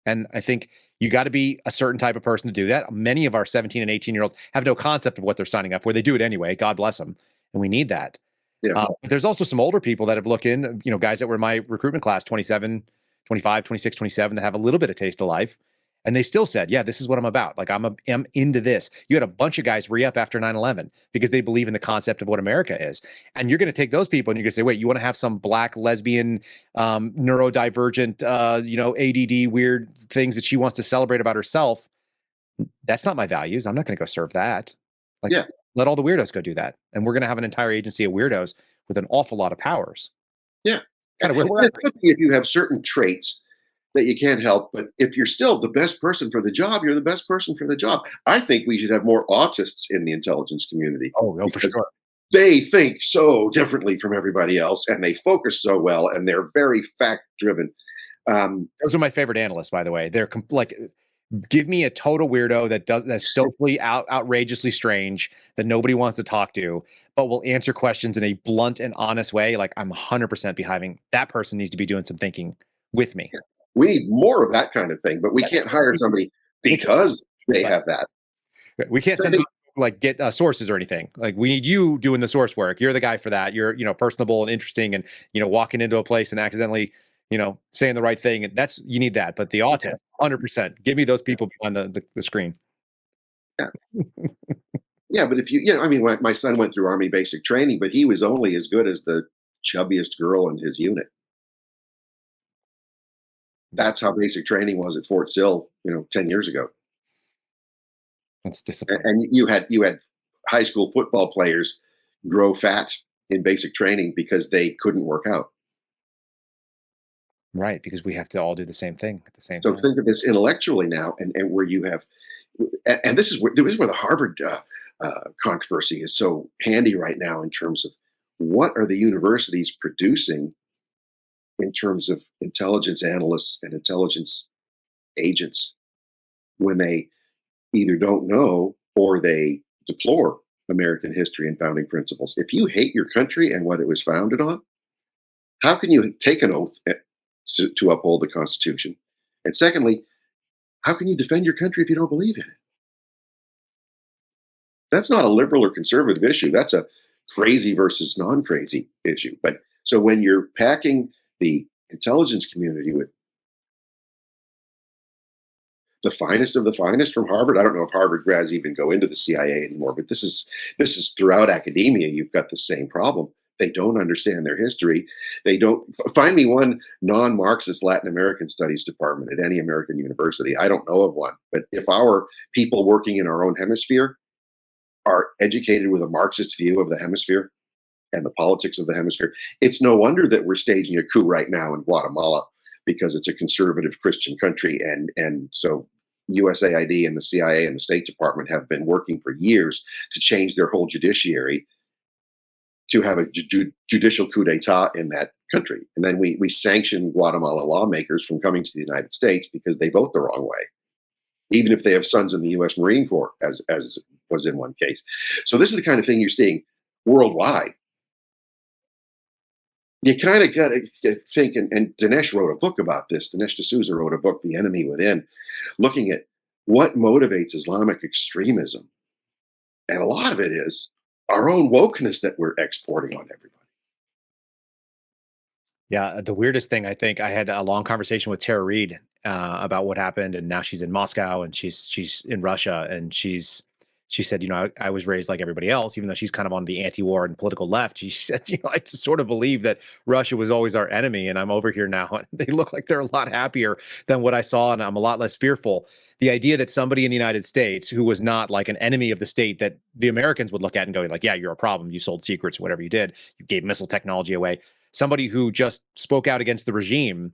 And I think you got to be a certain type of person to do that. Many of our 17 and 18-year-olds have no concept of what they're signing up for. They do it anyway. God bless them. And we need that. Yeah. But there's also some older people that have looked in, guys that were in my recruitment class, 27, 25, 26, 27, that have a little bit of taste of life. And they still said, yeah, this is what I'm about. Like, I'm into this. You had a bunch of guys re-up after 9/11 because they believe in the concept of what America is. And you're going to take those people and you're going to say, wait, you want to have some black, lesbian, neurodivergent, ADD, weird things that she wants to celebrate about herself. That's not my values. I'm not going to go serve that. Like, yeah. Let all the weirdos go do that. And we're going to have an entire agency of weirdos with an awful lot of powers. Yeah. Kind of weird. If you have certain traits that you can't help, but if you're still the best person for the job, you're the best person for the job. I think we should have more autists in the intelligence community. Oh, for sure. They think so differently from everybody else, and they focus so well, and they're very fact-driven. Those are my favorite analysts, by the way. They're give me a total weirdo that's socially outrageously strange that nobody wants to talk to, but will answer questions in a blunt and honest way. Like, I'm 100% behind that person needs to be doing some thinking with me. Yeah. We need more of that kind of thing, but we can't hire somebody because they have that. We can't send them get sources or anything. Like, we need you doing the source work. You're the guy for that. You're personable and interesting, and walking into a place and accidentally saying the right thing. You need that. But the autist, 100%. Give me those people behind the screen. Yeah. Yeah, but if my son went through Army basic training, but he was only as good as the chubbiest girl in his unit. That's how basic training was at Fort Sill, 10 years ago. That's disappointing. And you had high school football players grow fat in basic training because they couldn't work out. Right, because we have to all do the same thing at the same time. So think of this intellectually now, and where you have, and this is where the Harvard controversy is so handy right now in terms of what are the universities producing in terms of intelligence analysts and intelligence agents when they either don't know or they deplore American history and founding principles. If you hate your country and what it was founded on, how can you take an oath to uphold the Constitution? And secondly, how can you defend your country if you don't believe in it? That's not a liberal or conservative issue. That's a crazy versus non-crazy issue. But so when you're packing the intelligence community with the finest of the finest from Harvard. I don't know if Harvard grads even go into the CIA anymore, but this is throughout academia. You've got the same problem. They don't understand their history. They don't find me one non-Marxist Latin American studies department at any American university. I don't know of one. But if our people working in our own hemisphere are educated with a Marxist view of the hemisphere and the politics of the hemisphere, it's no wonder that we're staging a coup right now in Guatemala, because it's a conservative Christian country. And so USAID and the CIA and the State Department have been working for years to change their whole judiciary to have a judicial coup d'etat in that country. And then we sanction Guatemala lawmakers from coming to the United States because they vote the wrong way, even if they have sons in the U.S. Marine Corps, as was in one case. So this is the kind of thing you're seeing worldwide. You kind of got to think, and Dinesh wrote a book about this. Dinesh D'Souza wrote a book, The Enemy Within, looking at what motivates Islamic extremism. And a lot of it is our own wokeness that we're exporting on everybody. Yeah, the weirdest thing, I think, I had a long conversation with Tara Reid about what happened, and now she's in Moscow and she's in Russia, and she said, you know, I was raised like everybody else, even though she's kind of on the anti-war and political left. She said, you know, I sort of believe that Russia was always our enemy, and I'm over here now, and they look like they're a lot happier than what I saw, and I'm a lot less fearful. The idea that somebody in the United States who was not like an enemy of the state that the Americans would look at and go like, yeah, you're a problem. You sold secrets, whatever you did. You gave missile technology away. Somebody who just spoke out against the regime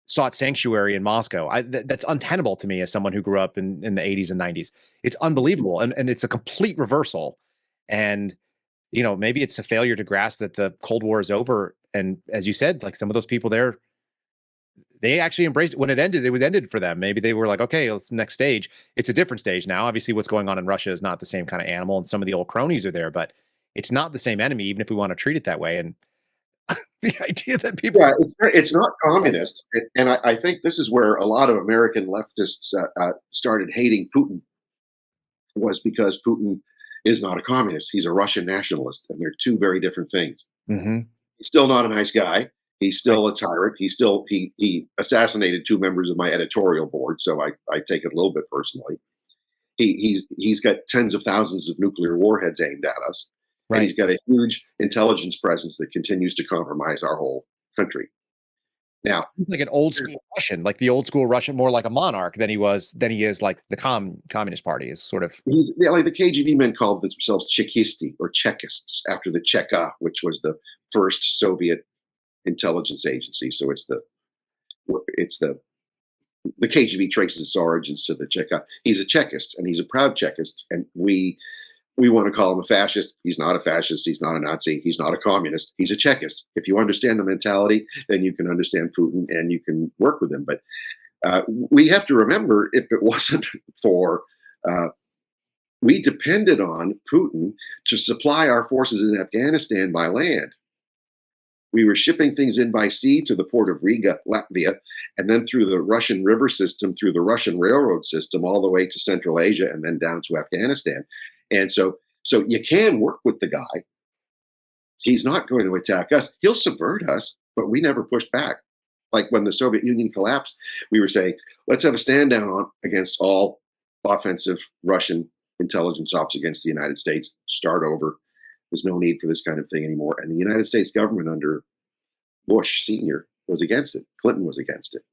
sought sanctuary in Moscow. That's untenable to me as someone who grew up in the 80s and 90s. It's unbelievable. And it's a complete reversal. And, you know, maybe it's a failure to grasp that the Cold War is over. And as you said, like some of those people there, they actually embraced it. When it ended, it was ended for them. Maybe they were like, okay, it's the next stage. It's a different stage now. Obviously, what's going on in Russia is not the same kind of animal, and some of the old cronies are there, but it's not the same enemy, even if we want to treat it that way. And the idea that people... Yeah, it's not communist. And I think this is where a lot of American leftists started hating Putin, was because Putin is not a communist. He's a Russian nationalist, and they're two very different things. Mm-hmm. He's still not a nice guy. He's still a tyrant. He assassinated two members of my editorial board, so I take it a little bit personally. He's got tens of thousands of nuclear warheads aimed at us. Right. And he's got a huge intelligence presence that continues to compromise our whole country. Now, he's like an old school Russian, like the old school Russian, more like a monarch than he is like the Communist Party is sort of. He's like the KGB men called themselves Chekisti or Chekists after the Cheka, which was the first Soviet intelligence agency. So it's the KGB traces its origins to the Cheka. He's a Chekist, and he's a proud Chekist, and we want to call him a fascist. He's not a fascist. He's not a Nazi. He's not a communist. He's a Chekist. If you understand the mentality, then you can understand Putin and you can work with him. But we have to remember, if it wasn't for, we depended on Putin to supply our forces in Afghanistan by land. We were shipping things in by sea to the port of Riga, Latvia, and then through the Russian river system, through the Russian railroad system, all the way to Central Asia and then down to Afghanistan. And so you can work with the guy. He's not going to attack us. He'll subvert us, but we never pushed back. Like when the Soviet Union collapsed, we were saying, let's have a stand down against all offensive Russian intelligence ops against the United States. Start over. There's no need for this kind of thing anymore. And the United States government under Bush Sr. was against it. Clinton was against it.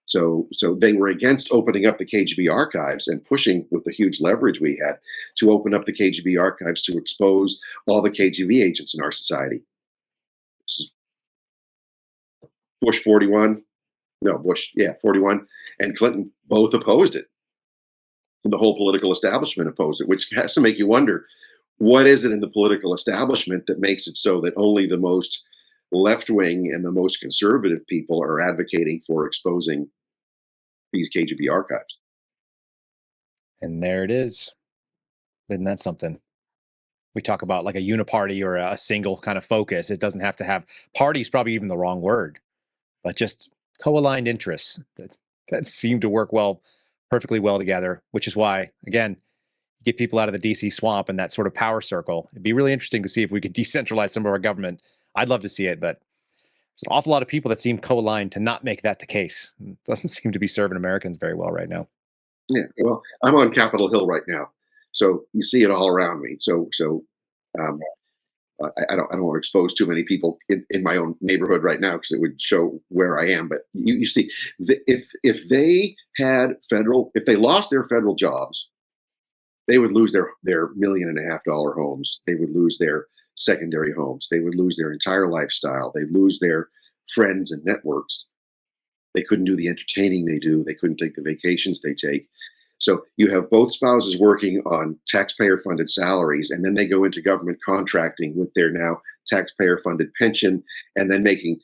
So they were against opening up the KGB archives and pushing with the huge leverage we had to open up the KGB archives to expose all the KGB agents in our society. Bush 41, 41, and Clinton both opposed it. And the whole political establishment opposed it, which has to make you wonder, what is it in the political establishment that makes it so that only the most left-wing and the most conservative people are advocating for exposing these KGB archives? And there it is. Isn't that something? We talk about like a uniparty or a single kind of focus. It doesn't have to have party is probably even the wrong word, but just co-aligned interests that seem to work perfectly well together, which is why, again, get people out of the DC swamp and that sort of power circle. It'd be really interesting to see if we could decentralize some of our government. I'd love to see it, but there's an awful lot of people that seem co-aligned to not make that the case. It doesn't seem to be serving Americans very well right now. Yeah, well, I'm on Capitol Hill right now, so you see it all around me. Um, I don't want to expose too many people in my own neighborhood right now because it would show where I am. But you see, if they lost their federal jobs, they would lose their $1.5 million homes. They would lose their secondary homes. They would lose their entire lifestyle. They'd lose their friends and networks. They couldn't do the entertaining they do. They couldn't take the vacations they take. So you have both spouses working on taxpayer-funded salaries, and then they go into government contracting with their now taxpayer-funded pension, and then making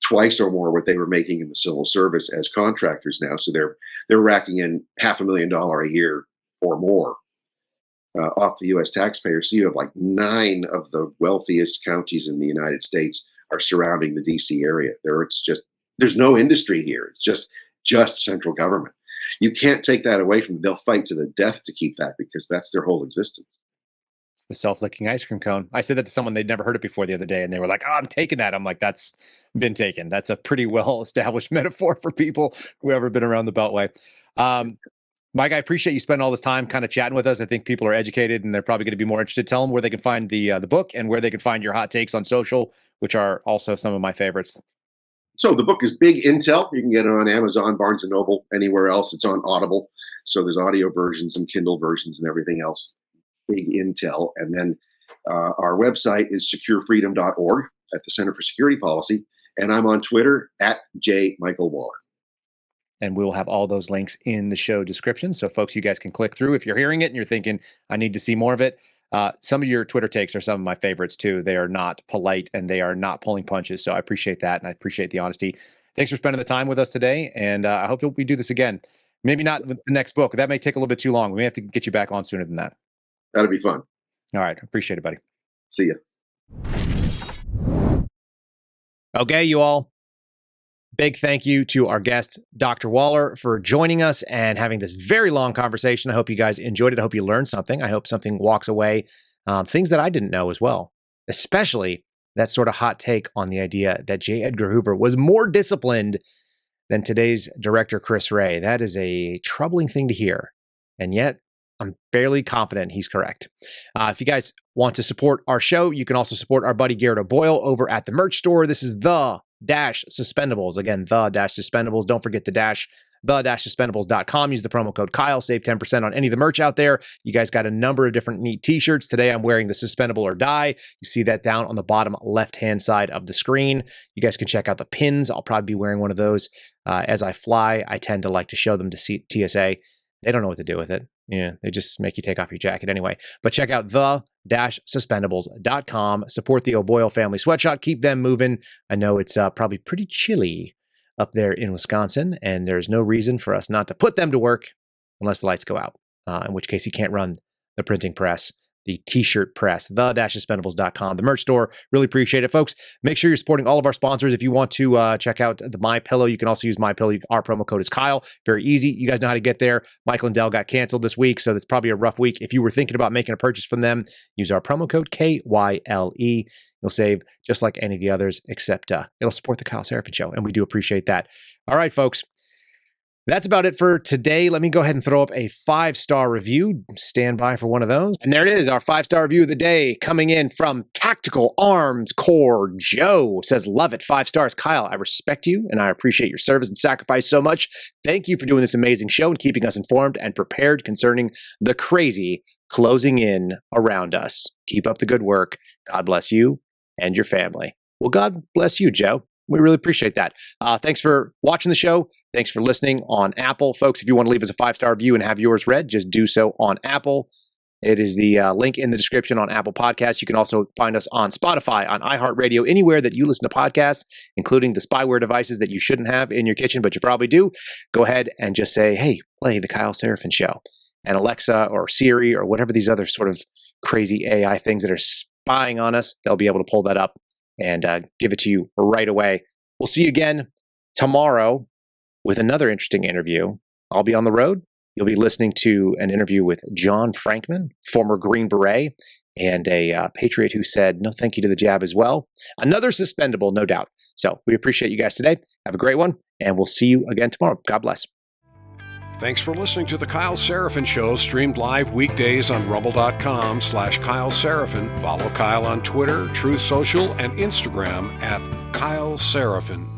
twice or more what they were making in the civil service as contractors now. So they're racking in $500,000 a year or more off the U.S. taxpayer. So you have like 9 of the wealthiest counties in the United States are surrounding the D.C. area. There's no industry here. It's just central government. You can't take that away from them. They'll fight to the death to keep that because that's their whole existence. It's the self-licking ice cream cone. I said that to someone, they'd never heard it before the other day, and they were like, "Oh, I'm taking that." I'm like, "That's been taken." That's a pretty well-established metaphor for people who have ever been around the Beltway. Mike, I appreciate you spending all this time kind of chatting with us. I think people are educated, and they're probably going to be more interested. Tell them where they can find the book and where they can find your hot takes on social, which are also some of my favorites. So the book is Big Intel. You can get it on Amazon, Barnes & Noble, anywhere else. It's on Audible. So there's audio versions and Kindle versions and everything else. Big Intel. And then our website is securefreedom.org at the Center for Security Policy. And I'm on Twitter at @JMichaelWaller. And we'll have all those links in the show description. So folks, you guys can click through. If you're hearing it and you're thinking, I need to see more of it, some of your Twitter takes are some of my favorites too. They are not polite and they are not pulling punches. So I appreciate that. And I appreciate the honesty. Thanks for spending the time with us today. And I hope we do this again. Maybe not the next book. That may take a little bit too long. We may have to get you back on sooner than that. That'll be fun. All right. Appreciate it, buddy. See ya. Okay, you all. Big thank you to our guest, Dr. Waller, for joining us and having this very long conversation. I hope you guys enjoyed it. I hope you learned something. I hope something walks away, things that I didn't know as well, especially that sort of hot take on the idea that J. Edgar Hoover was more disciplined than today's director, Chris Wray. That is a troubling thing to hear. And yet, I'm fairly confident he's correct. If you guys want to support our show, you can also support our buddy Garrett O'Boyle over at the merch store. This is the-suspendables. Again, the-suspendables. Don't forget the dash, the-suspendables.com. Use the promo code Kyle. Save 10% on any of the merch out there. You guys got a number of different neat t-shirts. Today, I'm wearing the Suspendable or Die. You see that down on the bottom left-hand side of the screen. You guys can check out the pins. I'll probably be wearing one of those as I fly. I tend to like to show them to TSA. They don't know what to do with it. Yeah, they just make you take off your jacket anyway. But check out the-suspendables.com. Support the O'Boyle family sweatshop. Keep them moving. I know it's probably pretty chilly up there in Wisconsin, and there's no reason for us not to put them to work unless the lights go out, in which case you can't run the printing press, the t-shirt press, the-suspendables.com, the merch store. Really appreciate it, folks. Make sure you're supporting all of our sponsors. If you want to check out the MyPillow, you can also use MyPillow. Our promo code is Kyle. Very easy. You guys know how to get there. Michael and Dell got canceled this week, so that's probably a rough week. If you were thinking about making a purchase from them, use our promo code KYLE. You'll save just like any of the others, except it'll support the Kyle Seraphin Show, and we do appreciate that. All right, folks. That's about it for today. Let me go ahead and throw up a 5-star review. Stand by for one of those. And there it is, our 5-star review of the day coming in from Tactical Arms Corps Joe. Says, love it, 5 stars. Kyle, I respect you and I appreciate your service and sacrifice so much. Thank you for doing this amazing show and keeping us informed and prepared concerning the crazy closing in around us. Keep up the good work. God bless you and your family. Well, God bless you, Joe. We really appreciate that. Thanks for watching the show. Thanks for listening on Apple. Folks, if you want to leave us a 5-star review and have yours read, just do so on Apple. It is the link in the description on Apple Podcasts. You can also find us on Spotify, on iHeartRadio, anywhere that you listen to podcasts, including the spyware devices that you shouldn't have in your kitchen, but you probably do. Go ahead and just say, hey, play the Kyle Seraphin Show. And Alexa or Siri or whatever these other sort of crazy AI things that are spying on us, they'll be able to pull that up and give it to you right away. We'll see you again tomorrow with another interesting interview. I'll be on the road. You'll be listening to an interview with John Frankman, former Green Beret, and a patriot who said no thank you to the jab as well. Another suspendable, no doubt. So we appreciate you guys today. Have a great one, and we'll see you again tomorrow. God bless. Thanks for listening to The Kyle Seraphin Show, streamed live weekdays on rumble.com/Kyle Seraphin. Follow Kyle on Twitter, Truth Social, and Instagram at Kyle Seraphin.